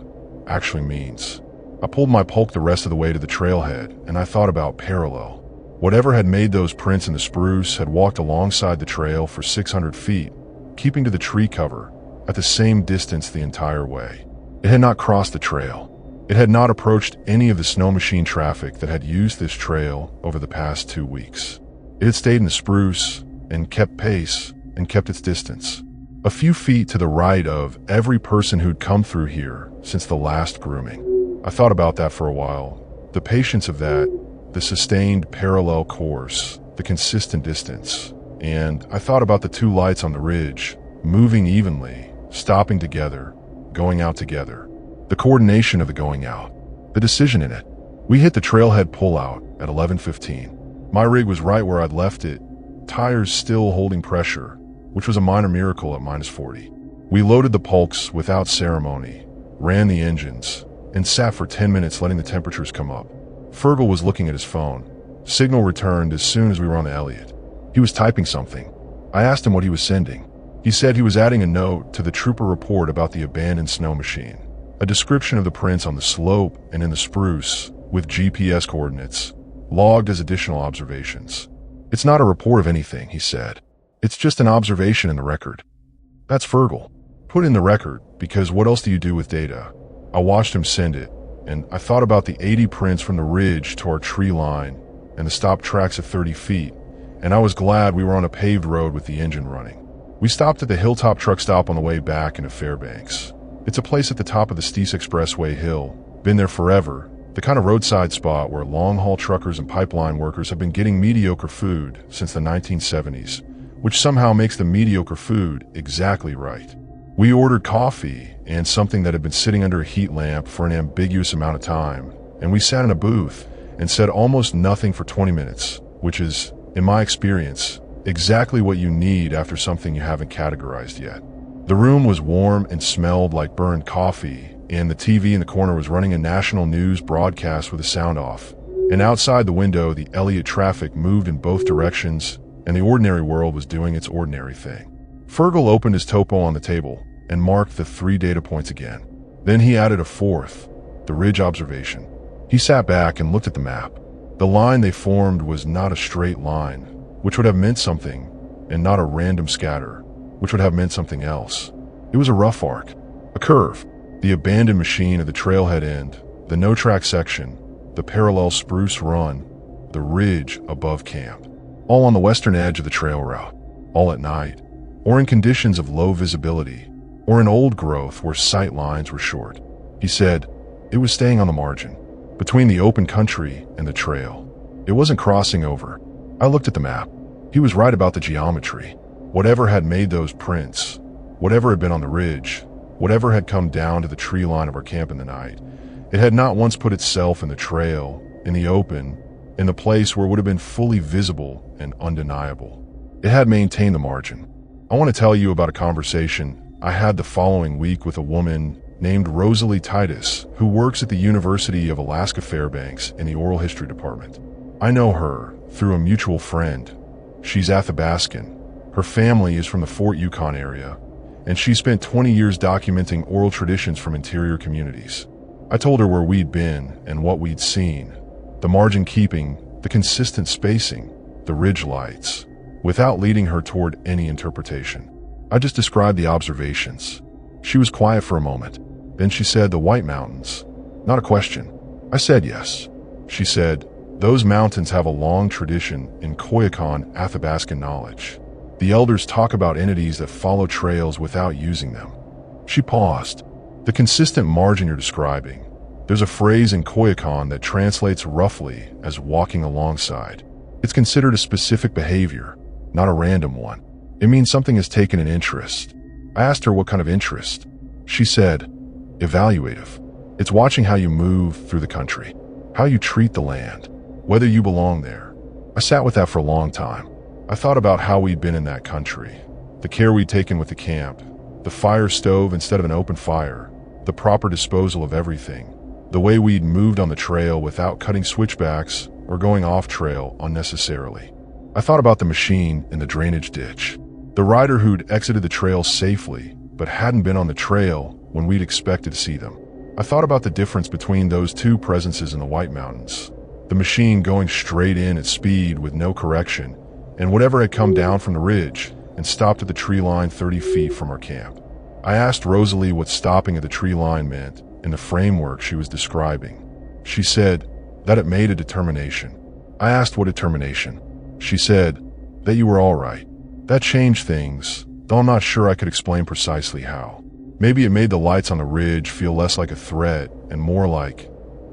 actually means. I pulled my pulk the rest of the way to the trailhead, and I thought about parallel. Whatever had made those prints in the spruce had walked alongside the trail for 600 feet, keeping to the tree cover at the same distance the entire way. It had not crossed the trail. It had not approached any of the snow machine traffic that had used this trail over the past 2 weeks. It had stayed in the spruce and kept pace and kept its distance. A few feet to the right of every person who'd come through here since the last grooming. I thought about that for a while. The patience of that, the sustained parallel course, the consistent distance. And I thought about the two lights on the ridge, moving evenly, stopping together, going out together. The coordination of the going out. The decision in it. We hit the trailhead pullout at 11:15. My rig was right where I'd left it, tires still holding pressure, which was a minor miracle at -40. We loaded the pulks without ceremony, ran the engines, and sat for 10 minutes letting the temperatures come up. Fergal was looking at his phone. Signal returned as soon as we were on the Elliott. He was typing something. I asked him what he was sending. He said he was adding a note to the trooper report about the abandoned snow machine. A description of the prints on the slope and in the spruce, with GPS coordinates, logged as additional observations. It's not a report of anything, he said. It's just an observation in the record. That's Fergal. Put in the record, because what else do you do with data? I watched him send it, and I thought about the 80 prints from the ridge to our tree line and the stop tracks at 30 feet, and I was glad we were on a paved road with the engine running. We stopped at the Hilltop truck stop on the way back into Fairbanks. It's a place at the top of the Steese Expressway Hill. Been there forever. The kind of roadside spot where long-haul truckers and pipeline workers have been getting mediocre food since the 1970s, which somehow makes the mediocre food exactly right. We ordered coffee and something that had been sitting under a heat lamp for an ambiguous amount of time, and we sat in a booth and said almost nothing for 20 minutes, which is, in my experience, exactly what you need after something you haven't categorized yet. The room was warm and smelled like burned coffee, and the TV in the corner was running a national news broadcast with the sound off. And outside the window, the Elliott traffic moved in both directions, and the ordinary world was doing its ordinary thing. Fergal opened his topo on the table and marked the 3 data points again. Then he added a 4th, the ridge observation. He sat back and looked at the map. The line they formed was not a straight line, which would have meant something, and not a random scatter, which would have meant something else. It was a rough arc, a curve, the abandoned machine at the trailhead end, the no-track section, the parallel spruce run, the ridge above camp, all on the western edge of the trail route, all at night, or in conditions of low visibility, or in old growth where sight lines were short. He said, it was staying on the margin, between the open country and the trail. It wasn't crossing over. I looked at the map. He was right about the geometry. Whatever had made those prints, whatever had been on the ridge, whatever had come down to the tree line of our camp in the night, it had not once put itself in the trail, in the open, in the place where it would have been fully visible and undeniable. It had maintained the margin. I want to tell you about a conversation I had the following week with a woman named Rosalie Titus, who works at the University of Alaska Fairbanks in the oral history department. I know her through a mutual friend. She's Athabascan. Her family is from the Fort Yukon area, and she spent 20 years documenting oral traditions from interior communities. I told her where we'd been and what we'd seen, the margin keeping, the consistent spacing, the ridge lights, without leading her toward any interpretation. I just described the observations. She was quiet for a moment. Then she said, the White Mountains. Not a question. I said yes. She said, those mountains have a long tradition in Koyukon Athabascan knowledge. The elders talk about entities that follow trails without using them. She paused. The consistent margin you're describing. There's a phrase in Koyukon that translates roughly as walking alongside. It's considered a specific behavior, not a random one. It means something has taken an interest. I asked her what kind of interest. She said, evaluative. It's watching how you move through the country, how you treat the land, whether you belong there. I sat with that for a long time. I thought about how we'd been in that country, the care we'd taken with the camp, the fire stove instead of an open fire, the proper disposal of everything, the way we'd moved on the trail without cutting switchbacks or going off trail unnecessarily. I thought about the machine in the drainage ditch, the rider who'd exited the trail safely but hadn't been on the trail when we'd expected to see them. I thought about the difference between those two presences in the White Mountains, the machine going straight in at speed with no correction, and whatever had come down from the ridge and stopped at the tree line 30 feet from our camp. I asked Rosalie what stopping at the tree line meant in the framework she was describing. She said that it made a determination. I asked what determination. She said that you were all right. That changed things, though I'm not sure I could explain precisely how. Maybe it made the lights on the ridge feel less like a threat and more like...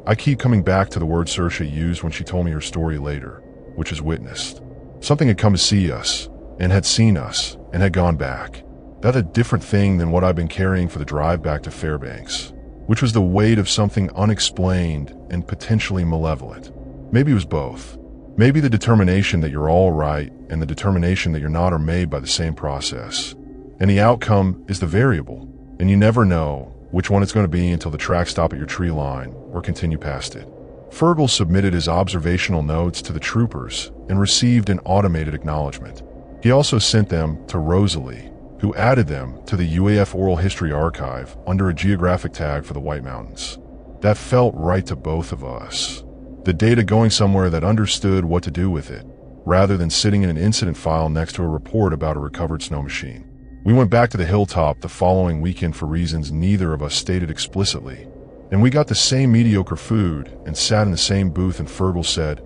I keep coming back to the word Saoirse used when she told me her story later, which is witnessed. Something had come to see us, and had seen us, and had gone back. That's a different thing than what I've been carrying for the drive back to Fairbanks, which was the weight of something unexplained and potentially malevolent. Maybe it was both. Maybe the determination that you're all right and the determination that you're not are made by the same process. And the outcome is the variable, and you never know which one it's going to be until the tracks stop at your tree line or continue past it. Fergal submitted his observational notes to the troopers and received an automated acknowledgement. He also sent them to Rosalie, who added them to the UAF Oral History Archive under a geographic tag for the White Mountains. That felt right to both of us. The data going somewhere that understood what to do with it, rather than sitting in an incident file next to a report about a recovered snow machine. We went back to the hilltop the following weekend for reasons neither of us stated explicitly, and we got the same mediocre food and sat in the same booth, and Fergal said,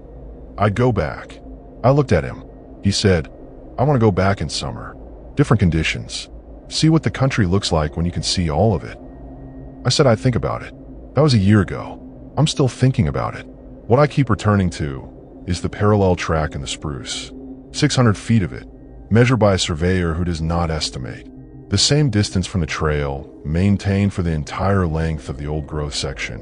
"I'd go back." I looked at him. He said, "I want to go back in summer. Different conditions. See what the country looks like when you can see all of it." I said I'd think about it. That was a year ago. I'm still thinking about it. What I keep returning to is the parallel track in the spruce. 600 feet of it, measured by a surveyor who does not estimate. The same distance from the trail, maintained for the entire length of the old growth section.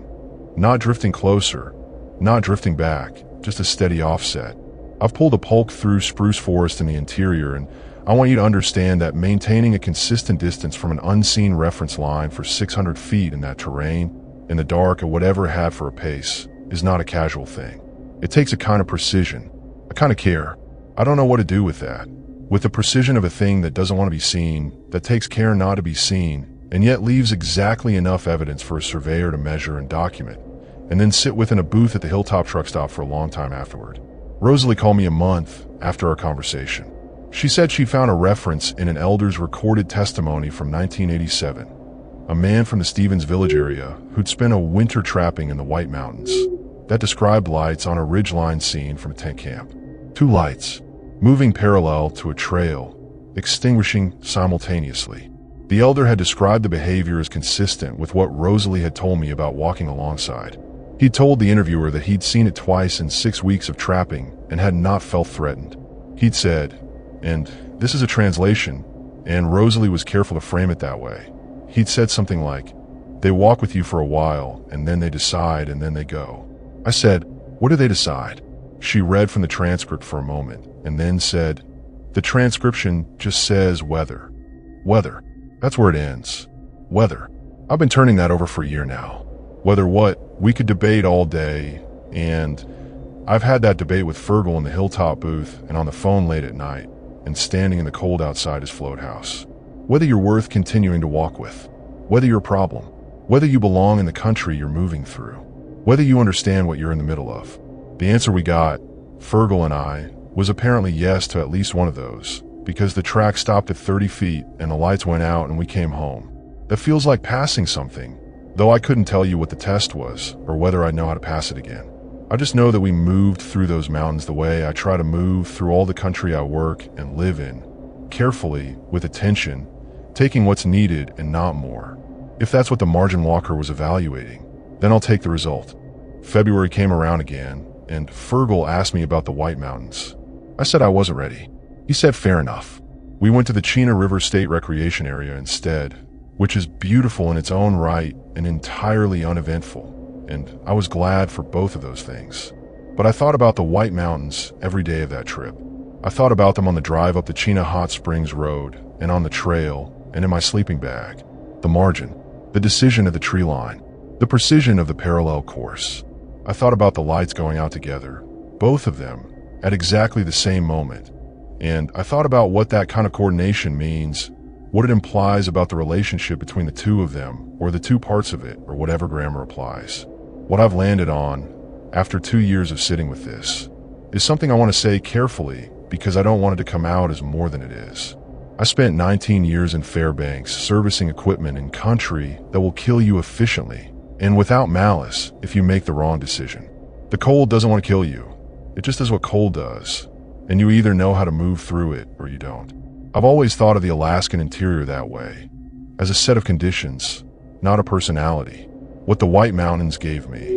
Not drifting closer, not drifting back, just a steady offset. I've pulled a polk through spruce forest in the interior, and I want you to understand that maintaining a consistent distance from an unseen reference line for 600 feet in that terrain, in the dark or whatever it had for a pace, is not a casual thing. It takes a kind of precision, a kind of care. I don't know what to do with that. With the precision of a thing that doesn't want to be seen, that takes care not to be seen, and yet leaves exactly enough evidence for a surveyor to measure and document, and then sit within a booth at the Hilltop truck stop for a long time afterward. Rosalie called me a month after our conversation. She said she found a reference in an elder's recorded testimony from 1987. A man from the Stevens Village area who'd spent a winter trapping in the White Mountains that described lights on a ridgeline seen from a tent camp. 2 lights, moving parallel to a trail, extinguishing simultaneously. The elder had described the behavior as consistent with what Rosalie had told me about walking alongside. He'd told the interviewer that he'd seen it twice in 6 weeks of trapping and had not felt threatened. He'd said, and this is a translation, and Rosalie was careful to frame it that way. He'd said something like, "They walk with you for a while, and then they decide, and then they go." I said, "What do they decide?" She read from the transcript for a moment, and then said, "The transcription just says weather. Weather. That's where it ends. Weather." I've been turning that over for a year now. Whether what, we could debate all day, and I've had that debate with Fergal in the Hilltop booth and on the phone late at night, and standing in the cold outside his float house. Whether you're worth continuing to walk with, whether you're a problem, whether you belong in the country you're moving through, whether you understand what you're in the middle of. The answer we got, Fergal and I, was apparently yes to at least one of those, because the track stopped at 30 feet and the lights went out and we came home. That feels like passing something, though I couldn't tell you what the test was or whether I'd know how to pass it again. I just know that we moved through those mountains the way I try to move through all the country I work and live in, carefully, with attention, taking what's needed and not more. If that's what the margin walker was evaluating, then I'll take the result. February came around again, and Fergal asked me about the White Mountains. I said I wasn't ready. He said fair enough. We went to the Chena River State Recreation Area instead, which is beautiful in its own right and entirely uneventful, and I was glad for both of those things. But I thought about the White Mountains every day of that trip. I thought about them on the drive up the Chena Hot Springs Road, and on the trail, and in my sleeping bag. The margin, the decision of the tree line, the precision of the parallel course. I thought about the lights going out together, both of them, at exactly the same moment. And I thought about what that kind of coordination means, what it implies about the relationship between the two of them, or the two parts of it, or whatever grammar applies. What I've landed on, after 2 years of sitting with this, is something I want to say carefully because I don't want it to come out as more than it is. I spent 19 years in Fairbanks servicing equipment in country that will kill you efficiently and without malice if you make the wrong decision. The cold doesn't want to kill you. It just does what cold does, and you either know how to move through it or you don't. I've always thought of the Alaskan interior that way, as a set of conditions, not a personality. What the White Mountains gave me,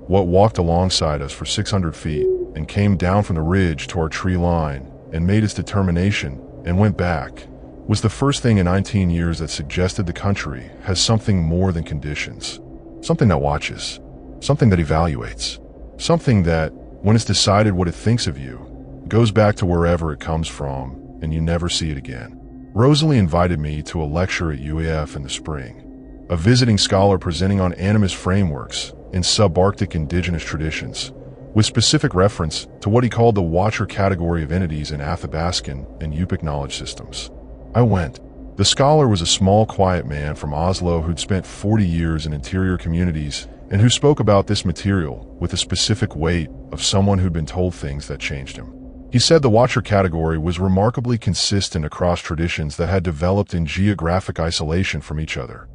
what walked alongside us for 600 feet and came down from the ridge to our tree line and made its determination and went back, was the first thing in 19 years that suggested the country has something more than conditions. Something that watches. Something that evaluates. Something that, when it's decided what it thinks of you, goes back to wherever it comes from, and you never see it again. Rosalie invited me to a lecture at UAF in the spring. A visiting scholar presenting on animist frameworks in subarctic indigenous traditions, with specific reference to what he called the Watcher category of entities in Athabascan and Yupik knowledge systems. I went. The scholar was a small, quiet man from Oslo who'd spent 40 years in interior communities and who spoke about this material with a specific weight of someone who'd been told things that changed him. He said the Watcher category was remarkably consistent across traditions that had developed in geographic isolation from each other.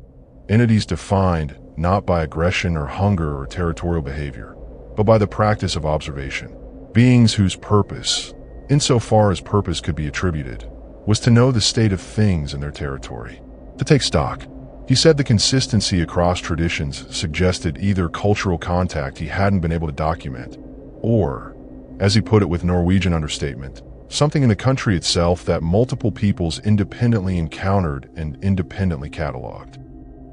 Entities defined not by aggression or hunger or territorial behavior, but by the practice of observation. Beings whose purpose, insofar as purpose could be attributed, was to know the state of things in their territory, to take stock. He said the consistency across traditions suggested either cultural contact he hadn't been able to document, or, as he put it with Norwegian understatement, something in the country itself that multiple peoples independently encountered and independently cataloged.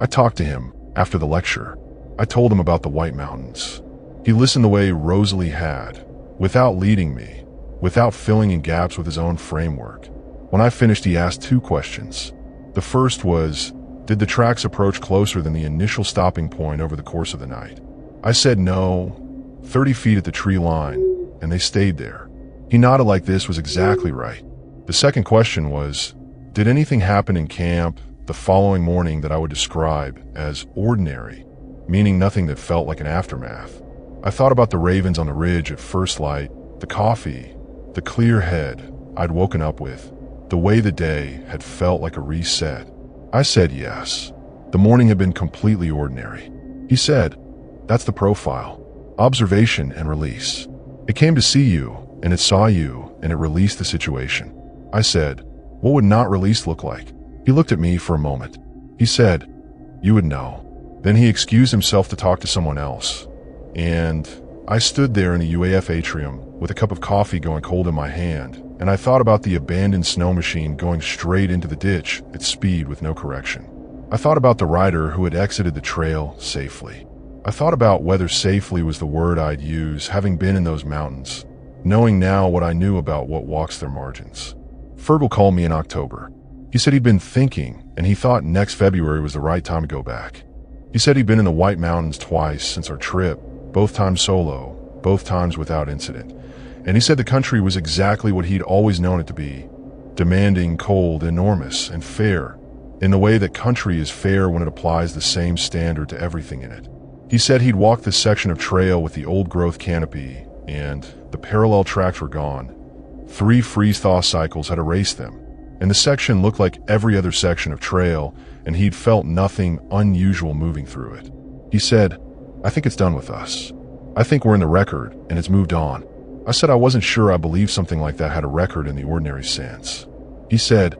I talked to him after the lecture. I told him about the White Mountains. He listened the way Rosalie had, without leading me, without filling in gaps with his own framework. When I finished, he asked 2 questions. The first was, did the tracks approach closer than the initial stopping point over the course of the night? I said no, 30 feet at the tree line, and they stayed there. He nodded like this was exactly right. The second question was, did anything happen in camp the following morning that I would describe as ordinary, meaning nothing that felt like an aftermath? I thought about the ravens on the ridge at first light, the coffee, the clear head I'd woken up with, the way the day had felt like a reset. I said yes. The morning had been completely ordinary. He said, that's the profile. Observation and release. It came to see you, and it saw you, and it released the situation. I said, what would not release look like? He looked at me for a moment. He said, you would know. Then he excused himself to talk to someone else. And I stood there in the UAF atrium with a cup of coffee going cold in my hand, and I thought about the abandoned snow machine going straight into the ditch at speed with no correction. I thought about the rider who had exited the trail safely. I thought about whether safely was the word I'd use, having been in those mountains, knowing now what I knew about what walks their margins. Fergal called me in October. He said he'd been thinking, and he thought next February was the right time to go back. He said he'd been in the White Mountains twice since our trip, both times solo, both times without incident. And he said the country was exactly what he'd always known it to be, demanding, cold, enormous, and fair, in the way that country is fair when it applies the same standard to everything in it. He said he'd walked this section of trail with the old-growth canopy, and the parallel tracks were gone. 3 freeze-thaw cycles had erased them, and the section looked like every other section of trail, and he'd felt nothing unusual moving through it. He said, I think it's done with us. I think we're in the record, and it's moved on. I said I wasn't sure I believed something like that had a record in the ordinary sense. He said,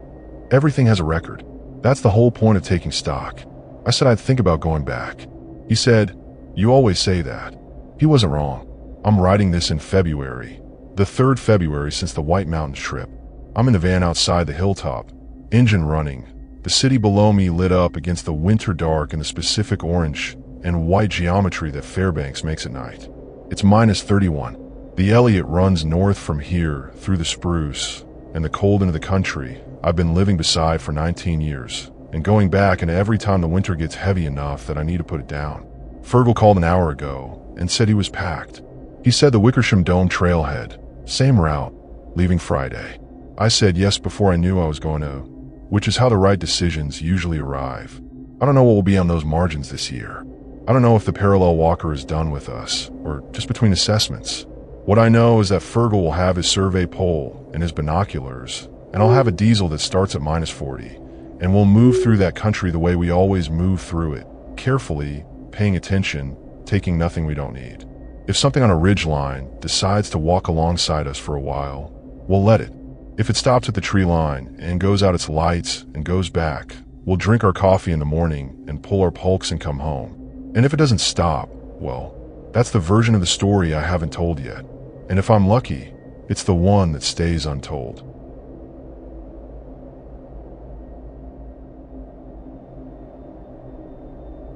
everything has a record. That's the whole point of taking stock. I said I'd think about going back. He said, you always say that. He wasn't wrong. I'm writing this in February, the 3rd February since the White Mountains trip. I'm in the van outside the hilltop, engine running, the city below me lit up against the winter dark and the specific orange and white geometry that Fairbanks makes at night. It's -31. The Elliott runs north from here through the spruce and the cold into the country I've been living beside for 19 years and going back, and every time the winter gets heavy enough that I need to put it down. Fergal called an hour ago and said he was packed. He said the Wickersham Dome trailhead, same route, leaving Friday. I said yes before I knew I was going to, which is how the right decisions usually arrive. I don't know what will be on those margins this year. I don't know if the parallel walker is done with us or just between assessments. What I know is that Fergal will have his survey pole and his binoculars, and I'll have a diesel that starts at -40, and we'll move through that country the way we always move through it, carefully, paying attention, taking nothing we don't need. If something on a ridgeline decides to walk alongside us for a while, we'll let it. If it stops at the tree line and goes out its lights and goes back, we'll drink our coffee in the morning and pull our pulks and come home. And if it doesn't stop, well, that's the version of the story I haven't told yet. And if I'm lucky, it's the one that stays untold.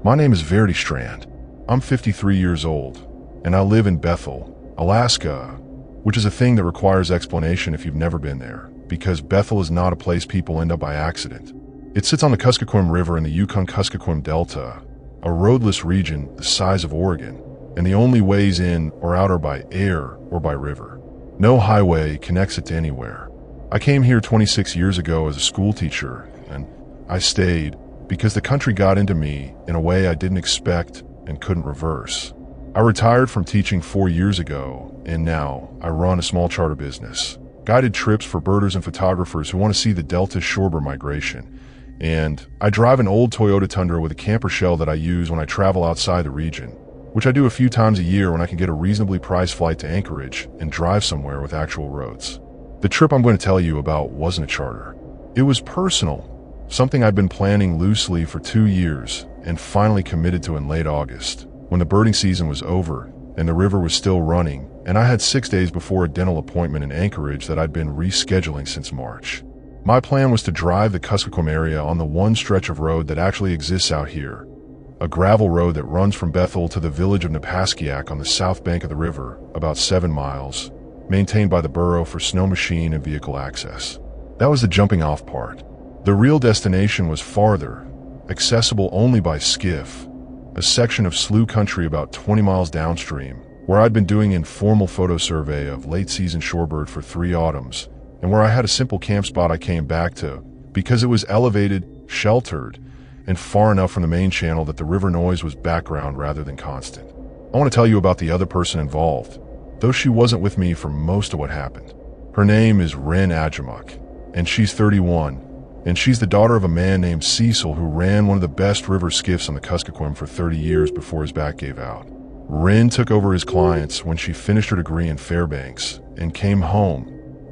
My name is Verdi Strand. I'm 53 years old, and I live in Bethel, Alaska, which is a thing that requires explanation if you've never been there, because Bethel is not a place people end up by accident. It sits on the Kuskokwim River in the Yukon-Kuskokwim Delta, a roadless region the size of Oregon, and the only ways in or out are by air or by river. No highway connects it to anywhere. I came here 26 years ago as a school teacher, and I stayed because the country got into me in a way I didn't expect and couldn't reverse. I retired from teaching 4 years ago, and now I run a small charter business, guided trips for birders and photographers who want to see the Delta's shorebird migration. And I drive an old Toyota Tundra with a camper shell that I use when I travel outside the region, which I do a few times a year when I can get a reasonably priced flight to Anchorage and drive somewhere with actual roads. The trip I'm going to tell you about wasn't a charter. It was personal, something I'd been planning loosely for 2 years and finally committed to in late August, when the birding season was over and the river was still running, and I had 6 days before a dental appointment in Anchorage that I'd been rescheduling since March. My plan was to drive the Kuskokwim area on the one stretch of road that actually exists out here, a gravel road that runs from Bethel to the village of Napaskiak on the south bank of the river, about 7 miles, maintained by the borough for snow machine and vehicle access. That was the jumping off part. The real destination was farther, accessible only by skiff, a section of slough country about 20 miles downstream, where I'd been doing an informal photo survey of late-season shorebird for 3 autumns, and where I had a simple camp spot I came back to because it was elevated, sheltered, and far enough from the main channel that the river noise was background rather than constant. I want to tell you about the other person involved, though she wasn't with me for most of what happened. Her name is Rin Ajamuk, and she's 31, and she's the daughter of a man named Cecil who ran one of the best river skiffs on the Kuskokwim for 30 years before his back gave out. Rin took over his clients when she finished her degree in Fairbanks and came home,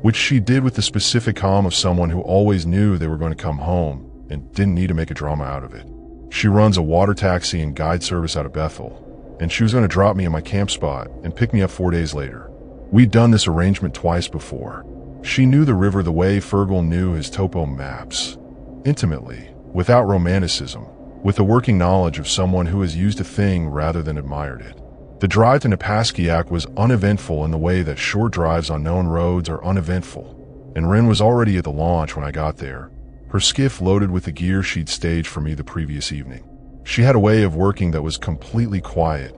which she did with the specific calm of someone who always knew they were going to come home and didn't need to make a drama out of it. She runs a water taxi and guide service out of Bethel, and she was going to drop me in my camp spot and pick me up 4 days later. We'd done this arrangement twice before. She knew the river the way Fergal knew his topo maps, intimately, without romanticism, with the working knowledge of someone who has used a thing rather than admired it. The drive to Napaskiak was uneventful in the way that short drives on known roads are uneventful, and Rin was already at the launch when I got there, her skiff loaded with the gear she'd staged for me the previous evening. She had a way of working that was completely quiet,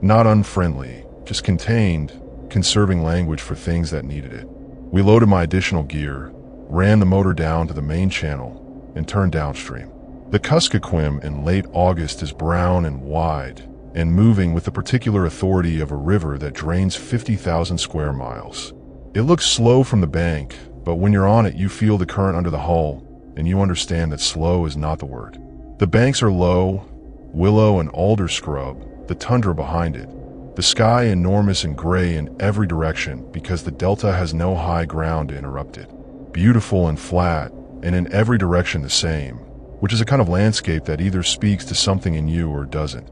not unfriendly, just contained, conserving language for things that needed it. We loaded my additional gear, ran the motor down to the main channel, and turned downstream. The Kuskokwim in late August is brown and wide, and moving with the particular authority of a river that drains 50,000 square miles. It looks slow from the bank, but when you're on it you feel the current under the hull, and you understand that slow is not the word. The banks are low, willow and alder scrub, the tundra behind it. The sky enormous and gray in every direction because the delta has no high ground to interrupt it. Beautiful and flat, and in every direction the same, which is a kind of landscape that either speaks to something in you or doesn't,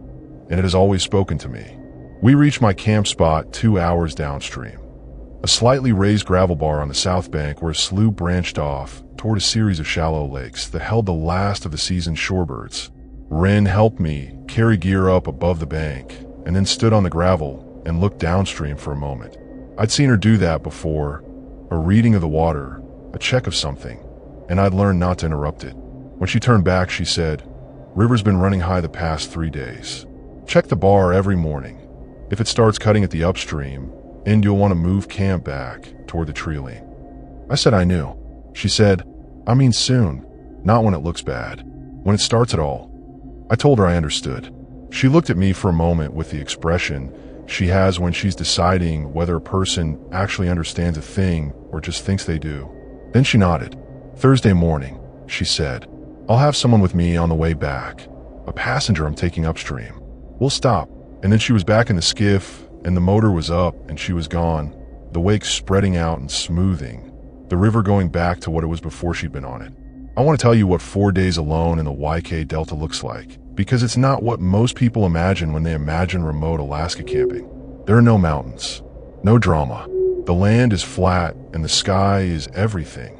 and it has always spoken to me. We reached my camp spot 2 hours downstream, a slightly raised gravel bar on the south bank where a slough branched off toward a series of shallow lakes that held the last of the season's shorebirds. Rin helped me carry gear up above the bank, and then stood on the gravel and looked downstream for a moment. I'd seen her do that before, a reading of the water, a check of something, and I'd learned not to interrupt it. When she turned back, she said, "River's been running high the past 3 days. Check the bar every morning. If it starts cutting at the upstream, and you'll want to move camp back toward the tree line." I said I knew. She said, "I mean soon, not when it looks bad, when it starts at all." I told her I understood. She looked at me for a moment with the expression she has when she's deciding whether a person actually understands a thing or just thinks they do. Then she nodded. "Thursday morning," she said. "I'll have someone with me on the way back, a passenger I'm taking upstream. We'll stop." And then she was back in the skiff, and the motor was up and she was gone, the wake spreading out and smoothing, the river going back to what it was before she'd been on it. I want to tell you what 4 days alone in the YK Delta looks like, because it's not what most people imagine when they imagine remote Alaska camping. There are no mountains, no drama. The land is flat and the sky is everything,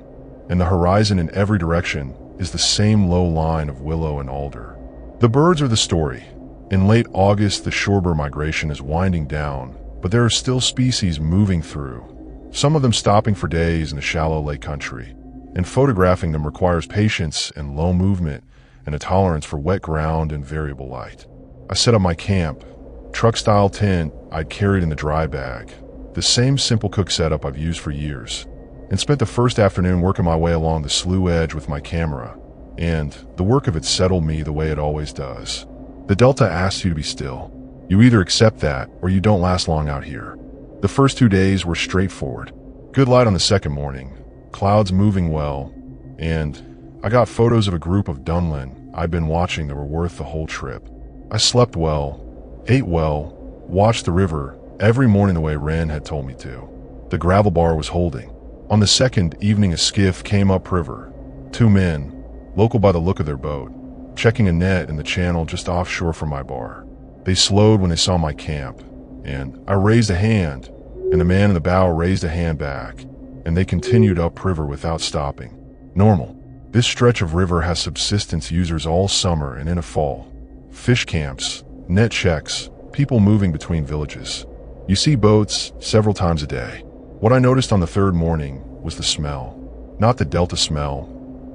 and the horizon in every direction is the same low line of willow and alder. The birds are the story. In late August, the shorebird migration is winding down, but there are still species moving through, some of them stopping for days in the shallow lake country. And photographing them requires patience and low movement and a tolerance for wet ground and variable light. I set up my camp, truck-style tent I'd carried in the dry bag, the same simple cook setup I've used for years, and spent the first afternoon working my way along the slough edge with my camera, and the work of it settled me the way it always does. The Delta asks you to be still. You either accept that or you don't last long out here. The first 2 days were straightforward. Good light on the second morning, clouds moving well, and I got photos of a group of dunlin I'd been watching that were worth the whole trip. I slept well, ate well, watched the river every morning the way Wren had told me to. The gravel bar was holding. On the second evening, a skiff came upriver. 2 men, local by the look of their boat, checking a net in the channel just offshore from my bar. They slowed when they saw my camp, and I raised a hand, and the man in the bow raised a hand back, and they continued upriver without stopping. Normal. This stretch of river has subsistence users all summer and into fall. Fish camps, net checks, people moving between villages. You see boats several times a day. What I noticed on the third morning was the smell. Not the Delta smell.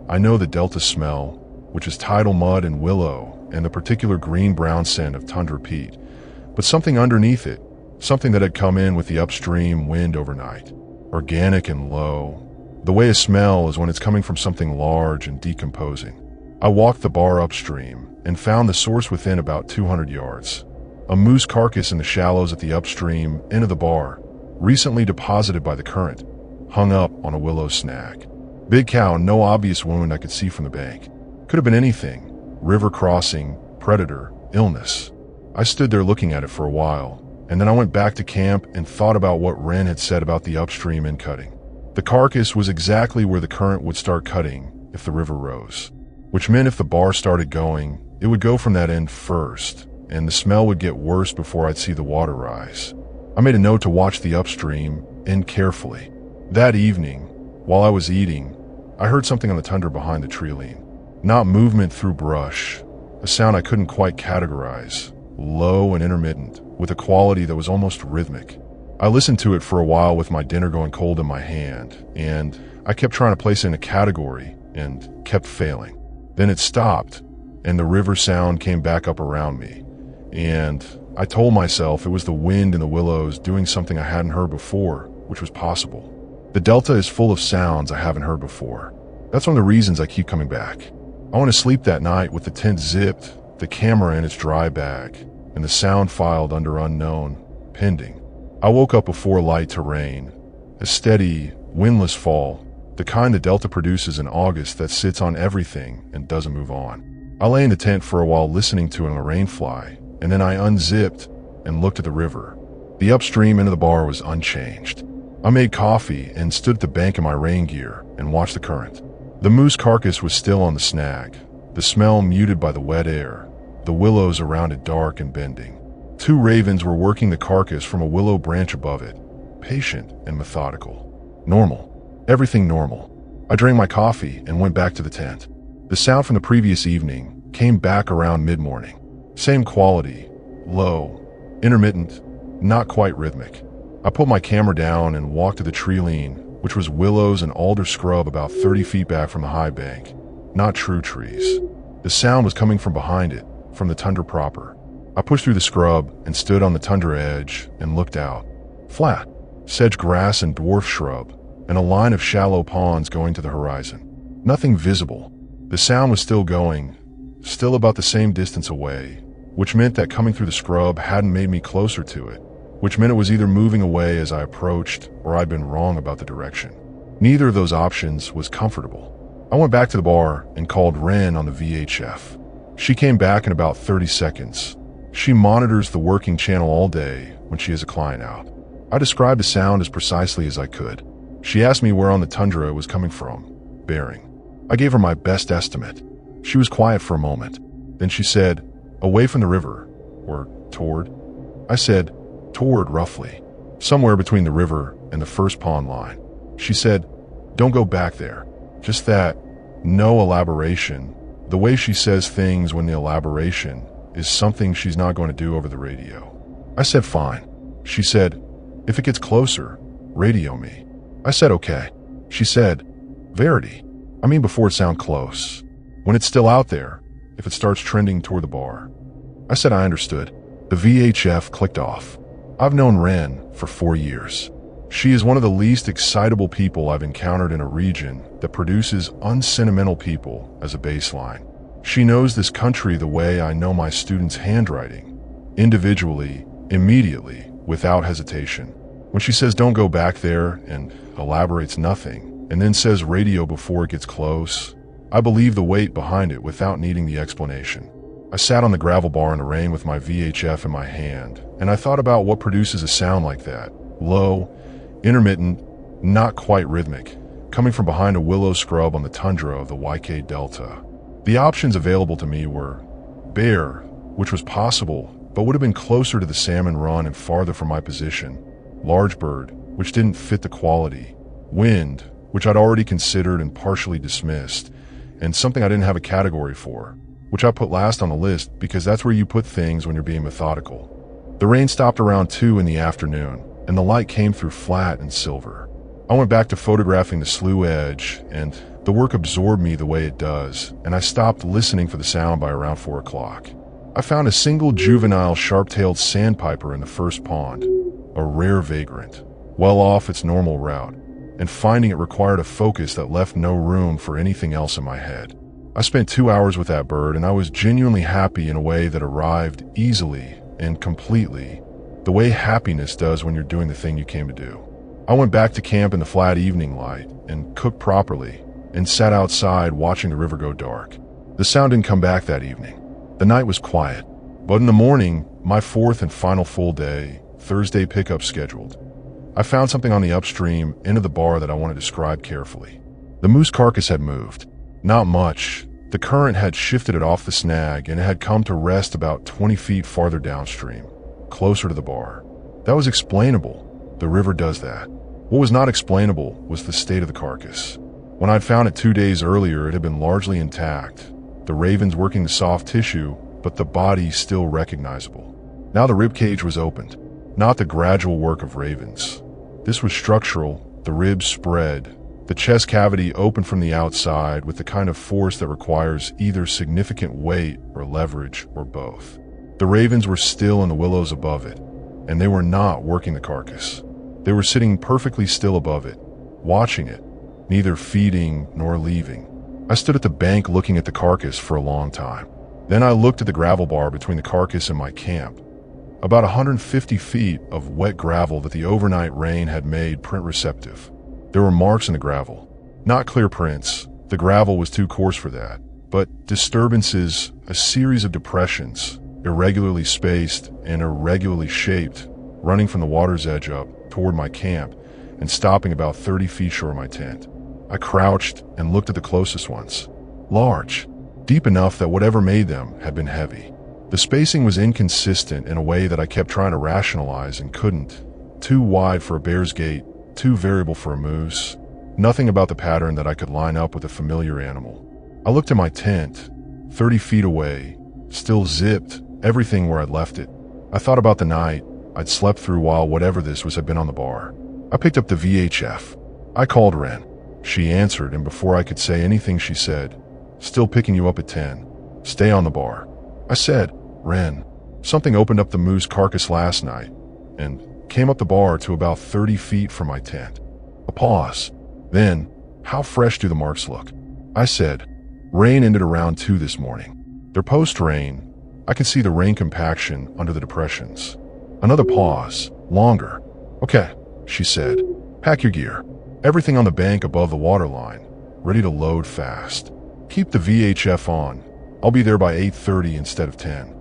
I know the Delta smell, which is tidal mud and willow and the particular green-brown scent of tundra peat, but something underneath it, something that had come in with the upstream wind overnight. Organic and low. The way a smell is when it's coming from something large and decomposing. I walked the bar upstream and found the source within about 200 yards. A moose carcass in the shallows at the upstream end of the bar, recently deposited by the current, hung up on a willow snag. Big cow, no obvious wound I could see from the bank. Could have been anything. River crossing, predator, illness. I stood there looking at it for a while, and then I went back to camp and thought about what Wren had said about the upstream end cutting. The carcass was exactly where the current would start cutting if the river rose, which meant if the bar started going, it would go from that end first, and the smell would get worse before I'd see the water rise. I made a note to watch the upstream end carefully. That evening, while I was eating, I heard something on the tundra behind the treeline. Not movement through brush, a sound I couldn't quite categorize, low and intermittent, with a quality that was almost rhythmic. I listened to it for a while with my dinner going cold in my hand, and I kept trying to place it in a category and kept failing. Then it stopped, and the river sound came back up around me, and I told myself it was the wind in the willows doing something I hadn't heard before, which was possible. The Delta is full of sounds I haven't heard before. That's one of the reasons I keep coming back. I want to sleep that night with the tent zipped, the camera in its dry bag, and the sound filed under unknown, pending. I woke up before light to rain, a steady, windless fall, the kind the Delta produces in August that sits on everything and doesn't move on. I lay in the tent for a while listening to a rainfly, and then I unzipped and looked at the river. The upstream end of the bar was unchanged. I made coffee and stood at the bank in my rain gear and watched the current. The moose carcass was still on the snag, the smell muted by the wet air, the willows around it dark and bending. 2 ravens were working the carcass from a willow branch above it, patient and methodical. Normal. Everything normal. I drank my coffee and went back to the tent. The sound from the previous evening came back around mid-morning. Same quality, low, intermittent, not quite rhythmic. I put my camera down and walked to the treeline, which was willows and alder scrub about 30 feet back from the high bank, not true trees. The sound was coming from behind it, from the tundra proper. I pushed through the scrub and stood on the tundra edge and looked out. Flat, sedge grass and dwarf shrub, and a line of shallow ponds going to the horizon. Nothing visible. The sound was still going, still about the same distance away, which meant that coming through the scrub hadn't made me closer to it, which meant it was either moving away as I approached or I'd been wrong about the direction. Neither of those options was comfortable. I went back to the bar and called Wren on the VHF. She came back in about 30 seconds. She monitors the working channel all day when she has a client out. I described the sound as precisely as I could. She asked me where on the tundra it was coming from, bearing. I gave her my best estimate. She was quiet for a moment. Then she said, away from the river, or toward. I said, toward roughly, somewhere between the river and the first pond line. She said, don't go back there. Just that, no elaboration, The way she says things when the elaboration is something she's not going to do over the radio. I said, fine. She said, if it gets closer, radio me. I said, okay. She said, Verity. I mean before it sounds close. When it's still out there, if it starts trending toward the bar. I said I understood. The VHF clicked off. I've known Ren for 4 years. She is one of the least excitable people I've encountered in a region that produces unsentimental people as a baseline. She knows this country the way I know my students' handwriting, individually, immediately, without hesitation. When she says don't go back there and elaborates nothing, and then says radio before it gets close, I believe the weight behind it without needing the explanation. I sat on the gravel bar in the rain with my VHF in my hand, and I thought about what produces a sound like that. Low, intermittent, not quite rhythmic, coming from behind a willow scrub on the tundra of the YK Delta. The options available to me were bear, which was possible, but would have been closer to the salmon run and farther from my position. Large bird, which didn't fit the quality. Wind, which I'd already considered and partially dismissed. And something I didn't have a category for, which I put last on the list because that's where you put things when you're being methodical. The rain stopped around 2 in the afternoon, and the light came through flat and silver. I went back to photographing the slough edge, and the work absorbed me the way it does, and I stopped listening for the sound by around 4 o'clock. I found a single juvenile sharp-tailed sandpiper in the first pond, a rare vagrant, well off its normal route, and finding it required a focus that left no room for anything else in my head. I spent 2 hours with that bird, and I was genuinely happy in a way that arrived easily and completely, the way happiness does when you're doing the thing you came to do. I went back to camp in the flat evening light and cooked properly and sat outside watching the river go dark. The sound didn't come back that evening. The night was quiet, but in the morning, my 4th and final full day, Thursday pickup scheduled, I found something on the upstream end of the bar that I want to describe carefully. The moose carcass had moved. Not much. The current had shifted it off the snag and it had come to rest about 20 feet farther downstream, closer to the bar. That was explainable. The river does that. What was not explainable was the state of the carcass. When I'd found it 2 days earlier, it had been largely intact. The ravens working the soft tissue, but the body still recognizable. Now the ribcage was opened. Not the gradual work of ravens. This was structural. The ribs spread. The chest cavity opened from the outside with the kind of force that requires either significant weight or leverage or both. The ravens were still in the willows above it, and they were not working the carcass. They were sitting perfectly still above it, watching it, neither feeding nor leaving. I stood at the bank looking at the carcass for a long time. Then I looked at the gravel bar between the carcass and my camp. About 150 feet of wet gravel that the overnight rain had made print receptive. There were marks in the gravel. Not clear prints. The gravel was too coarse for that. But disturbances, a series of depressions, irregularly spaced and irregularly shaped, running from the water's edge up toward my camp and stopping about 30 feet short of my tent. I crouched and looked at the closest ones. Large, deep enough that whatever made them had been heavy. The spacing was inconsistent in a way that I kept trying to rationalize and couldn't. Too wide for a bear's gait, too variable for a moose. Nothing about the pattern that I could line up with a familiar animal. I looked at my tent, 30 feet away, still zipped, everything where I'd left it. I thought about the night I'd slept through while whatever this was had been on the bar. I picked up the VHF. I called Ren. She answered, and before I could say anything she said, "Still picking you up at 10. Stay on the bar." I said, "Ren, something opened up the moose carcass last night and came up the bar to about 30 feet from my tent." A pause. Then, "How fresh do the marks look?" I said, "Rain ended around 2 this morning. They're post-rain. I can see the rain compaction under the depressions." Another pause. Longer. "Okay," she said. "Pack your gear. Everything on the bank above the waterline, ready to load fast. Keep the VHF on. I'll be there by 8:30 instead of 10.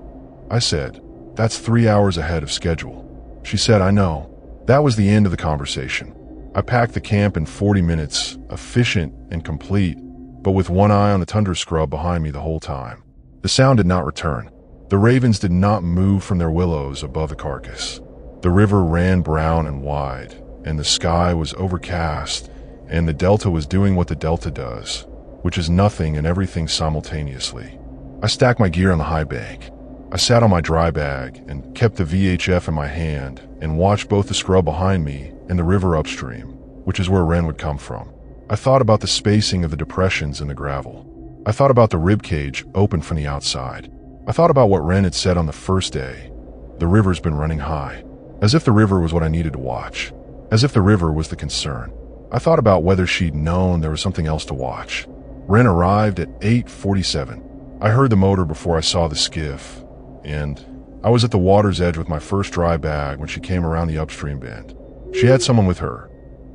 I said, "That's 3 hours ahead of schedule." She said, "I know." That was the end of the conversation. I packed the camp in 40 minutes, efficient and complete, but with one eye on the tundra scrub behind me the whole time. The sound did not return. The ravens did not move from their willows above the carcass. The river ran brown and wide, and the sky was overcast, and the delta was doing what the delta does, which is nothing and everything simultaneously. I stacked my gear on the high bank. I sat on my dry bag and kept the VHF in my hand and watched both the scrub behind me and the river upstream, which is where Ren would come from. I thought about the spacing of the depressions in the gravel. I thought about the rib cage open from the outside. I thought about what Ren had said on the first day. The river's been running high. As if the river was what I needed to watch. As if the river was the concern. I thought about whether she'd known there was something else to watch. Ren arrived at 8:47. I heard the motor before I saw the skiff, and I was at the water's edge with my first dry bag when she came around the upstream bend. She had someone with her,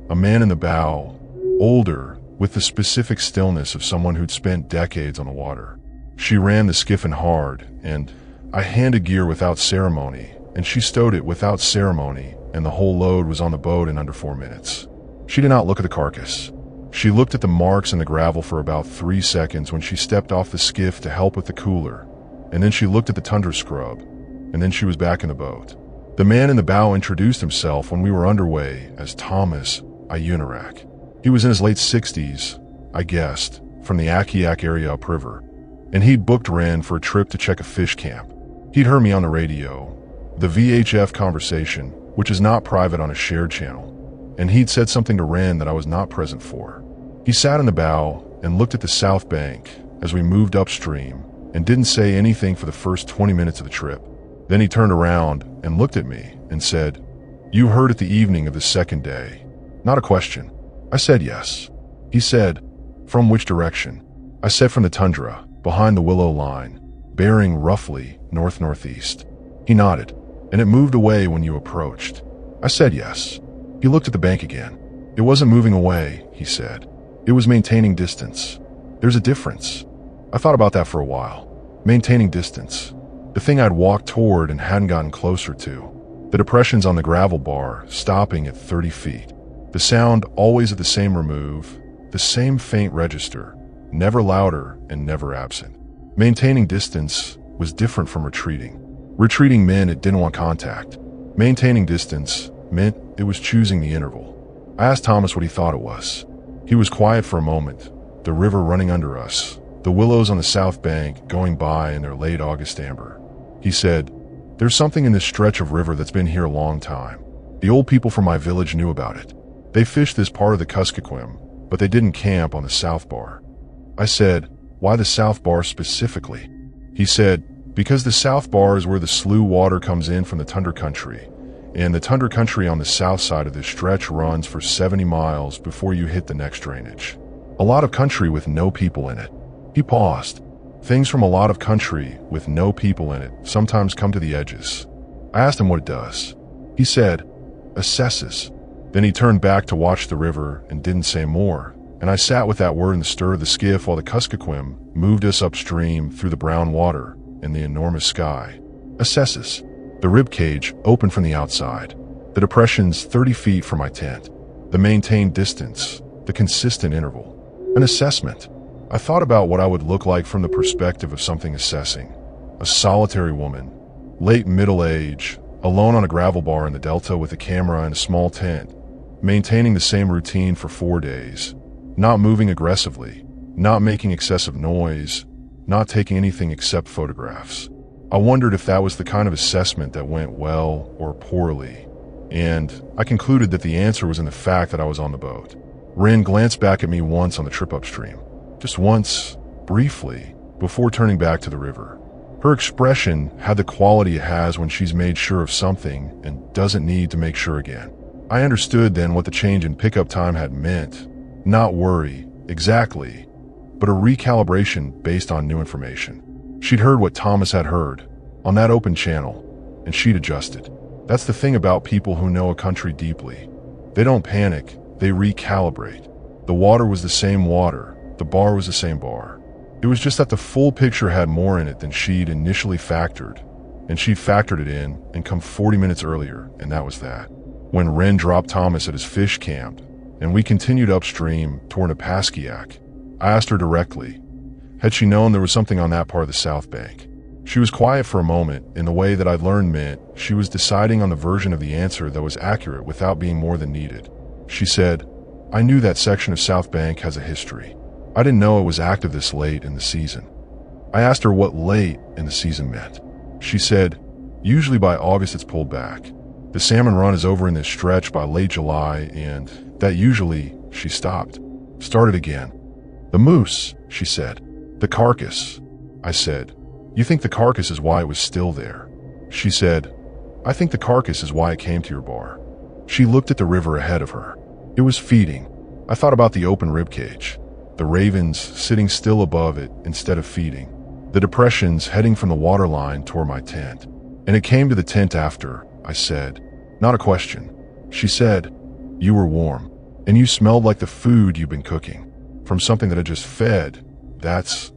a man in the bow, older, with the specific stillness of someone who'd spent decades on the water. She ran the skiff in hard, and I handed gear without ceremony, and she stowed it without ceremony, and the whole load was on the boat in under 4 minutes. She did not look at the carcass. She looked at the marks in the gravel for about 3 seconds when she stepped off the skiff to help with the cooler, and then she looked at the tundra scrub, and then she was back in the boat. The man in the bow introduced himself when we were underway as Thomas Ayunarak. He was in his late 60s, I guessed, from the Akiak area upriver, and he'd booked Ren for a trip to check a fish camp. He'd heard me on the radio, the VHF conversation, which is not private on a shared channel, and he'd said something to Ren that I was not present for. He sat in the bow and looked at the south bank as we moved upstream and didn't say anything for the first 20 minutes of the trip. Then he turned around and looked at me and said, "You heard at the evening of the second day." Not a question. I said yes. He said, "From which direction?" I said, "From the tundra, behind the willow line, bearing roughly north-northeast." He nodded, "And it moved away when you approached." I said yes. He looked at the bank again. "It wasn't moving away," he said. "It was maintaining distance. There's a difference." I thought about that for a while. Maintaining distance. The thing I'd walked toward and hadn't gotten closer to. The depressions on the gravel bar, stopping at 30 feet. The sound always at the same remove, the same faint register, never louder and never absent. Maintaining distance was different from retreating. Retreating meant it didn't want contact. Maintaining distance meant it was choosing the interval. I asked Thomas what he thought it was. He was quiet for a moment, the river running under us, the willows on the south bank going by in their late August amber. He said, "There's something in this stretch of river that's been here a long time. The old people from my village knew about it. They fished this part of the Kuskokwim, but they didn't camp on the South Bar." I said, "Why the South Bar specifically?" He said, "Because the South Bar is where the slough water comes in from the tundra country, and the tundra country on the south side of this stretch runs for 70 miles before you hit the next drainage. A lot of country with no people in it." He paused. "Things from a lot of country with no people in it sometimes come to the edges." I asked him what it does. He said, "Assesses." Then he turned back to watch the river and didn't say more, and I sat with that word in the stir of the skiff while the Kuskokwim moved us upstream through the brown water and the enormous sky. Assesses. The rib cage open from the outside. The depressions 30 feet from my tent. The maintained distance. The consistent interval. An assessment. I thought about what I would look like from the perspective of something assessing. A solitary woman, late middle age, alone on a gravel bar in the delta with a camera and a small tent, maintaining the same routine for 4 days, not moving aggressively, not making excessive noise, not taking anything except photographs. I wondered if that was the kind of assessment that went well or poorly, and I concluded that the answer was in the fact that I was on the boat. Rin glanced back at me once on the trip upstream. Just once, briefly, before turning back to the river. Her expression had the quality it has when she's made sure of something and doesn't need to make sure again. I understood then what the change in pickup time had meant. Not worry, exactly, but a recalibration based on new information. She'd heard what Thomas had heard, on that open channel, and she'd adjusted. That's the thing about people who know a country deeply. They don't panic, they recalibrate. The water was the same water. The bar was the same bar. It was just that the full picture had more in it than she'd initially factored, and she'd factored it in and come 40 minutes earlier, and that was that. When Ren dropped Thomas at his fish camp, and we continued upstream toward Apaskiak, I asked her directly, had she known there was something on that part of the south bank? She was quiet for a moment in the way that I'd learned meant she was deciding on the version of the answer that was accurate without being more than needed. She said, "I knew that section of South Bank has a history. I didn't know it was active this late in the season. I asked her what late in the season meant. She said, usually by August it's pulled back. The salmon run is over in this stretch by late July, and that usually, she stopped. Started again. The moose, she said. The carcass. I said, you think the carcass is why it was still there? She said, I think the carcass is why it came to your bar. She looked at the river ahead of her. It was feeding. I thought about the open ribcage, the ravens sitting still above it instead of feeding, the depressions heading from the waterline toward my tent. And it came to the tent after, I said. Not a question. She said, you were warm, and you smelled like the food you've been cooking, from something that had just fed.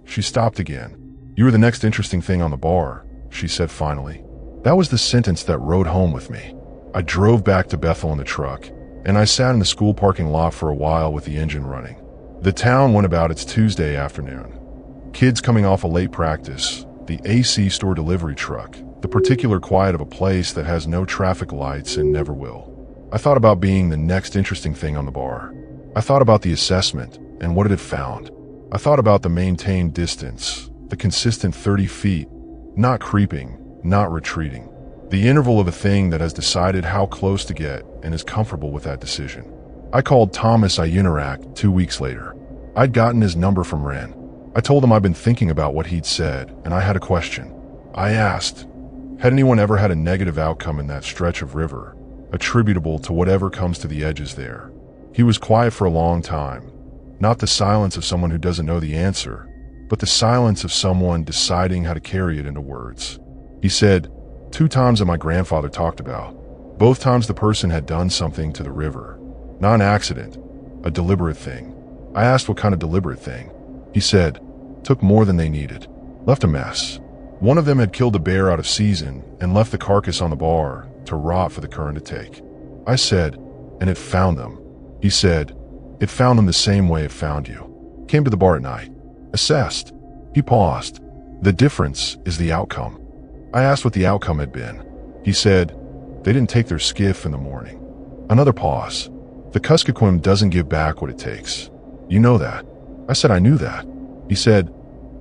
She stopped again. You were the next interesting thing on the bar, she said finally. That was the sentence that rode home with me. I drove back to Bethel in the truck, and I sat in the school parking lot for a while with the engine running. The town went about its Tuesday afternoon. Kids coming off a late practice, the AC store delivery truck, the particular quiet of a place that has no traffic lights and never will. I thought about being the next interesting thing on the bar. I thought about the assessment and what it had found. I thought about the maintained distance, the consistent 30 feet, not creeping, not retreating. The interval of a thing that has decided how close to get and is comfortable with that decision. I called Thomas Ayunarak 2 weeks later. I'd gotten his number from Ren. I told him I'd been thinking about what he'd said, and I had a question. I asked, had anyone ever had a negative outcome in that stretch of river, attributable to whatever comes to the edges there? He was quiet for a long time. Not the silence of someone who doesn't know the answer, but the silence of someone deciding how to carry it into words. He said, 2 times that my grandfather talked about. Both times the person had done something to the river. Not an accident, a deliberate thing. I asked what kind of deliberate thing. He said, took more than they needed. Left a mess. One of them had killed a bear out of season and left the carcass on the bar to rot for the current to take. I said, and it found them. He said, it found them the same way it found you. Came to the bar at night. Assessed. He paused. The difference is the outcome. I asked what the outcome had been. He said, they didn't take their skiff in the morning. Another pause. The Kuskokwim doesn't give back what it takes. You know that. I said I knew that. He said,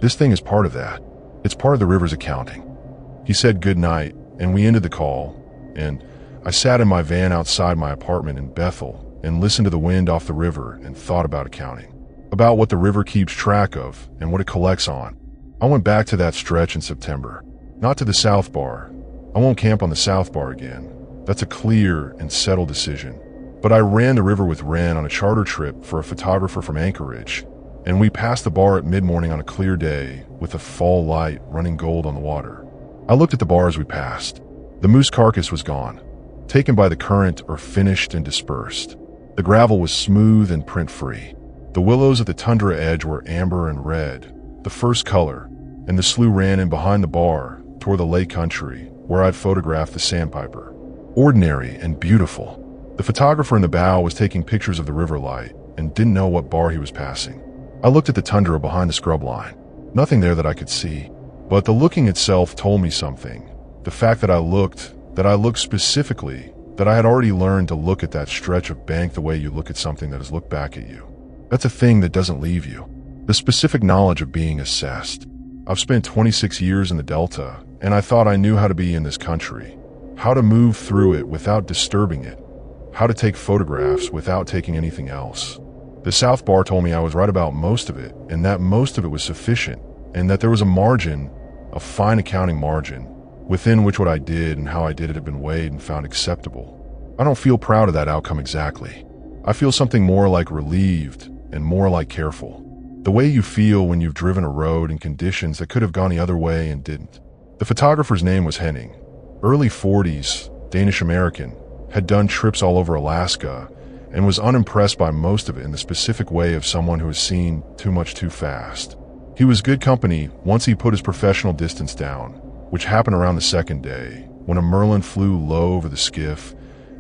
this thing is part of that. It's part of the river's accounting. He said good night, and we ended the call, and I sat in my van outside my apartment in Bethel and listened to the wind off the river and thought about accounting, about what the river keeps track of and what it collects on. I went back to that stretch in September, not to the South Bar. I won't camp on the South Bar again. That's a clear and settled decision. But I ran the river with Ren on a charter trip for a photographer from Anchorage, and we passed the bar at mid-morning on a clear day with a fall light running gold on the water. I looked at the bar as we passed. The moose carcass was gone, taken by the current or finished and dispersed. The gravel was smooth and print-free. The willows at the tundra edge were amber and red, the first color, and the slough ran in behind the bar toward the lake country where I'd photographed the sandpiper. Ordinary and beautiful. The photographer in the bow was taking pictures of the river light and didn't know what bar he was passing. I looked at the tundra behind the scrub line. Nothing there that I could see, but the looking itself told me something. The fact that I looked specifically, that I had already learned to look at that stretch of bank the way you look at something that has looked back at you. That's a thing that doesn't leave you. The specific knowledge of being assessed. I've spent 26 years in the Delta, and I thought I knew how to be in this country, how to move through it without disturbing it, how to take photographs without taking anything else. The South Bar told me I was right about most of it, and that most of it was sufficient, and that there was a margin, a fine accounting margin, within which what I did and how I did it had been weighed and found acceptable. I don't feel proud of that outcome exactly. I feel something more like relieved and more like careful. The way you feel when you've driven a road in conditions that could have gone the other way and didn't. The photographer's name was Henning. Early 40s, Danish-American, had done trips all over Alaska and was unimpressed by most of it in the specific way of someone who has seen too much too fast. He was good company once he put his professional distance down, which happened around the second day, when a merlin flew low over the skiff,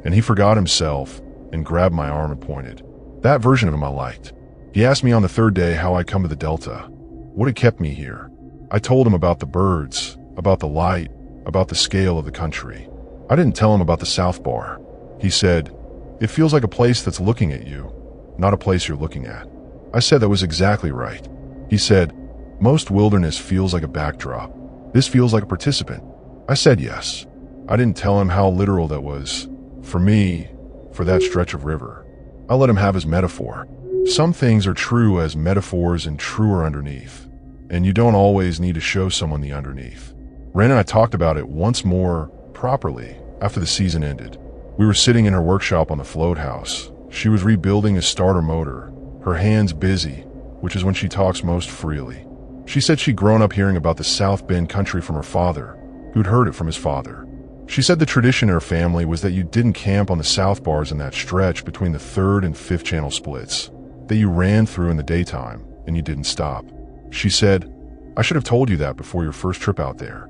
and he forgot himself and grabbed my arm and pointed. That version of him I liked. He asked me on the third day how I'd come to the Delta, what had kept me here. I told him about the birds, about the light, about the scale of the country. I didn't tell him about the South Bar. He said, it feels like a place that's looking at you, not a place you're looking at. I said that was exactly right. He said, most wilderness feels like a backdrop. This feels like a participant. I said yes. I didn't tell him how literal that was. For me, for that stretch of river. I let him have his metaphor. Some things are true as metaphors and truer underneath. And you don't always need to show someone the underneath. Ren and I talked about it once more properly after the season ended. We were sitting in her workshop on the float house. She was rebuilding a starter motor, her hands busy, which is when she talks most freely. She said she'd grown up hearing about the South Bend country from her father, who'd heard it from his father. She said the tradition in her family was that you didn't camp on the south bars in that stretch between the 3rd and 5th channel splits, that you ran through in the daytime and you didn't stop. She said, I should have told you that before your first trip out there.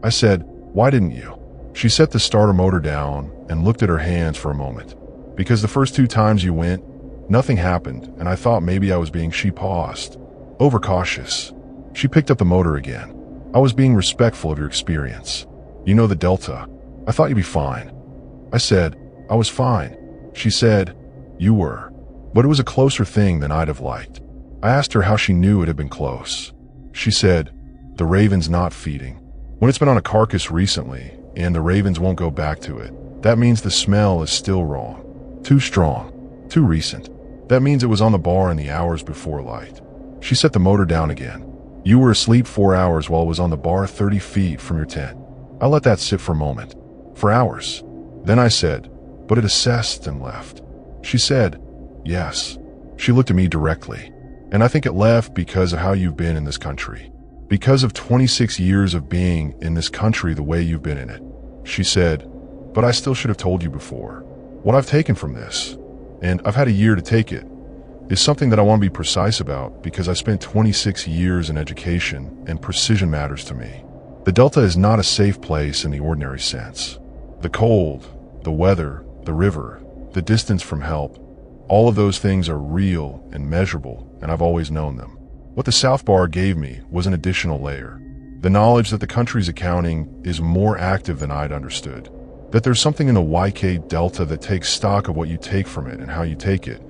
I said, why didn't you? She set the starter motor down and looked at her hands for a moment. Because the first 2 times you went, nothing happened, and I thought maybe I was being, she paused, overcautious. She picked up the motor again. I was being respectful of your experience. You know the Delta. I thought you'd be fine. I said, I was fine. She said, you were. But it was a closer thing than I'd have liked. I asked her how she knew it had been close. She said, the raven's not feeding. When it's been on a carcass recently, and the ravens won't go back to it, that means the smell is still wrong. Too strong. Too recent. That means it was on the bar in the hours before light. She set the motor down again. You were asleep 4 hours while it was on the bar 30 feet from your tent. I let that sit for a moment. For hours. Then I said, but it assessed and left. She said, yes. She looked at me directly. And I think it left because of how you've been in this country. Because of 26 years of being in this country the way you've been in it. She said, but I still should have told you before. What I've taken from this, and I've had a year to take it, is something that I want to be precise about because I spent 26 years in education and precision matters to me. The Delta is not a safe place in the ordinary sense. The cold, the weather, the river, the distance from help, all of those things are real and measurable, and I've always known them. What the South Bar gave me was an additional layer. The knowledge that the country's accounting is more active than I'd understood. That there's something in the YK Delta that takes stock of what you take from it and how you take it,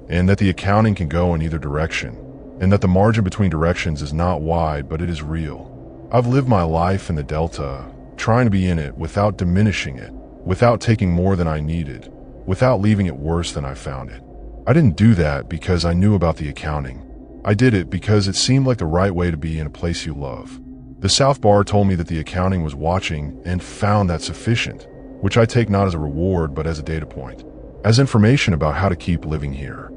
and that the accounting can go in either direction, and that the margin between directions is not wide, but it is real. I've lived my life in the Delta, trying to be in it without diminishing it, without taking more than I needed, without leaving it worse than I found it. I didn't do that because I knew about the accounting. I did it because it seemed like the right way to be in a place you love. The South Bar told me that the accounting was watching and found that sufficient, which I take not as a reward but as a data point, as information about how to keep living here.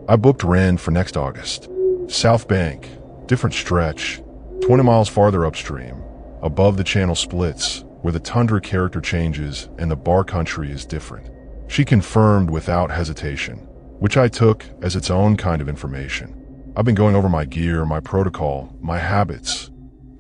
I booked Ren for next August. South Bank, different stretch, 20 miles farther upstream, above the channel splits, where the tundra character changes and the bar country is different. She confirmed without hesitation, which I took as its own kind of information. I've been going over my gear, my protocol, my habits,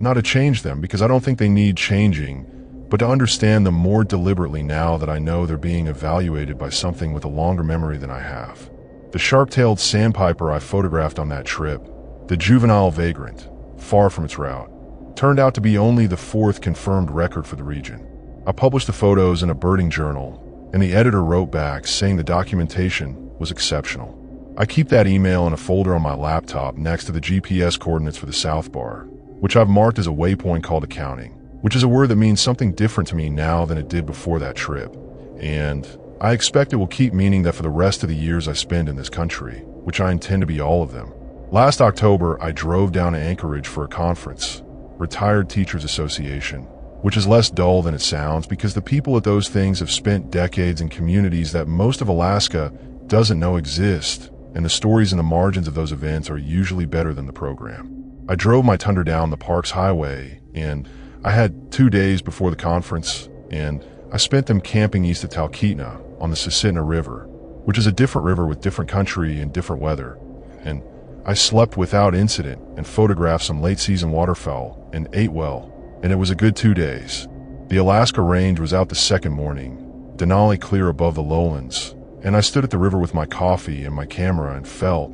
not to change them because I don't think they need changing, but to understand them more deliberately now that I know they're being evaluated by something with a longer memory than I have. The sharp-tailed sandpiper I photographed on that trip, the juvenile vagrant, far from its route, turned out to be only the 4th confirmed record for the region. I published the photos in a birding journal, and the editor wrote back saying the documentation was exceptional. I keep that email in a folder on my laptop next to the GPS coordinates for the South Bar, which I've marked as a waypoint called accounting, which is a word that means something different to me now than it did before that trip. And I expect it will keep meaning that for the rest of the years I spend in this country, which I intend to be all of them. Last October, I drove down to Anchorage for a conference, Retired Teachers Association, which is less dull than it sounds because the people at those things have spent decades in communities that most of Alaska doesn't know exist, and the stories in the margins of those events are usually better than the program. I drove my Tundra down the park's highway, and I had 2 days before the conference, and I spent them camping east of Talkeetna on the Susitna River, which is a different river with different country and different weather, and I slept without incident and photographed some late-season waterfowl and ate well, and it was a good 2 days. The Alaska Range was out the second morning, Denali clear above the lowlands, and I stood at the river with my coffee and my camera and felt,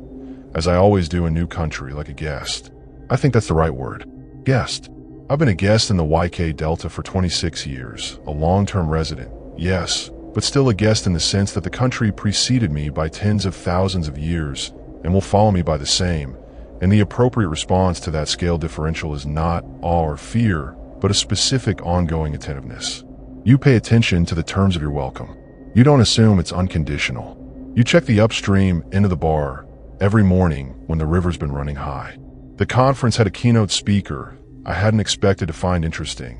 as I always do in new country, like a guest. I think that's the right word. Guest. I've been a guest in the YK Delta for 26 years, a long-term resident, yes, but still a guest in the sense that the country preceded me by tens of thousands of years, and will follow me by the same, and the appropriate response to that scale differential is not awe or fear, but a specific ongoing attentiveness. You pay attention to the terms of your welcome. You don't assume it's unconditional. You check the upstream into the bar every morning when the river's been running high. The conference had a keynote speaker I hadn't expected to find interesting.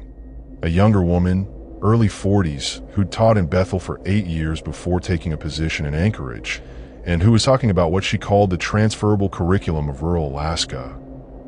A younger woman, early 40s, who'd taught in Bethel for 8 years before taking a position in Anchorage, and who was talking about what she called the transferable curriculum of rural Alaska,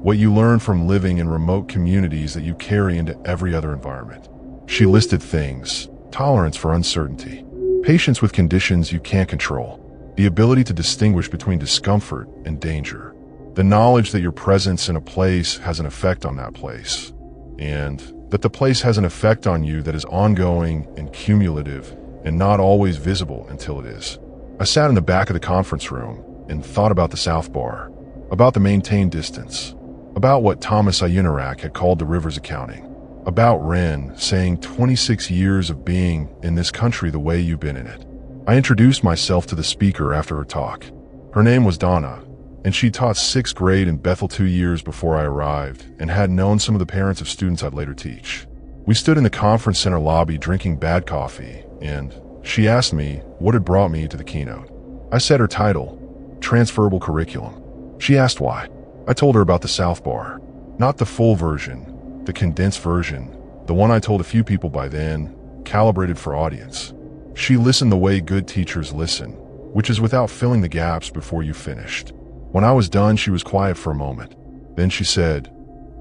what you learn from living in remote communities that you carry into every other environment. She listed things: tolerance for uncertainty, patience with conditions you can't control, the ability to distinguish between discomfort and danger, the knowledge that your presence in a place has an effect on that place, and that the place has an effect on you that is ongoing and cumulative and not always visible until it is. I sat in the back of the conference room and thought about the South Bar, about the maintained distance, about what Thomas Ayunarak had called the river's accounting, about Wren saying 26 years of being in this country the way you've been in it. I introduced myself to the speaker after her talk. Her name was Donna, and she taught 6th grade in Bethel 2 years before I arrived and had known some of the parents of students I'd later teach. We stood in the conference center lobby drinking bad coffee, and she asked me what had brought me to the keynote. I said her title, Transferable Curriculum. She asked why. I told her about the South Bar. Not the full version, the condensed version, the one I told a few people by then, calibrated for audience. She listened the way good teachers listen, which is without filling the gaps before you finished. When I was done, she was quiet for a moment. Then she said,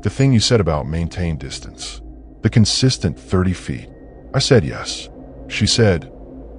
"The thing you said about maintained distance, the consistent 30 feet. I said yes. She said,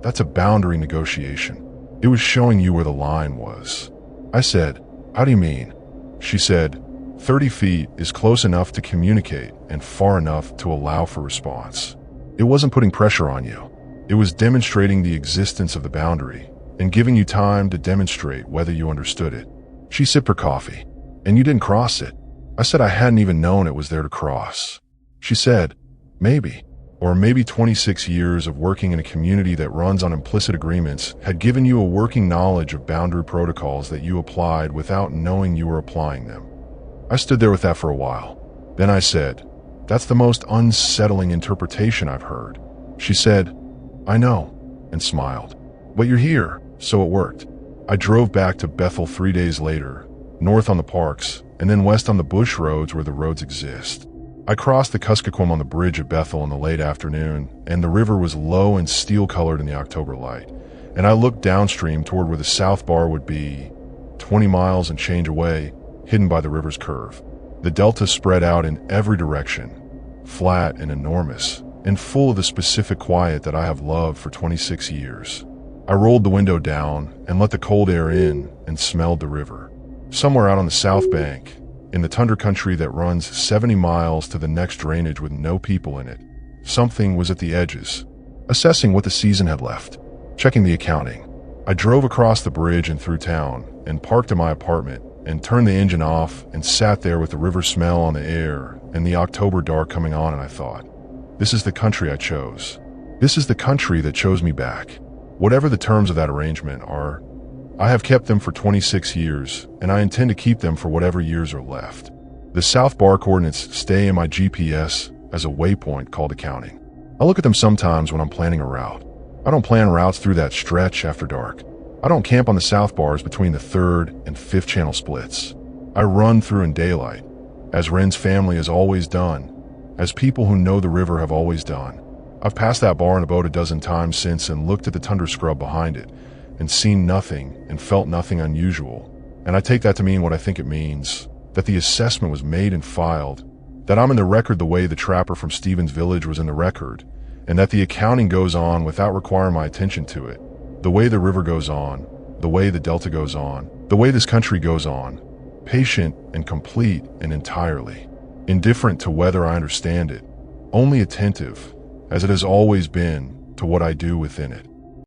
"That's a boundary negotiation. It was showing you where the line was." I said, "How do you mean?" She said, 30 feet is close enough to communicate and far enough to allow for response. It wasn't putting pressure on you. It was demonstrating the existence of the boundary and giving you time to demonstrate whether you understood it." She sipped her coffee. "And you didn't cross it?" I said I hadn't even known it was there to cross. She said, "Maybe." Or maybe 26 years of working in a community that runs on implicit agreements had given you a working knowledge of boundary protocols that you applied without knowing you were applying them. I stood there with that for a while. Then I said, "That's the most unsettling interpretation I've heard." She said, "I know," and smiled. "But you're here, so it worked." I drove back to Bethel 3 days later, north on the parks, and then west on the bush roads where the roads exist. I crossed the Kuskokwim on the bridge at Bethel in the late afternoon, and the river was low and steel-colored in the October light, and I looked downstream toward where the South Bar would be, 20 miles and change away, hidden by the river's curve. The delta spread out in every direction, flat and enormous, and full of the specific quiet that I have loved for 26 years. I rolled the window down and let the cold air in and smelled the river. Somewhere out on the south bank, in the tundra country that runs 70 miles to the next drainage with no people in it, something was at the edges, assessing what the season had left, checking the accounting. I drove across the bridge and through town and parked in my apartment and turned the engine off and sat there with the river smell on the air and the October dark coming on, and I thought, this is the country I chose. This is the country that chose me back. Whatever the terms of that arrangement are, I have kept them for 26 years, and I intend to keep them for whatever years are left. The South Bar coordinates stay in my GPS as a waypoint called accounting. I look at them sometimes when I'm planning a route. I don't plan routes through that stretch after dark. I don't camp on the South Bars between the 3rd and 5th channel splits. I run through in daylight, as Wren's family has always done, as people who know the river have always done. I've passed that bar in a boat a dozen times since and looked at the tundra scrub behind it and seen nothing and felt nothing unusual. And I take that to mean what I think it means, that the assessment was made and filed, that I'm in the record the way the trapper from Stevens Village was in the record, and that the accounting goes on without requiring my attention to it, the way the river goes on, the way the delta goes on, the way this country goes on, patient and complete and entirely, indifferent to whether I understand it, only attentive, as it has always been, to what I do within it.